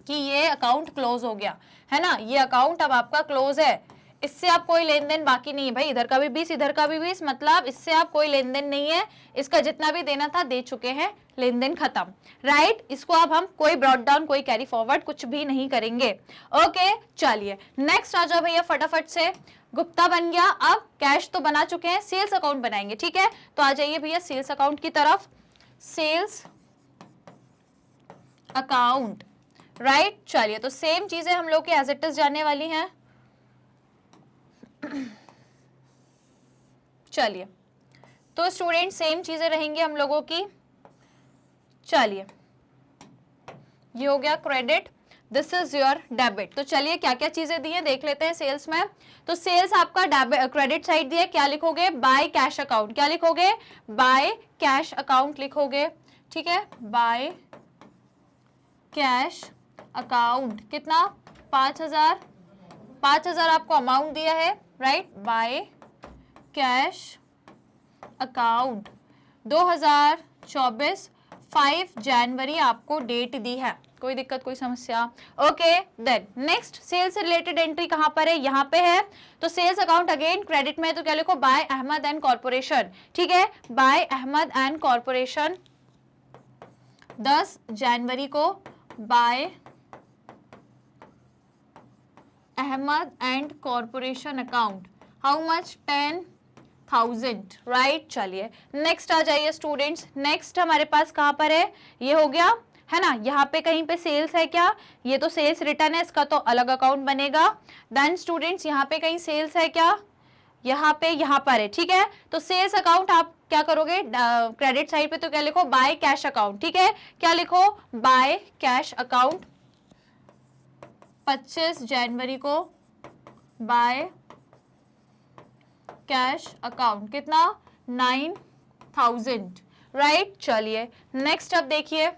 कि ये अकाउंट क्लोज हो गया, है ना, ये अकाउंट अब आपका क्लोज है, इससे आप कोई लेन देन बाकी नहीं है भाई, इधर का भी 20 इधर का भी 20, मतलब इससे आप कोई लेन देन नहीं है, इसका जितना भी देना था दे चुके हैं, लेन देन खत्म, राइट। इसको अब हम कोई ब्रॉड डाउन कोई कैरी फॉरवर्ड कुछ भी नहीं करेंगे। ओके चलिए नेक्स्ट आ जाओ भैया फटाफट से, गुप्ता बन गया, अब कैश तो बना चुके हैं, सेल्स अकाउंट बनाएंगे, ठीक है, तो आ जाइए भैया सेल्स अकाउंट की तरफ, सेल्स अकाउंट, राइट। चलिए तो सेम चीजें हम लोग की एज इट इज जाने वाली हैं, चलिए तो स्टूडेंट सेम चीजें रहेंगी हम लोगों की। चलिए ये हो गया credit, this is your debit. तो चलिए क्या क्या चीजें दी हैं देख लेते हैं सेल्स में। तो सेल्स आपका क्रेडिट साइड दिया, क्या लिखोगे, बाय कैश अकाउंट, क्या लिखोगे, बाय कैश अकाउंट लिखोगे, ठीक है, बाय कैश अकाउंट, कितना 5,000 आपको अमाउंट दिया है, राइट, बाय कैश अकाउंट 2024 5 जनवरी आपको डेट दी है, कोई दिक्कत कोई समस्या। ओके देन नेक्स्ट सेल्स से रिलेटेड एंट्री कहां पर है, यहां पे है, तो सेल्स अकाउंट अगेन क्रेडिट में है, तो क्या लिखो, बाय अहमद एंड कॉर्पोरेशन, ठीक है, बाय अहमद एंड कॉर्पोरेशन 10 जनवरी को, by Ahmed and corporation account, how much 10,000, right. चलिए नेक्स्ट आ जाइए स्टूडेंट्स, नेक्स्ट हमारे पास कहां पर है, ये हो गया, है ना, यहाँ पे कहीं पे सेल्स है क्या, ये तो सेल्स रिटर्न है, इसका तो अलग अकाउंट बनेगा। देन स्टूडेंट्स यहाँ पे कहीं सेल्स है क्या, यहाँ पे, यहाँ पर है, ठीक है, तो सेल्स अकाउंट आप क्या करोगे, क्रेडिट साइड पे तो क्या लिखो, बाय कैश अकाउंट, ठीक है, क्या लिखो, बाय कैश अकाउंट 25 जनवरी को, बाय कैश अकाउंट, कितना 9,000, राइट। चलिए नेक्स्ट अब देखिए,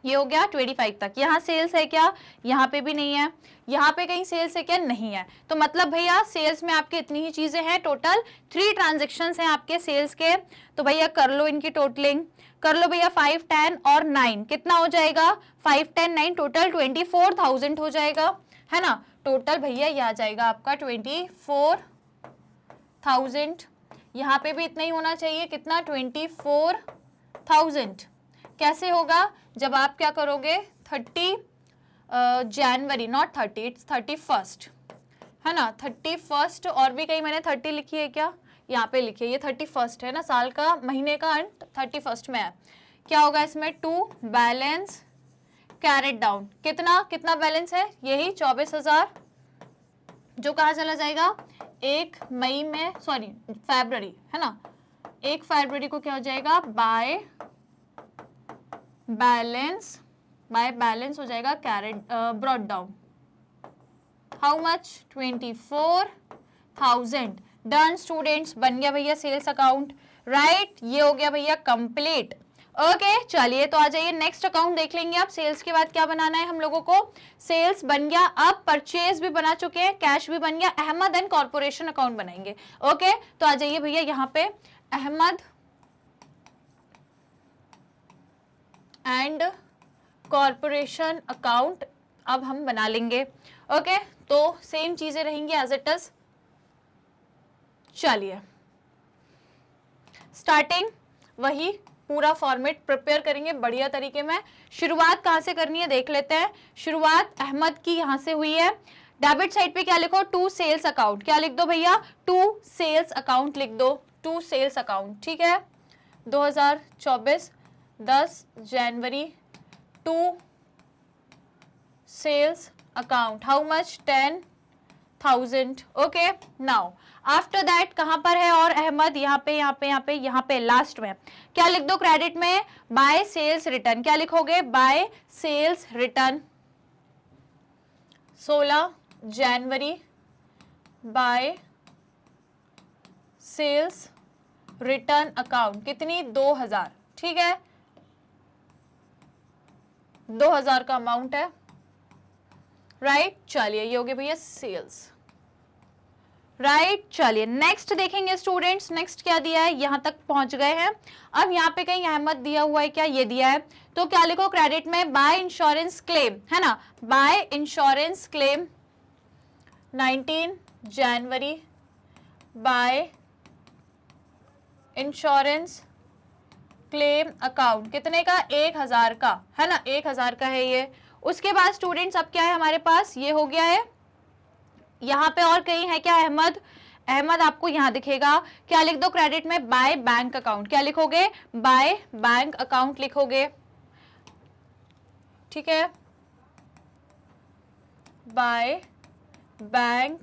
ये हो गया 25 तक, यहाँ सेल्स है क्या, यहाँ पे भी नहीं है, यहाँ पे कहीं सेल्स है क्या, नहीं है, तो मतलब भैया सेल्स में आपके इतनी ही चीजें हैं, टोटल 3 ट्रांजेक्शन्स हैं आपके सेल्स के, तो भैया कर लो इनकी टोटलिंग, कर लो भैया 5, 10 और 9, कितना हो जाएगा, 5, 10, 9, टोटल 24,000 हो जाएगा, है ना, टोटल भैया ये आ जाएगा आपका 24,000, यहाँ पे भी इतना ही होना चाहिए, कितना 24,000, कैसे होगा, जब आप क्या करोगे 30 जनवरी, नॉट 30, इट्स 31st, है ना, 31st, और भी कहीं मैंने 30 लिखी है क्या, यहाँ पे लिखी है, ये 31st है ना, साल का महीने का अंत 31st में है, क्या होगा इसमें, टू बैलेंस कैरेट डाउन, कितना कितना बैलेंस है, यही 24,000, जो कहाँ चला जाएगा 1 मई में, सॉरी फरवरी है ना, 1 फरवरी को क्या हो जाएगा, बाय बैलेंस हो जाएगा carried brought down. How much, 24,000। Done students, बन गया भैया सेल्स अकाउंट, राइट, ये हो गया भैया कंप्लीट। ओके चलिए, तो आ जाइए नेक्स्ट अकाउंट देख लेंगे। अब सेल्स के बाद क्या बनाना है हम लोगों को, सेल्स बन गया, अब परचेज भी बना चुके हैं, कैश भी बन गया, अहमद एंड कॉर्पोरेशन अकाउंट बनाएंगे। ओके तो आ जाइए भैया यहाँ पे अहमद एंड कॉर्पोरेशन अकाउंट अब हम बना लेंगे। ओके तो सेम चीजें रहेंगी एज इट इज। चलिए स्टार्टिंग वही पूरा फॉर्मेट प्रिपेयर करेंगे बढ़िया तरीके में। शुरुआत कहां से करनी है देख लेते हैं। शुरुआत अहमद की यहां से हुई है। डेबिट साइड पे क्या लिखो, टू सेल्स अकाउंट, क्या लिख दो भैया, टू सेल्स अकाउंट लिख दो, टू सेल्स अकाउंट, ठीक है। 2024 10 जनवरी, to sales account, how much, 10,000। Okay now after that कहां पर है और अहमद, यहाँ पे लास्ट में क्या लिख दो, क्रेडिट में बाय सेल्स रिटर्न, क्या लिखोगे, by sales return 16 January, by sales return account, कितनी, 2000, ठीक है, 2000 का अमाउंट है, राइट। चलिए ये हो गया भैया सेल्स, राइट। चलिए नेक्स्ट देखेंगे स्टूडेंट्स, नेक्स्ट क्या दिया है, यहां तक पहुंच गए हैं। अब यहाँ पे कहीं अहमद दिया हुआ है क्या, ये दिया है, तो क्या लिखो, क्रेडिट में बाय इंश्योरेंस क्लेम, है ना, by insurance claim 19 January, by insurance claim account, कितने का, 1000 का, है ना, 1000 का है ये। उसके बाद स्टूडेंट्स अब क्या है हमारे पास, ये हो गया है, यहाँ पे और कहीं है क्या अहमद, अहमद आपको यहाँ दिखेगा, क्या लिख दो, क्रेडिट में बाय बैंक अकाउंट, क्या लिखोगे, बाय बैंक अकाउंट लिखोगे, ठीक है, by bank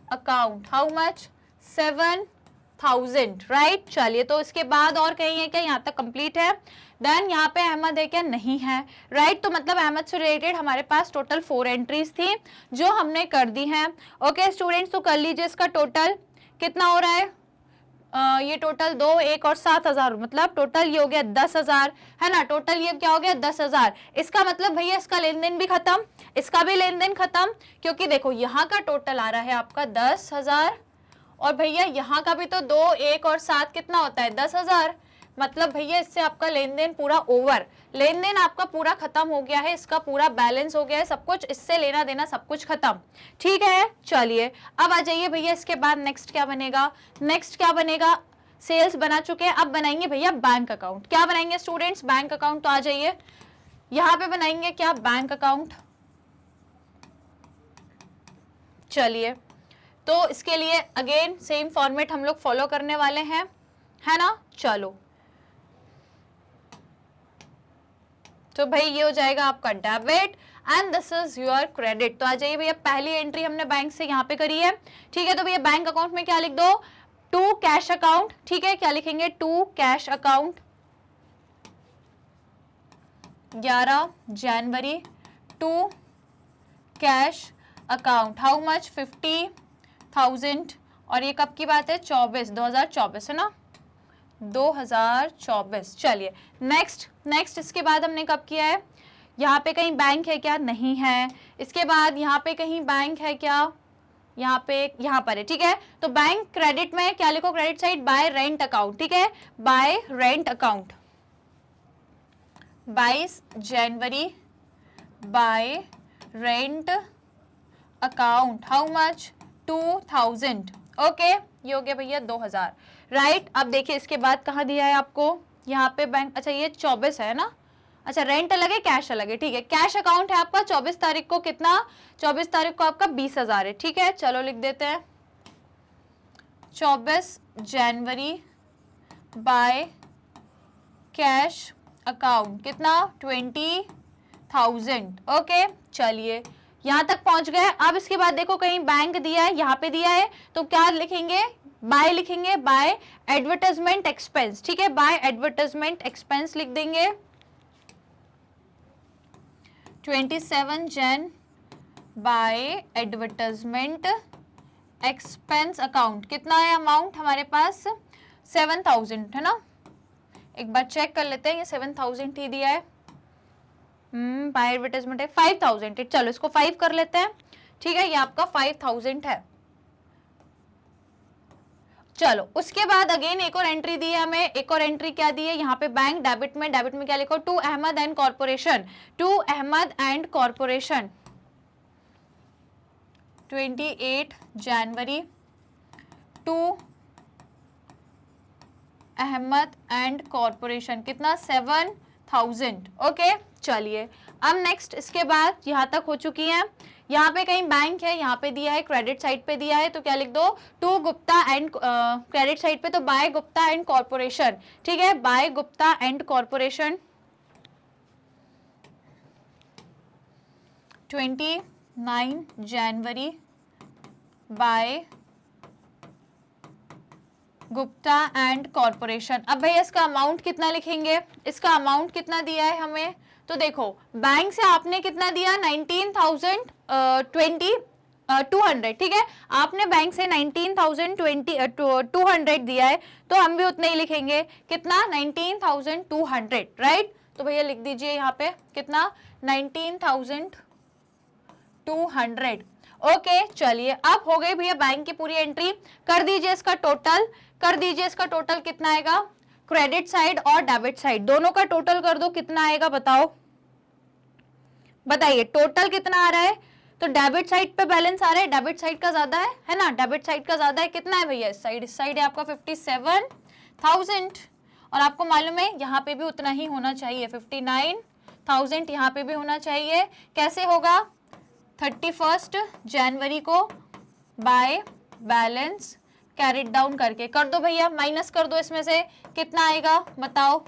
account, how much, 7,000, right. चलिए तो इसके बाद और कहीं है क्या, यहाँ तक कंप्लीट है। देन यहाँ पे अहमद है क्या, नहीं है, राइट। तो मतलब अहमद से रिलेटेड हमारे पास टोटल 4 एंट्रीज थी जो हमने कर दी हैं। ओके स्टूडेंट्स, तो कर लीजिए इसका टोटल कितना हो रहा है, ये टोटल 2, 1 और 7,000, मतलब टोटल ये हो गया 10,000, है ना, टोटल ये क्या हो गया 10,000। इसका मतलब भैया इसका लेन देन भी खत्म, इसका भी लेन देन खत्म, क्योंकि देखो यहाँ का टोटल आ रहा है आपका 10,000 और भैया यहाँ का भी तो 2, 1 और 7 कितना होता है 10,000, मतलब भैया इससे आपका लेन देन पूरा ओवर, लेन देन आपका पूरा खत्म हो गया है, इसका पूरा बैलेंस हो गया है, सब कुछ इससे लेना देना सब कुछ खत्म, ठीक है। चलिए अब आ जाइए भैया, इसके बाद नेक्स्ट क्या बनेगा, नेक्स्ट क्या बनेगा, सेल्स बना चुके हैं, अब बनाएंगे भैया बैंक अकाउंट। क्या बनाएंगे स्टूडेंट्स, बैंक अकाउंट। तो आ जाइए यहाँ पे बनाएंगे क्या, बैंक अकाउंट। चलिए तो इसके लिए अगेन सेम फॉर्मेट हम लोग फॉलो करने वाले हैं, है ना। चलो तो भाई ये हो जाएगा आपका debit and this is your credit. तो आ जाइए भैया, पहली एंट्री हमने बैंक से यहाँ पे करी है, ठीक है। तो भैया बैंक अकाउंट में क्या लिख दो, टू कैश अकाउंट, ठीक है, क्या लिखेंगे, to cash account 11 January, to cash account, how much, 50,000। और ये कब की बात है, 2024 है ना, 2024। चलिए नेक्स्ट इसके बाद हमने कब किया है, यहाँ पे कहीं बैंक है क्या, नहीं है। इसके बाद यहाँ पे कहीं बैंक है क्या, यहाँ पे, यहाँ पर है, ठीक है। तो बैंक क्रेडिट में क्या लिखो, credit side by rent account, ठीक है, bye rent account 22 January, bye rent account, how much, 2,000। Okay ये हो गया भैया 2000, राइट। अब देखिए इसके बाद कहाँ दिया है आपको, यहाँ पे बैंक, अच्छा ये 24 है ना, अच्छा रेंट अलग है कैश अलग है, ठीक है। कैश अकाउंट है आपका 24 तारीख को, कितना, 24 तारीख को आपका 20,000 है, ठीक है। चलो लिख देते हैं 24 जनवरी बाय कैश अकाउंट, कितना, 20,000, 1000। ओके, चलिए यहां तक पहुंच गए। अब इसके बाद देखो कहीं बैंक दिया है, यहाँ पे दिया है, तो क्या लिखेंगे, बाय लिखेंगे, बाय एडवर्टाइजमेंट एक्सपेंस। ठीक है, बाय एडवर्टाइजमेंट एक्सपेंस लिख देंगे। 27 जन बाय एडवर्टाइजमेंट एक्सपेंस अकाउंट। कितना है अमाउंट हमारे पास, 7000 है ना। एक बार चेक कर लेते हैं, ये 7000 ही दिया है। बाय एडवर्टाइजमेंट है 5000। चलो इसको 5 कर लेते हैं। ठीक है, ये आपका 5000 है। चलो उसके बाद अगेन एक और एंट्री दी है हमें। एक और एंट्री क्या दी है यहाँ पे, बैंक डेबिट में, डेबिट में क्या लिखो, to Ahmed and corporation, to Ahmed and corporation 28 January, to Ahmed and corporation, कितना 7000। ओके, चलिए अब नेक्स्ट इसके बाद यहाँ तक हो चुकी है। यहाँ पे कहीं बैंक है, यहाँ पे दिया है, क्रेडिट साइड पे दिया है, तो क्या लिख दो, to Gupta and, credit side पे तो बाय गुप्ता एंड कॉर्पोरेशन। ठीक है, by Gupta and corporation 29 January by Gupta and corporation. अब भैया इसका अमाउंट कितना लिखेंगे, इसका अमाउंट कितना दिया है हमें, तो देखो बैंक से आपने कितना दिया, 19,200। ठीक है, आपने बैंक से 19,200 दिया है, तो हम भी उतना ही लिखेंगे, कितना 19,200। राइट, तो भैया लिख दीजिए यहाँ पे कितना 19,200। ओके, चलिए अब हो गई भैया बैंक की पूरी एंट्री। कर दीजिए इसका टोटल, कर दीजिए इसका टोटल कितना आएगा, क्रेडिट साइड और डेबिट साइड दोनों का टोटल कर दो, कितना आएगा बताओ, बताइए टोटल कितना आ रहा है। तो डेबिट साइड पे बैलेंस आ रहा है, डेबिट साइड का ज्यादा है ना, डेबिट साइड का ज्यादा है। कितना है भैया इस साइड है आपका 57,000, और आपको मालूम है यहाँ पे भी उतना ही होना चाहिए, 59,000 यहाँ पे भी होना चाहिए। कैसे होगा, 31 जनवरी को बाय बैलेंस कैरिड डाउन करके कर दो भैया, माइनस कर दो, इसमें से कितना आएगा बताओ,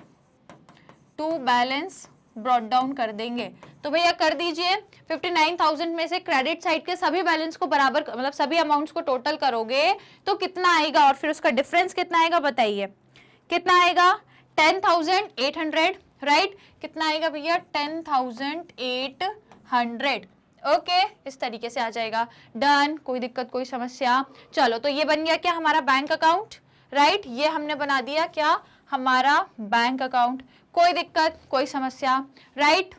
टू बैलेंस ब्रॉट डाउन कर देंगे। तो भैया कर दीजिए, 59,000 में से क्रेडिट साइड के सभी बैलेंस को बराबर, मतलब सभी अमाउंट्स को टोटल करोगे तो कितना आएगा, और फिर उसका डिफरेंस कितना आएगा बताइए, कितना आएगा 10,800। राइट, कितना आएगा भैया 10,800। ओके, इस तरीके से आ जाएगा। डन, कोई दिक्कत कोई समस्या। चलो तो ये बन गया क्या हमारा बैंक अकाउंट। राइट, ये हमने बना दिया क्या हमारा बैंक अकाउंट, कोई दिक्कत कोई समस्या। राइट,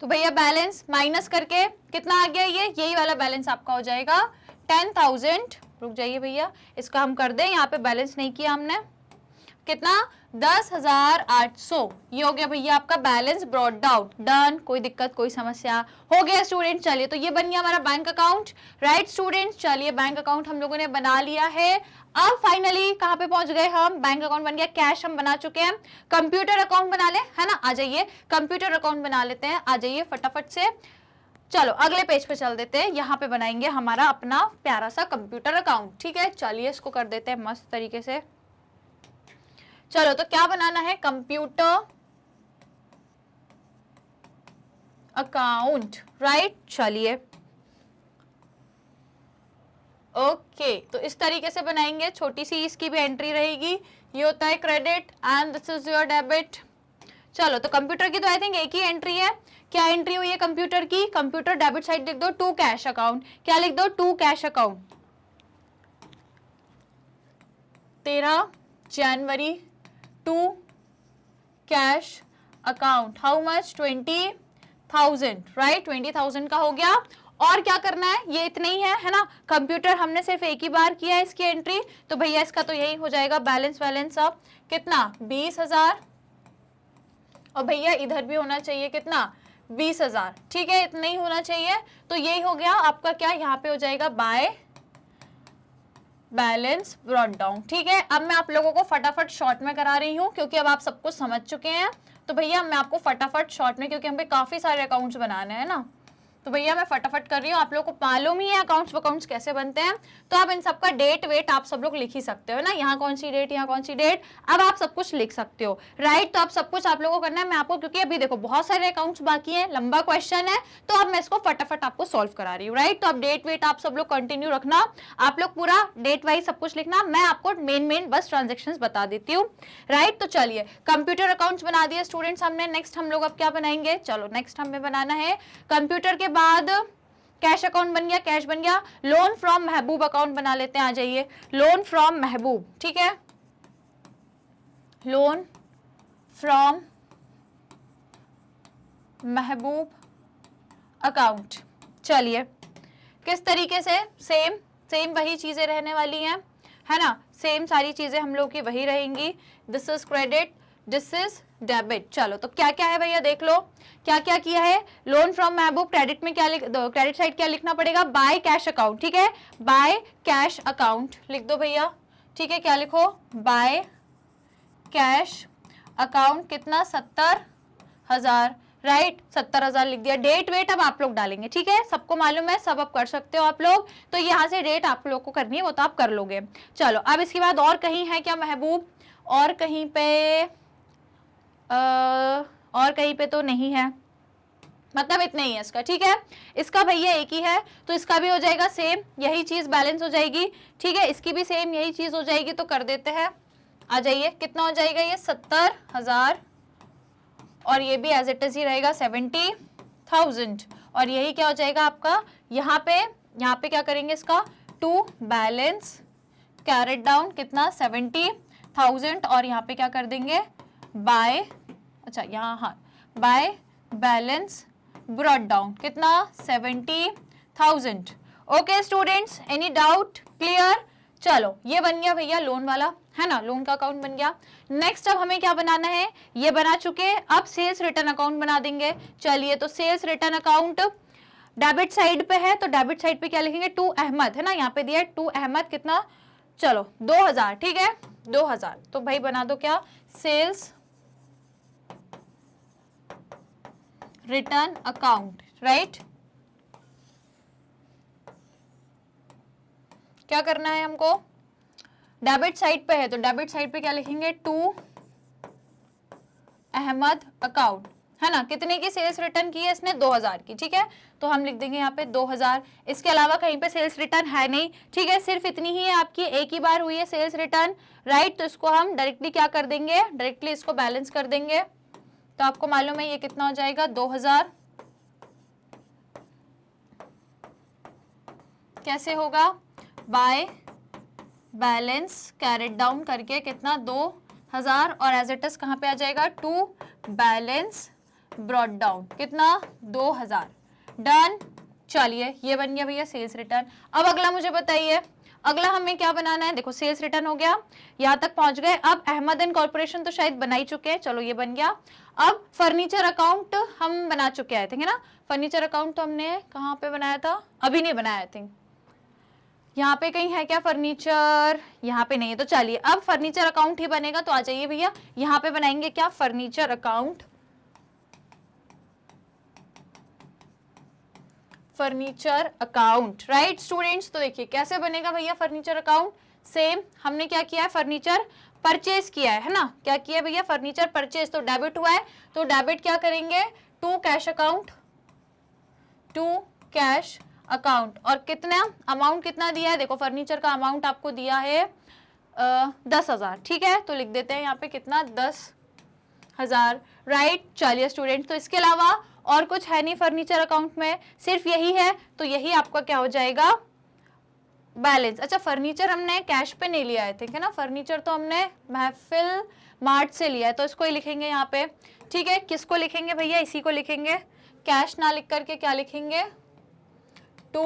तो भैया बैलेंस माइनस करके कितना आ गया, ये यही वाला बैलेंस आपका हो जाएगा 10,000। रुक जाइए भैया, इसका हम कर दें, यहाँ पे बैलेंस नहीं किया हमने, कितना 10,800। ये हो गया भैया आपका बैलेंस ब्रॉट डाउन। डन, कोई दिक्कत कोई समस्या, हो गया स्टूडेंट। चलिए तो ये बन गया हमारा बैंक अकाउंट। राइट स्टूडेंट, चलिए बैंक अकाउंट हम लोगों ने बना लिया है। अब फाइनली कहाँ पे पहुंच गए हम, बैंक अकाउंट बन गया, कैश हम बना चुके हैं, कंप्यूटर अकाउंट बना ले, है ना। आ जाइए कंप्यूटर अकाउंट बना लेते हैं, आ जाइए फटाफट से। चलो अगले पेज पे चल देते हैं, यहाँ पे बनाएंगे हमारा अपना प्यारा सा कंप्यूटर अकाउंट। ठीक है, चलिए इसको कर देते हैं मस्त तरीके से। चलो तो क्या बनाना है, कंप्यूटर अकाउंट। राइट, चलिए ओके, तो इस तरीके से बनाएंगे, छोटी सी इसकी भी एंट्री रहेगी। ये होता है credit and this is your debit. चलो तो कंप्यूटर की तो आई थिंक एक ही एंट्री है। क्या एंट्री हुई है कंप्यूटर की, कंप्यूटर डेबिट साइड लिख दो टू कैश अकाउंट, क्या लिख दो to cash account. 13 January to cash account, how much 20,000। Right, 20,000 का हो गया। और क्या करना है, ये इतने ही है ना। कंप्यूटर हमने सिर्फ एक ही बार किया है इसकी एंट्री, तो भैया इसका तो यही हो जाएगा बैलेंस अब कितना 20,000, और भैया इधर भी होना चाहिए कितना 20,000। ठीक है, इतना ही होना चाहिए। तो यही हो गया आपका, क्या यहाँ पे हो जाएगा बाय बैलेंस ब्रॉट डाउन। ठीक है, अब मैं आप लोगों को फटाफट शॉर्ट में करा रही हूँ, क्योंकि अब आप सब कुछ समझ चुके हैं। तो भैया मैं आपको फटाफट शॉर्ट में, क्योंकि हमें काफी सारे अकाउंट्स बनाने हैं ना, तो भैया मैं फटाफट कर रही हूँ, आप लोगों को मालूम ही है अकाउंट्स कैसे बनते हैं, तो आप इन सबका डेट वेट आप सब लोग लिख ही सकते हो ना, यहाँ कौन सी डेट, यहाँ कौन सी डेट, अब आप सब कुछ लिख सकते हो, राइट। तो आप सब कुछ आप लोगों को करना है, मैं आपको, क्योंकि अभी देखो बहुत सारे अकाउंट्स बाकी हैं, लंबा क्वेश्चन है, तो अब मैं इसको फटाफट आपको सॉल्व करा रही हूँ, राइट। तो अब डेट वेट आप सब लोग कंटिन्यू रखना, आप लोग पूरा डेट वाइज सब कुछ लिखना, मैं आपको मेन बस ट्रांजेक्शन बता देती हूँ, राइट। तो चलिए कंप्यूटर अकाउंट्स बना दिए स्टूडेंट्स हमने, नेक्स्ट हम लोग अब क्या बनाएंगे, चलो नेक्स्ट हमें बनाना है कंप्यूटर के बाद कैश अकाउंट बन गया, कैश बन गया, लोन फ्रॉम महबूब अकाउंट बना लेते हैं, आ जाइए, लोन फ्रॉम महबूब, ठीक है, लोन फ्रॉम महबूब अकाउंट। चलिए किस तरीके से, सेम वही चीजें रहने वाली हैं, है ना, सेम सारी चीजें हम लोग की वही रहेंगी, this is credit, this is debit. चलो तो क्या क्या है भैया देख लो, क्या क्या किया है, लोन फ्रॉम महबूब, क्रेडिट में क्या क्रेडिट साइड क्या लिखना पड़ेगा, बाय कैश अकाउंट, ठीक है, बाय कैश अकाउंट लिख दो भैया, ठीक है, क्या लिखो, बाय कैश अकाउंट, कितना, 70,000, राइट, 70,000 लिख दिया। डेट वेट अब आप लोग डालेंगे, ठीक है, सबको मालूम है, सब अब कर सकते हो आप लोग, तो यहाँ से डेट आप लोग को करनी है, वो तो आप कर लोगे। चलो अब इसके बाद और कहीं है क्या महबूब, और कहीं पे तो नहीं है, मतलब इतना ही है इसका, ठीक है, इसका भैया एक ही है, तो इसका भी हो जाएगा सेम यही चीज, बैलेंस हो जाएगी, ठीक है, इसकी भी सेम यही चीज हो जाएगी, तो कर देते हैं, आ जाइए, कितना हो जाएगा ये 70,000, और ये भी एज इट इज ही रहेगा 70,000, और यही क्या हो जाएगा आपका, यहाँ पे क्या करेंगे इसका, टू बैलेंस कैरेट डाउन, कितना 70,000, और यहाँ पे क्या कर देंगे, बाय, अच्छा यहाँ, हाँ, बाय बैलेंस ब्रॉट डाउन, कितना 70,000। Okay students, any doubt, clear. चलो ये बन गया भैया लोन वाला, है ना, लोन का अकाउंट बन गया। नेक्स्ट अब हमें क्या बनाना है, ये बना चुके, अब सेल्स रिटर्न अकाउंट बना देंगे। चलिए तो sales return account debit side पे है, तो डेबिट साइड पे क्या लिखेंगे, टू अहमद, है ना, यहाँ पे दिया है टू अहमद, कितना, चलो 2,000, ठीक है, 2,000, तो भाई बना दो क्या, सेल्स रिटर्न अकाउंट, राइट। क्या करना है हमको, डेबिट साइड पे है, तो डेबिट साइड पे क्या लिखेंगे, टू अहमद अकाउंट, है ना, कितने की सेल्स रिटर्न की है इसने, 2,000 की, ठीक है, तो हम लिख देंगे यहाँ पे 2,000, इसके अलावा कहीं पे सेल्स रिटर्न है नहीं, ठीक है, सिर्फ इतनी ही है आपकी, एक ही बार हुई है सेल्स रिटर्न, राइट, तो इसको हम डायरेक्टली क्या कर देंगे, डायरेक्टली इसको बैलेंस कर देंगे, तो आपको मालूम है ये कितना हो जाएगा, 2,000, कैसे होगा, बाय बैलेंस कैरेट डाउन करके, कितना 2,000, और एज इट इज कहाँ पे आ जाएगा, टू बैलेंस ब्रॉट डाउन, कितना 2,000, डन। चलिए ये बन गया भैया सेल्स रिटर्न। अब अगला मुझे बताइए, अगला हमें क्या बनाना है, देखो सेल्स रिटर्न हो गया, यहाँ तक पहुंच गए, अब अहमद एंड कॉर्पोरेशन तो शायद बना ही चुके हैं, चलो ये बन गया। अब फर्नीचर अकाउंट हम बना चुके हैं, है ना, फर्नीचर अकाउंट तो हमने कहाँ पे बनाया था, अभी नहीं बनाया, आई थिंक यहाँ पे कहीं है क्या फर्नीचर, यहाँ पे नहीं है, तो चलिए अब फर्नीचर अकाउंट ही बनेगा, तो आ जाइए भैया, यहाँ पे बनाएंगे क्या, furniture account, furniture account, right students. तो देखिए कैसे बनेगा भैया फर्नीचर अकाउंट, सेम हमने क्या किया है, फर्नीचर परचेज किया है ना, क्या किया भैया, फर्नीचर परचेज, तो डेबिट हुआ है, तो डेबिट क्या करेंगे, to cash account, to cash account, और कितना अमाउंट कितना दिया है, देखो फर्नीचर का अमाउंट आपको दिया है 10,000, ठीक है, तो लिख देते हैं यहाँ पे कितना 10,000, राइट। चलिए स्टूडेंट, तो इसके अलावा और कुछ है नहीं फर्नीचर अकाउंट में, सिर्फ यही है, तो यही आपका क्या हो जाएगा, बैलेंस। अच्छा फर्नीचर हमने कैश पे नहीं लिया है, ठीक है ना, फर्नीचर तो हमने महफिल मार्ट से लिया है, तो इसको ही लिखेंगे यहाँ पे, ठीक है, किसको लिखेंगे भैया, इसी को लिखेंगे, कैश ना लिख करके क्या लिखेंगे, टू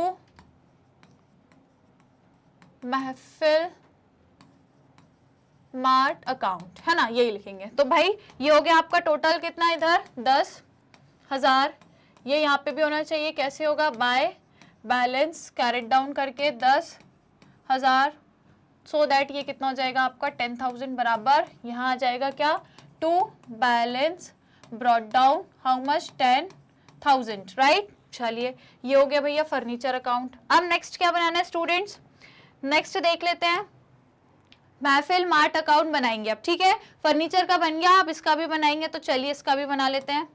महफिल मार्ट अकाउंट, है ना, यही लिखेंगे। तो भाई ये हो गया आपका टोटल कितना, इधर 10,000, ये यहाँ पे भी होना चाहिए, कैसे होगा, बाय बैलेंस कैरेट डाउन करके 10,000, सो दैट ये कितना हो जाएगा आपका 10,000 बराबर, यहाँ आ जाएगा क्या, to balance brought down how much, 10,000, right. चलिए ये हो गया भैया फर्नीचर अकाउंट। अब नेक्स्ट क्या बनाना है स्टूडेंट्स, नेक्स्ट देख लेते हैं, महफिल मार्ट अकाउंट बनाएंगे अब। ठीक है, फर्नीचर का बन गया, अब इसका भी बनाएंगे, तो चलिए इसका भी बना लेते हैं।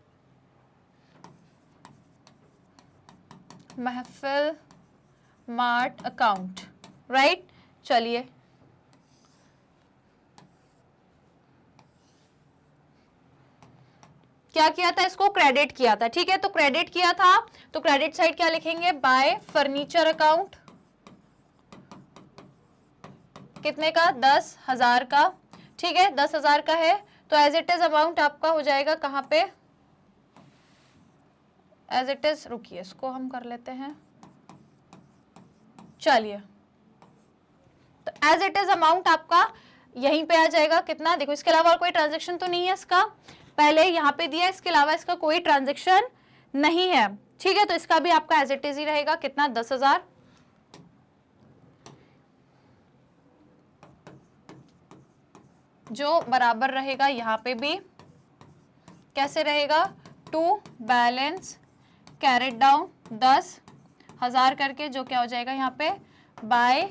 महफिल मार्ट अकाउंट, राइट। चलिए क्या किया था, इसको क्रेडिट किया था। ठीक है, तो क्रेडिट किया था तो क्रेडिट साइड क्या लिखेंगे, बाय फर्नीचर अकाउंट, कितने का, 10,000 का। ठीक है, 10,000 का है, तो एज इट इज अमाउंट आपका हो जाएगा कहाँ पे, एज इट इज, रुकिए इसको हम कर लेते हैं। चलिए तो एज इट इज अमाउंट आपका यहीं पे आ जाएगा, कितना, देखो इसके अलावा और कोई ट्रांजेक्शन तो नहीं है इसका, पहले यहाँ पे दिया, इसके अलावा इसका कोई ट्रांजेक्शन नहीं है। ठीक है, तो इसका भी आपका एज इट इज ही रहेगा, कितना, 10,000। जो बराबर रहेगा यहाँ पे भी कैसे रहेगा, टू बैलेंस कैरेट डाउन 10,000 करके, जो क्या हो जाएगा यहाँ पे, बाय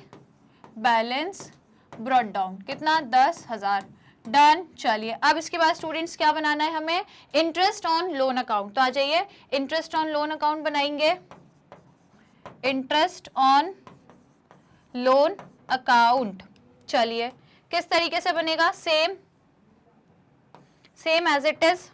बैलेंस ब्रॉट डाउन, कितना, 10,000। डन। चलिए अब इसके बाद स्टूडेंट्स क्या बनाना है हमें, इंटरेस्ट ऑन लोन अकाउंट। तो आ जाइए, इंटरेस्ट ऑन लोन अकाउंट बनाएंगे। इंटरेस्ट ऑन लोन अकाउंट, चलिए किस तरीके से बनेगा, same as it is.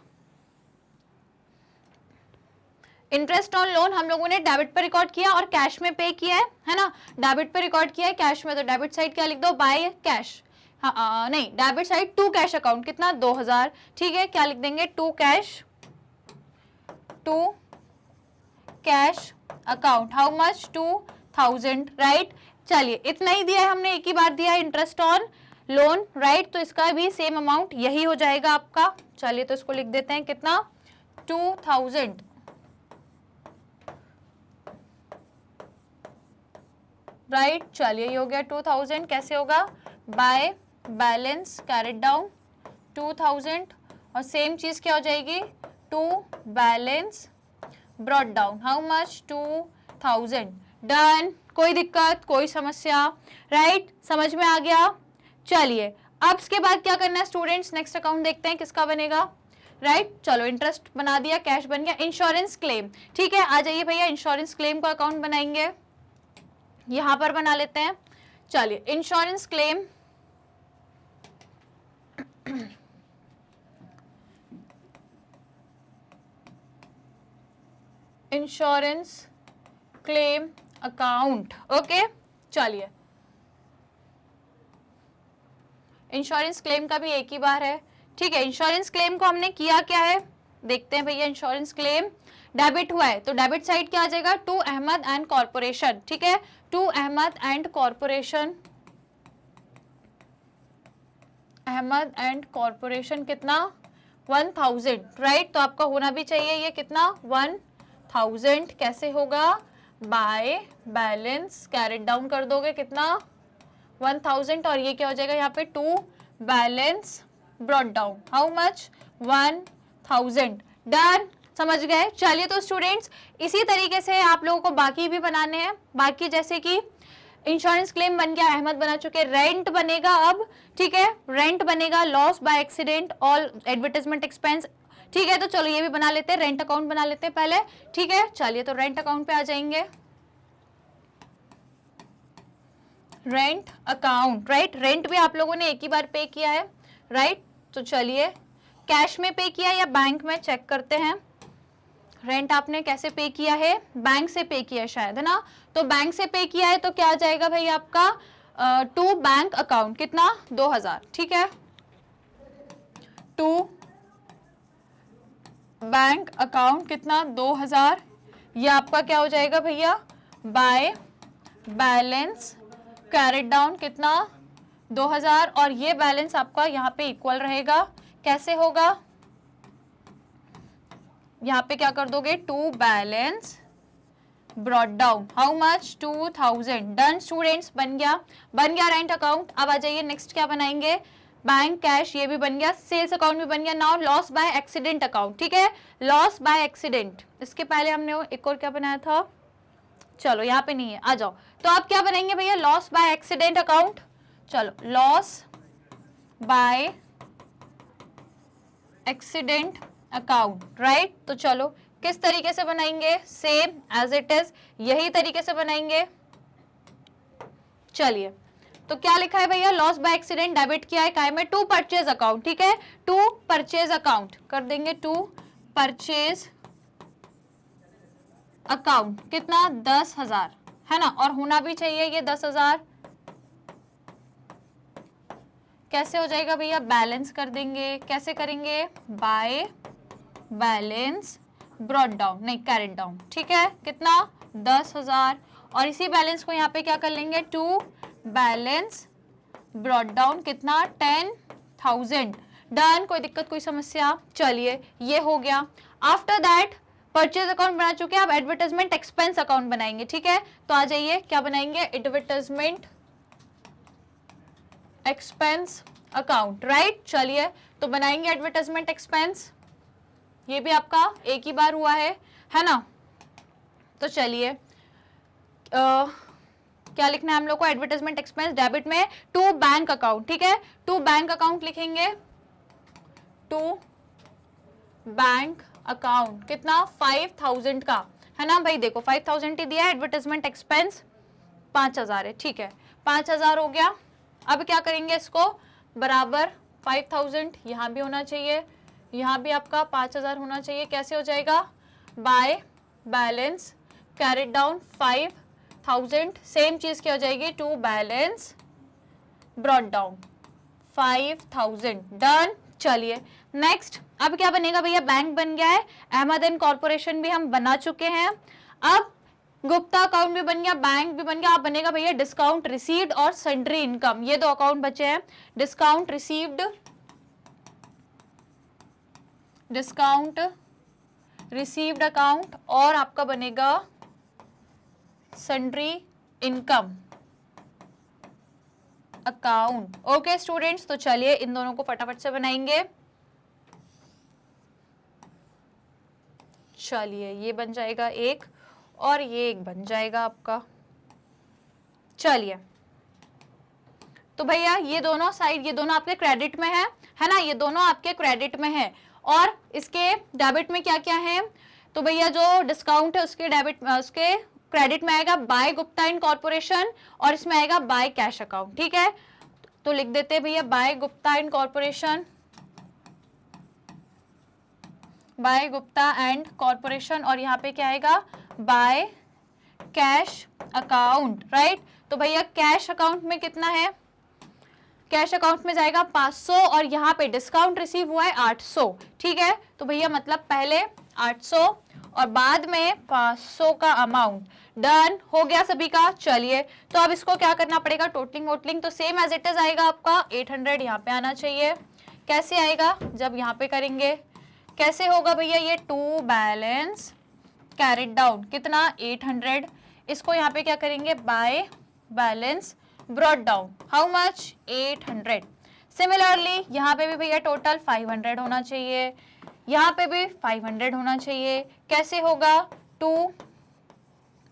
Interest on loan हम लोगों ने डेबिट पे रिकॉर्ड किया और कैश में पे किया है ना, डेबिट पे रिकॉर्ड किया है, कैश में, तो डेबिट साइड क्या लिख दो, बाय कैश। हाँ नहीं, debit side to cash account, कितना, 2,000। ठीक है, क्या लिख देंगे, to cash account, how much, 2,000, right. चलिए इतना ही दिया है हमने, एक ही बार दिया है इंटरेस्ट ऑन लोन, राइट, तो इसका भी सेम अमाउंट यही हो जाएगा आपका। चलिए तो इसको लिख देते हैं, कितना, 2,000, राइट। चलिए ये हो गया 2,000, कैसे होगा, बाय बैलेंस कैरेट डाउन 2,000, और सेम चीज क्या हो जाएगी, to balance brought down, how much, 2,000। Done, कोई दिक्कत, कोई समस्या, राइट, समझ में आ गया। चलिए अब इसके बाद क्या करना है स्टूडेंट्स, नेक्स्ट अकाउंट देखते हैं किसका बनेगा, राइट। चलो इंटरेस्ट बना दिया, कैश बन गया, इंश्योरेंस क्लेम। ठीक है, आ जाइए भैया, इंश्योरेंस क्लेम का अकाउंट बनाएंगे, यहां पर बना लेते हैं। चलिए insurance claim, insurance claim account, okay. चलिए इंश्योरेंस क्लेम का भी एक ही बार है। ठीक है, इंश्योरेंस क्लेम को हमने किया क्या है, देखते हैं भैया। इंश्योरेंस क्लेम डेबिट हुआ है, तो डेबिट साइड क्या आ जाएगा, टू अहमद एंड कॉर्पोरेशन। ठीक है, to Ahmed and corporation, Ahmed and corporation, कितना, 1,000, राइट। तो आपका होना भी चाहिए ये, कितना, 1,000, कैसे होगा, बाय बैलेंस कैरेट डाउन कर दोगे, कितना, 1,000, और ये क्या हो जाएगा यहाँ पे, to balance brought down, how much, 1,000। Done, समझ गए। चलिए तो स्टूडेंट्स इसी तरीके से आप लोगों को बाकी भी बनाने हैं, बाकी जैसे कि इंश्योरेंस क्लेम बन गया, अहमद बना चुके, रेंट बनेगा अब। ठीक है, रेंट बनेगा, loss by accident, all advertisement expense. ठीक है, तो चलो ये भी बना लेते हैं, रेंट अकाउंट बना लेते हैं पहले। ठीक है, चलिए तो रेंट अकाउंट पे आ जाएंगे, रेंट अकाउंट, राइट। रेंट भी आप लोगों ने एक ही बार पे किया है, राइट। तो चलिए कैश में पे किया या बैंक में, चेक करते हैं। रेंट आपने कैसे पे किया है, बैंक से पे किया है शायद, है ना। तो बैंक से पे किया है तो क्या आ जाएगा भाई आपका, टू बैंक अकाउंट, कितना, 2,000। ठीक है, टू बैंक अकाउंट, कितना, 2,000। ये आपका क्या हो जाएगा भैया, बाय बैलेंस कैरेट डाउन, कितना, 2,000, और ये बैलेंस आपका यहाँ पे इक्वल रहेगा, कैसे होगा, यहाँ पे क्या कर दोगे, to balance brought down, how much, 2,000। Done students, बन गया रेंट अकाउंट। अब आ जाइए नेक्स्ट क्या बनाएंगे, बैंक कैश ये भी बन गया, सेल्स अकाउंट भी बन गया। Now loss by accident account, ठीक है, लॉस बाय एक्सीडेंट। इसके पहले हमने एक और क्या बनाया था, चलो यहाँ पे नहीं है, आ जाओ। तो आप क्या बनाएंगे भैया, लॉस बाय एक्सीडेंट अकाउंट। चलो loss by accident account, right. तो चलो किस तरीके से बनाएंगे, सेम एज इट इज, यही तरीके से बनाएंगे। चलिए, तो क्या लिखा है भैया, लॉस बाय एक्सीडेंट डेबिट किया है काय में, टू परचेज अकाउंट, ठीक है, टू परचेज अकाउंट कर देंगे, टू परचेज अकाउंट कितना, 10,000 है ना, और होना भी चाहिए ये 10,000। कैसे हो जाएगा भैया, बैलेंस कर देंगे, कैसे करेंगे, बाय बैलेंस ब्रॉट डाउन, नहीं कैरेट डाउन, ठीक है, कितना 10,000। और इसी बैलेंस को यहाँ पे क्या कर लेंगे, टू बैलेंस ब्रॉट डाउन कितना, 10,000। डन, कोई दिक्कत कोई समस्या। चलिए ये हो गया। आफ्टर दैट परचेज अकाउंट बना चुके हैं, अब एडवर्टाइजमेंट एक्सपेंस अकाउंट बनाएंगे, ठीक है। तो आ जाइए, क्या बनाएंगे, एडवर्टाइजमेंट एक्सपेंस अकाउंट, राइट। चलिए तो बनाएंगे एडवर्टाइजमेंट एक्सपेंस, ये भी आपका एक ही बार हुआ है ना। तो चलिए क्या लिखना है हम लोग को, एडवर्टाइजमेंट एक्सपेंस डेबिट में टू बैंक अकाउंट, ठीक है, टू बैंक अकाउंट लिखेंगे, टू बैंक अकाउंट कितना, 5,000 का, है ना भाई। देखो 5,000 ही दिया है, एडवर्टाइजमेंट एक्सपेंस 5,000 है, ठीक है, 5,000 हो गया। अब क्या करेंगे, इसको बराबर 5,000 यहाँ भी होना चाहिए, यहाँ भी आपका 5,000 होना चाहिए। कैसे हो जाएगा, by balance carried down 5,000, same चीज क्या हो जाएगी, to balance brought down 5,000। Done. चलिए नेक्स्ट, अब क्या बनेगा भैया, बैंक बन गया है, अहमद एंड कॉर्पोरेशन भी हम बना चुके हैं। अब गुप्ता अकाउंट भी बन गया, बैंक भी बन गया। अब बनेगा भैया डिस्काउंट रिसीव्ड और सन्ड्री इनकम, ये दो अकाउंट बचे हैं, discount received, discount received account, और आपका बनेगा sundry income account. Okay students, तो चलिए इन दोनों को फटाफट से बनाएंगे। चलिए ये बन जाएगा एक, और ये एक बन जाएगा आपका। चलिए तो भैया ये दोनों साइड, ये दोनों आपके क्रेडिट में है ना, ये दोनों आपके क्रेडिट में है। और इसके डेबिट में क्या क्या है, तो भैया जो डिस्काउंट है उसके डेबिट, उसके क्रेडिट में आएगा बाय गुप्ता एंड कॉर्पोरेशन, और इसमें आएगा बाय कैश अकाउंट, ठीक है। तो लिख देते हैं भैया by Gupta and corporation, by Gupta and corporation, और यहाँ पे क्या आएगा, बाय कैश अकाउंट, राइट। तो भैया कैश अकाउंट में कितना है, कैश अकाउंट में जाएगा 500, और यहाँ पे डिस्काउंट रिसीव हुआ है 800, ठीक है। तो भैया मतलब पहले 800 और बाद में 500 का अमाउंट। डन हो गया सभी का। चलिए तो अब इसको क्या करना पड़ेगा, टोटलिंग वोटलिंग, तो सेम एज इट इज आएगा आपका 800 यहाँ पे आना चाहिए। कैसे आएगा, जब यहाँ पे करेंगे कैसे होगा भैया, ये टू बैलेंस कैरेट डाउन कितना 800, इसको यहाँ पे क्या करेंगे, bye balance brought down, how much 800। Similarly यहाँ पे भी भैया टोटल 500 होना चाहिए, यहाँ पे भी 500 होना चाहिए। कैसे होगा, टू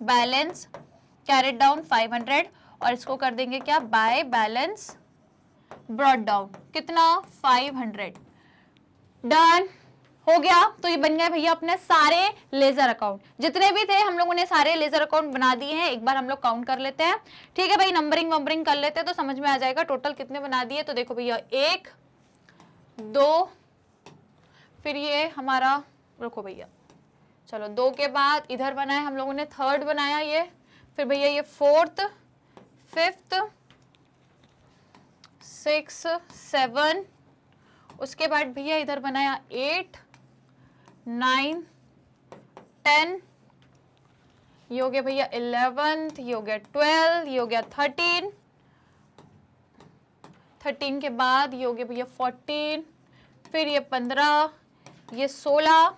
बैलेंस कैरेट डाउन 500, और इसको कर देंगे क्या, बाय बैलेंस ब्रॉट डाउन कितना 500। डन हो गया। तो ये बन गए भैया अपने सारे लेजर अकाउंट, जितने भी थे हम लोगों ने सारे लेजर अकाउंट बना दिए हैं। एक बार हम लोग काउंट कर लेते हैं, ठीक है भाई, नंबरिंग वंबरिंग कर लेते हैं तो समझ में आ जाएगा टोटल कितने बना दिए। तो देखो भैया 1 2, फिर ये हमारा, रुको भैया, चलो 2 के बाद इधर बनाया हम लोगों ने, थर्ड बनाया ये, फिर भैया ये 4th 5th 6 7, उसके बाद भैया इधर बनाया 8 9 10, ये हो गया भैया 11th, ये हो गया 12, ये हो गया 13 के बाद ये हो गया भैया 14, फिर ये 15, ये 16,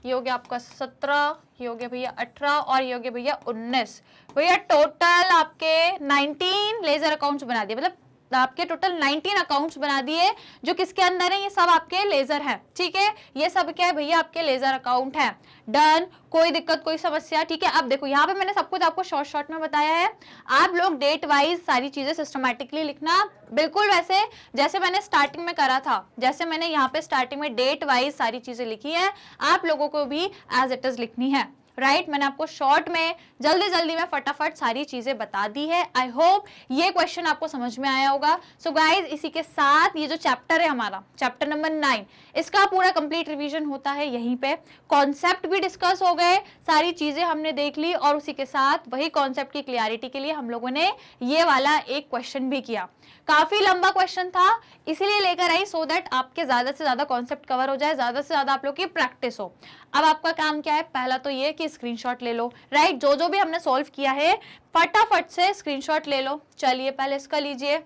ये हो गया आपका 17, ये हो गया भैया 18, और ये हो गया भैया 19। भैया टोटल आपके 19 लेजर अकाउंट्स बना दिए, मतलब आपके टोटल 19 अकाउंट्स बना दिए, जो किसके अंदर है, ये सब आपके लेजर है, ठीक है, ये सब क्या है भैया, आपके लेजर अकाउंट है। डन, कोई दिक्कत कोई समस्या, ठीक है। अब देखो यहाँ पे मैंने सब कुछ आपको शॉर्ट शॉर्ट में बताया है, आप लोग डेट वाइज सारी चीजें सिस्टमैटिकली लिखना, बिल्कुल वैसे जैसे मैंने स्टार्टिंग में करा था, जैसे मैंने यहाँ पे स्टार्टिंग में डेट वाइज सारी चीजें लिखी है, आप लोगों को भी एज इट इज लिखनी है, राइट। मैंने आपको शॉर्ट में जल्दी जल्दी में फटाफट सारी चीजें बता दी है। आई होप ये क्वेश्चन आपको समझ में आया होगा। सो गाइज, इसी के साथ ये जो चैप्टर है हमारा, चैप्टर नंबर 9, इसका पूरा कंप्लीट रिवीजन होता है यहीं पे। कॉन्सेप्ट भी डिस्कस हो गए, सारी चीजें हमने देख ली, और उसी के साथ वही कॉन्सेप्ट की क्लियरिटी के लिए हम लोगों ने ये वाला एक क्वेश्चन भी किया। काफी लंबा क्वेश्चन था, इसीलिए लेकर आई, सो दैट आपके ज्यादा से ज्यादा कॉन्सेप्ट कवर हो जाए, ज्यादा से ज्यादा आप लोग की प्रैक्टिस हो। अब आपका काम क्या है, पहला तो ये कि स्क्रीनशॉट ले लो, राइट। जो भी हमने सॉल्व किया है फटाफट से स्क्रीनशॉट ले लो। चलिए पहले इसका लीजिए,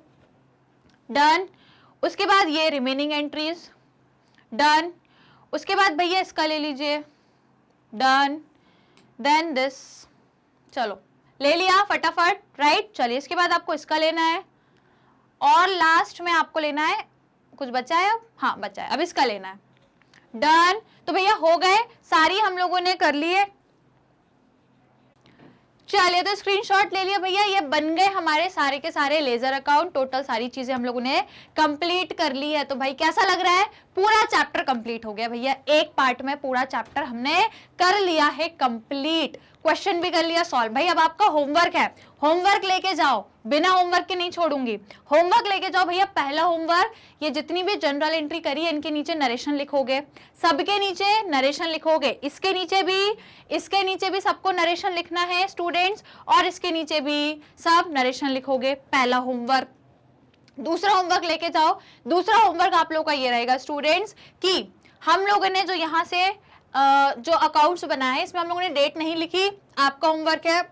डन। उसके बाद ये रिमेनिंग एंट्रीज, डन। उसके बाद भैया इसका ले लीजिए, डन। देन दिस, चलो ले लिया फटाफट, राइट। चलिए इसके बाद आपको इसका लेना है, और लास्ट में आपको लेना है, कुछ बचा है अब, हाँ बचा है, अब इसका लेना है, डन। तो भैया हो गए, सारी हम लोगों ने कर लिए। चलिए तो स्क्रीनशॉट ले लिया भैया, ये बन गए हमारे सारे के सारे लेजर अकाउंट, टोटल सारी चीजें हम लोगों ने कंप्लीट कर ली है। तो भाई कैसा लग रहा है, पूरा चैप्टर कंप्लीट हो गया भैया, एक पार्ट में पूरा चैप्टर हमने कर लिया है कंप्लीट, क्वेश्चन भी कर लिया सॉल्व। भाई अब आपका होमवर्क है, होमवर्क लेके जाओ, बिना होमवर्क के नहीं छोड़ूंगी, होमवर्क लेके जाओ भैया। पहला होमवर्क, ये जितनी भी जनरल एंट्री करी है इनके नीचे नरेशन लिखोगे, सबके नीचे नरेशन लिखोगे, इसके नीचे भी सबको नरेशन लिखना है स्टूडेंट्स, और इसके नीचे भी सब नरेशन लिखोगे, पहला होमवर्क। दूसरा होमवर्क लेके जाओ, दूसरा होमवर्क आप लोग का ये रहेगा स्टूडेंट्स कि हम लोगों ने जो यहाँ से जो अकाउंट्स बनाए इसमें हम लोगों ने डेट नहीं लिखी, आपका होमवर्क है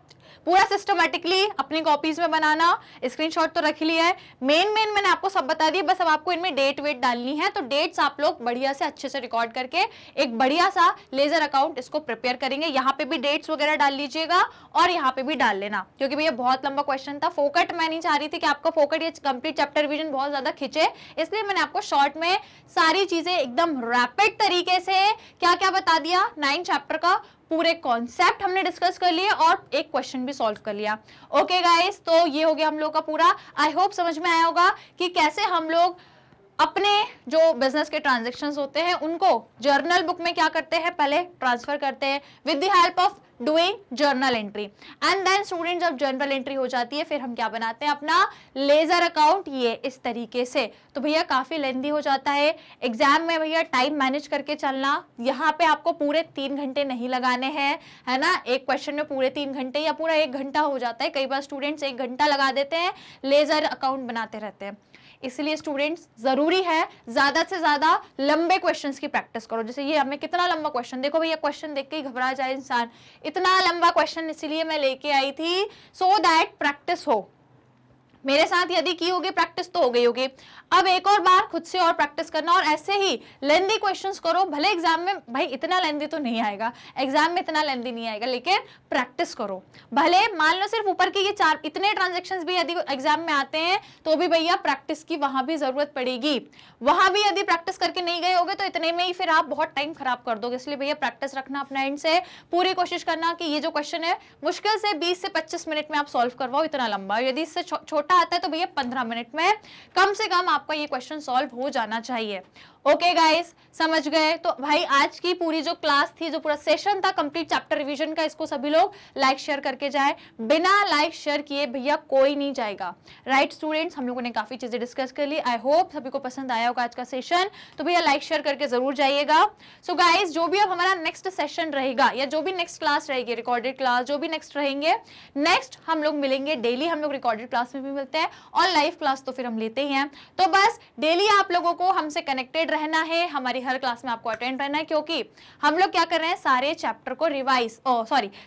पूरा सिस्टमेटिकली अपनी कॉपीज में बनाना। स्क्रीनशॉट तो रख लिया है, मेन मैंने आपको सब बता दिया, बस अब आपको इनमें डेट वेट डालनी है। तो डेट्स आप लोग बढ़िया से अच्छे से रिकॉर्ड करके एक बढ़िया सा लेजर अकाउंट इसको प्रिपेयर करेंगे। यहाँ पे भी डेट्स वगैरह डाल लीजिएगा और यहाँ पे भी डाल लेना, क्योंकि भैया बहुत लंबा क्वेश्चन था। फोकट मैं नहीं चाह रही थी कि आपका फोकट ये कंप्लीट चैप्टर रिवीजन बहुत ज्यादा खिंचे, इसलिए मैंने आपको शॉर्ट में सारी चीजें एकदम रैपिड तरीके से क्या क्या बता दिया। 9 चैप्टर का पूरे कॉन्सेप्ट हमने डिस्कस कर लिए और एक क्वेश्चन भी सॉल्व कर लिया। ओके गाइस, तो ये हो गया हम लोग का पूरा। आई होप समझ में आया होगा कि कैसे हम लोग अपने जो बिजनेस के ट्रांजैक्शंस होते हैं उनको जर्नल बुक में क्या करते हैं, पहले ट्रांसफर करते हैं with the help of doing journal entry, and then student जब जर्नल एंट्री हो जाती है फिर हम क्या बनाते हैं, अपना लेजर अकाउंट, ये इस तरीके से। तो भैया काफी लेंथी हो जाता है एग्जाम में, भैया टाइम मैनेज करके चलना। यहाँ पे आपको पूरे 3 घंटे नहीं लगाने हैं, है ना, एक क्वेश्चन में पूरे 3 घंटे या पूरा 1 घंटा हो जाता है, कई बार स्टूडेंट्स 1 घंटा लगा देते हैं, लेजर अकाउंट बनाते रहते हैं। इसलिए स्टूडेंट्स जरूरी है ज्यादा से ज्यादा लंबे क्वेश्चंस की प्रैक्टिस करो। जैसे ये हमें कितना लंबा क्वेश्चन, देखो भैया क्वेश्चन देख के ही घबरा जाए इंसान, इतना लंबा क्वेश्चन इसलिए मैं लेके आई थी सो दैट प्रैक्टिस हो। मेरे साथ यदि की होगी प्रैक्टिस तो हो गई होगी, अब एक और बार खुद से और प्रैक्टिस करना, और ऐसे ही लेंदी क्वेश्चंस करो। भले एग्जाम में भाई इतना लेंदी तो नहीं आएगा, एग्जाम में इतना लेंदी नहीं आएगा, लेकिन प्रैक्टिस करो। भले मान लो सिर्फ ऊपर के ये 4 इतने ट्रांजेक्शंस भी यदि एग्जाम में आते हैं तो भी भैया प्रैक्टिस की वहां भी जरूरत पड़ेगी, वहां भी यदि प्रैक्टिस करके नहीं गए होगे तो इतने में ही फिर आप बहुत टाइम खराब कर दोगे। इसलिए भैया प्रैक्टिस रखना अपना एंड से, पूरी कोशिश करना कि ये जो क्वेश्चन है मुश्किल से 20 से 25 मिनट में आप सॉल्व करवाओ, इतना लंबा। यदि इससे छोटा आता है तो भैया 15 मिनट में कम से कम आपका ये क्वेश्चन सॉल्व हो जाना चाहिए। ओके गाइस, समझ गए? तो भाई आज की पूरी जो क्लास थी, जो पूरा सेशन था कंप्लीट चैप्टर रिवीजन का, इसको सभी लोग लाइक शेयर करके जाए। बिना लाइक शेयर किए भैया कोई नहीं जाएगा, राइट स्टूडेंट्स? हम लोगों ने काफी चीजें डिस्कस कर ली, आई होप सभी को पसंद आया होगा आज का सेशन। तो भैया लाइक शेयर करके जरूर जाइएगा। सो गाइस, जो भी अब हमारा नेक्स्ट सेशन रहेगा या जो भी नेक्स्ट क्लास रहेगी, रिकॉर्डेड क्लास जो भी नेक्स्ट रहेंगे, नेक्स्ट हम लोग मिलेंगे डेली। हम लोग रिकॉर्डेड क्लास में भी मिलते हैं और लाइव क्लास तो फिर हम लेते ही हैं। तो बस डेली आप लोगों को हमसे कनेक्टेड रहना है, हमारी हर क्लास में आपको अटेंड रहना है, क्योंकि हम लोग क्या कर रहे हैं, सारे चैप्टर को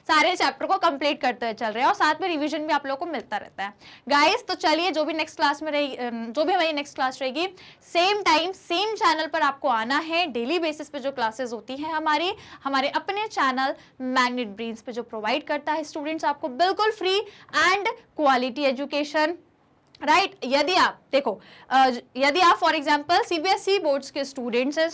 सारे चैप्टर को कंप्लीट करते चल रहे हैं और साथ में रिवीजन भी आप लोगों को मिलता रहता है गाइस। तो चलिए, जो भी नेक्स्ट क्लास में रहेगी, जो भी हमारी नेक्स्ट क्लास रहेगी, सेम टाइम सेम चैनल पर आपको आना है। डेली बेसिस पे जो क्लासेस होती हैं हमारे अपने चैनल मैग्नेट ब्रेन्स पे जो प्रोवाइड करता है स्टूडेंट्स आपको बिल्कुल free and quality education. Right यदि आप देखो यदि आप फॉर एग्जांपल सीबीएसई बोर्ड्स के स्टूडेंट्स हैं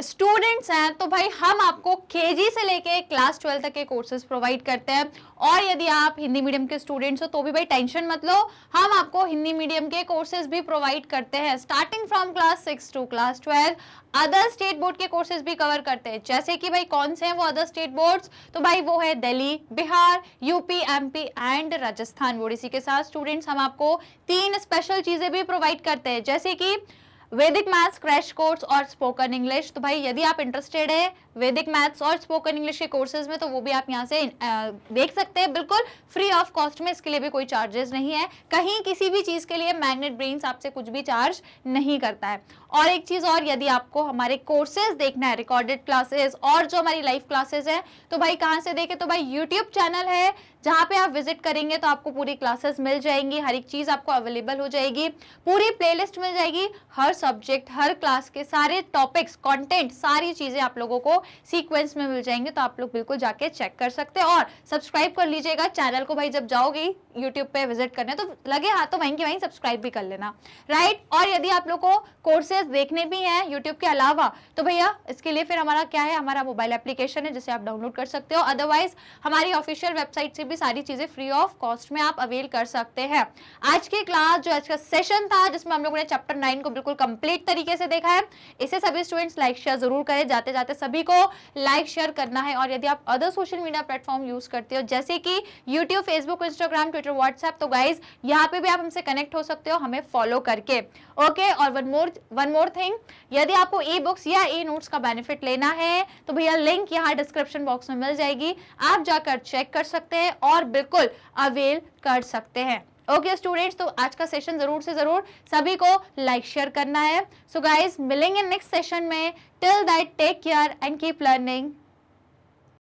स्टूडेंट्स हैं तो भाई हम आपको केजी से लेके क्लास 12 तक के कोर्सेज प्रोवाइड करते हैं। और यदि आप हिंदी मीडियम के स्टूडेंट्स हो तो भी भाई टेंशन मत लो, हम आपको हिंदी मीडियम के कोर्सेज भी प्रोवाइड करते हैं starting from class 6 to class 12। Other state board के कोर्सेज भी कवर करते हैं, जैसे कि भाई कौन से हैं वो अदर स्टेट बोर्ड्स, तो भाई वो है Delhi, Bihar, UP, MP and Rajasthan board. इसी के साथ स्टूडेंट्स हम आपको 3 स्पेशल चीजें भी प्रोवाइड करते हैं, जैसे कि वैदिक मैथ्स क्रैश कोर्स और स्पोकन इंग्लिश। तो भाई यदि आप इंटरेस्टेड है वैदिक मैथ्स और स्पोकन इंग्लिश के कोर्सेज में तो वो भी आप यहाँ से देख सकते हैं, बिल्कुल फ्री ऑफ कॉस्ट में। इसके लिए भी कोई चार्जेस नहीं है, कहीं किसी भी चीज के लिए मैग्नेट ब्रेन्स आपसे कुछ भी चार्ज नहीं करता है। और एक चीज और, यदि आपको हमारे कोर्सेज देखना है रिकॉर्डेड क्लासेस और जो हमारी लाइव क्लासेस है तो भाई कहाँ से देखें, तो भाई यूट्यूब चैनल है जहाँ पे आप विजिट करेंगे तो आपको पूरी क्लासेस मिल जाएंगी, हर एक चीज आपको अवेलेबल हो जाएगी, पूरी प्लेलिस्ट मिल जाएगी, हर सब्जेक्ट हर क्लास के सारे टॉपिक्स कंटेंट सारी चीजें आप लोगों को सीक्वेंस में मिल जाएंगे। तो आप लोग बिल्कुल जाके चेक कर सकते हैं और सब्सक्राइब कर लीजिएगा चैनल को। भाई जब जाओगे यूट्यूब पे विजिट करने तो लगे हाथ तो वहीं के वहीं सब्सक्राइब भी कर लेना, राइट। और यदि आप लोग को कोर्सेज देखने भी हैं यूट्यूब के अलावा तो भैया इसके लिए फिर हमारा क्या है, हमारा मोबाइल एप्लीकेशन है जिसे आप डाउनलोड कर सकते हो। अदरवाइज हमारी ऑफिशियल वेबसाइट से भी सारी चीजें फ्री ऑफ कॉस्ट में आप अवेल कर सकते हैं। आज की क्लास जो आज का सेशन था जिसमें हम लोगों ने चैप्टर 9 को बिल्कुल कंप्लीट तरीके से देखा है, इसे सभी स्टूडेंट्स लाइक शेयर जरूर करें, जाते जाते सभी को लाइक शेयर करना है। और यदि आप other social media platform use करते हो जैसे कि YouTube, Facebook, Instagram, Twitter, WhatsApp, तो गाइज यहाँ पे भी आप हमसे कनेक्ट हो सकते हो हमें फॉलो करके, ओके। और वन मोर थिंग, यदि आपको ई बुक्स या ई नोट्स का बेनिफिट लेना है तो भैया लिंक यहाँ डिस्क्रिप्शन बॉक्स में मिल जाएगी, आप जाकर चेक कर सकते हैं और बिल्कुल अवेल कर सकते हैं, ओके स्टूडेंट्स। तो आज का सेशन जरूर से जरूर सभी को लाइक शेयर करना है। सो गाइज मिलेंगे नेक्स्ट सेशन में, till that take care and keep learning.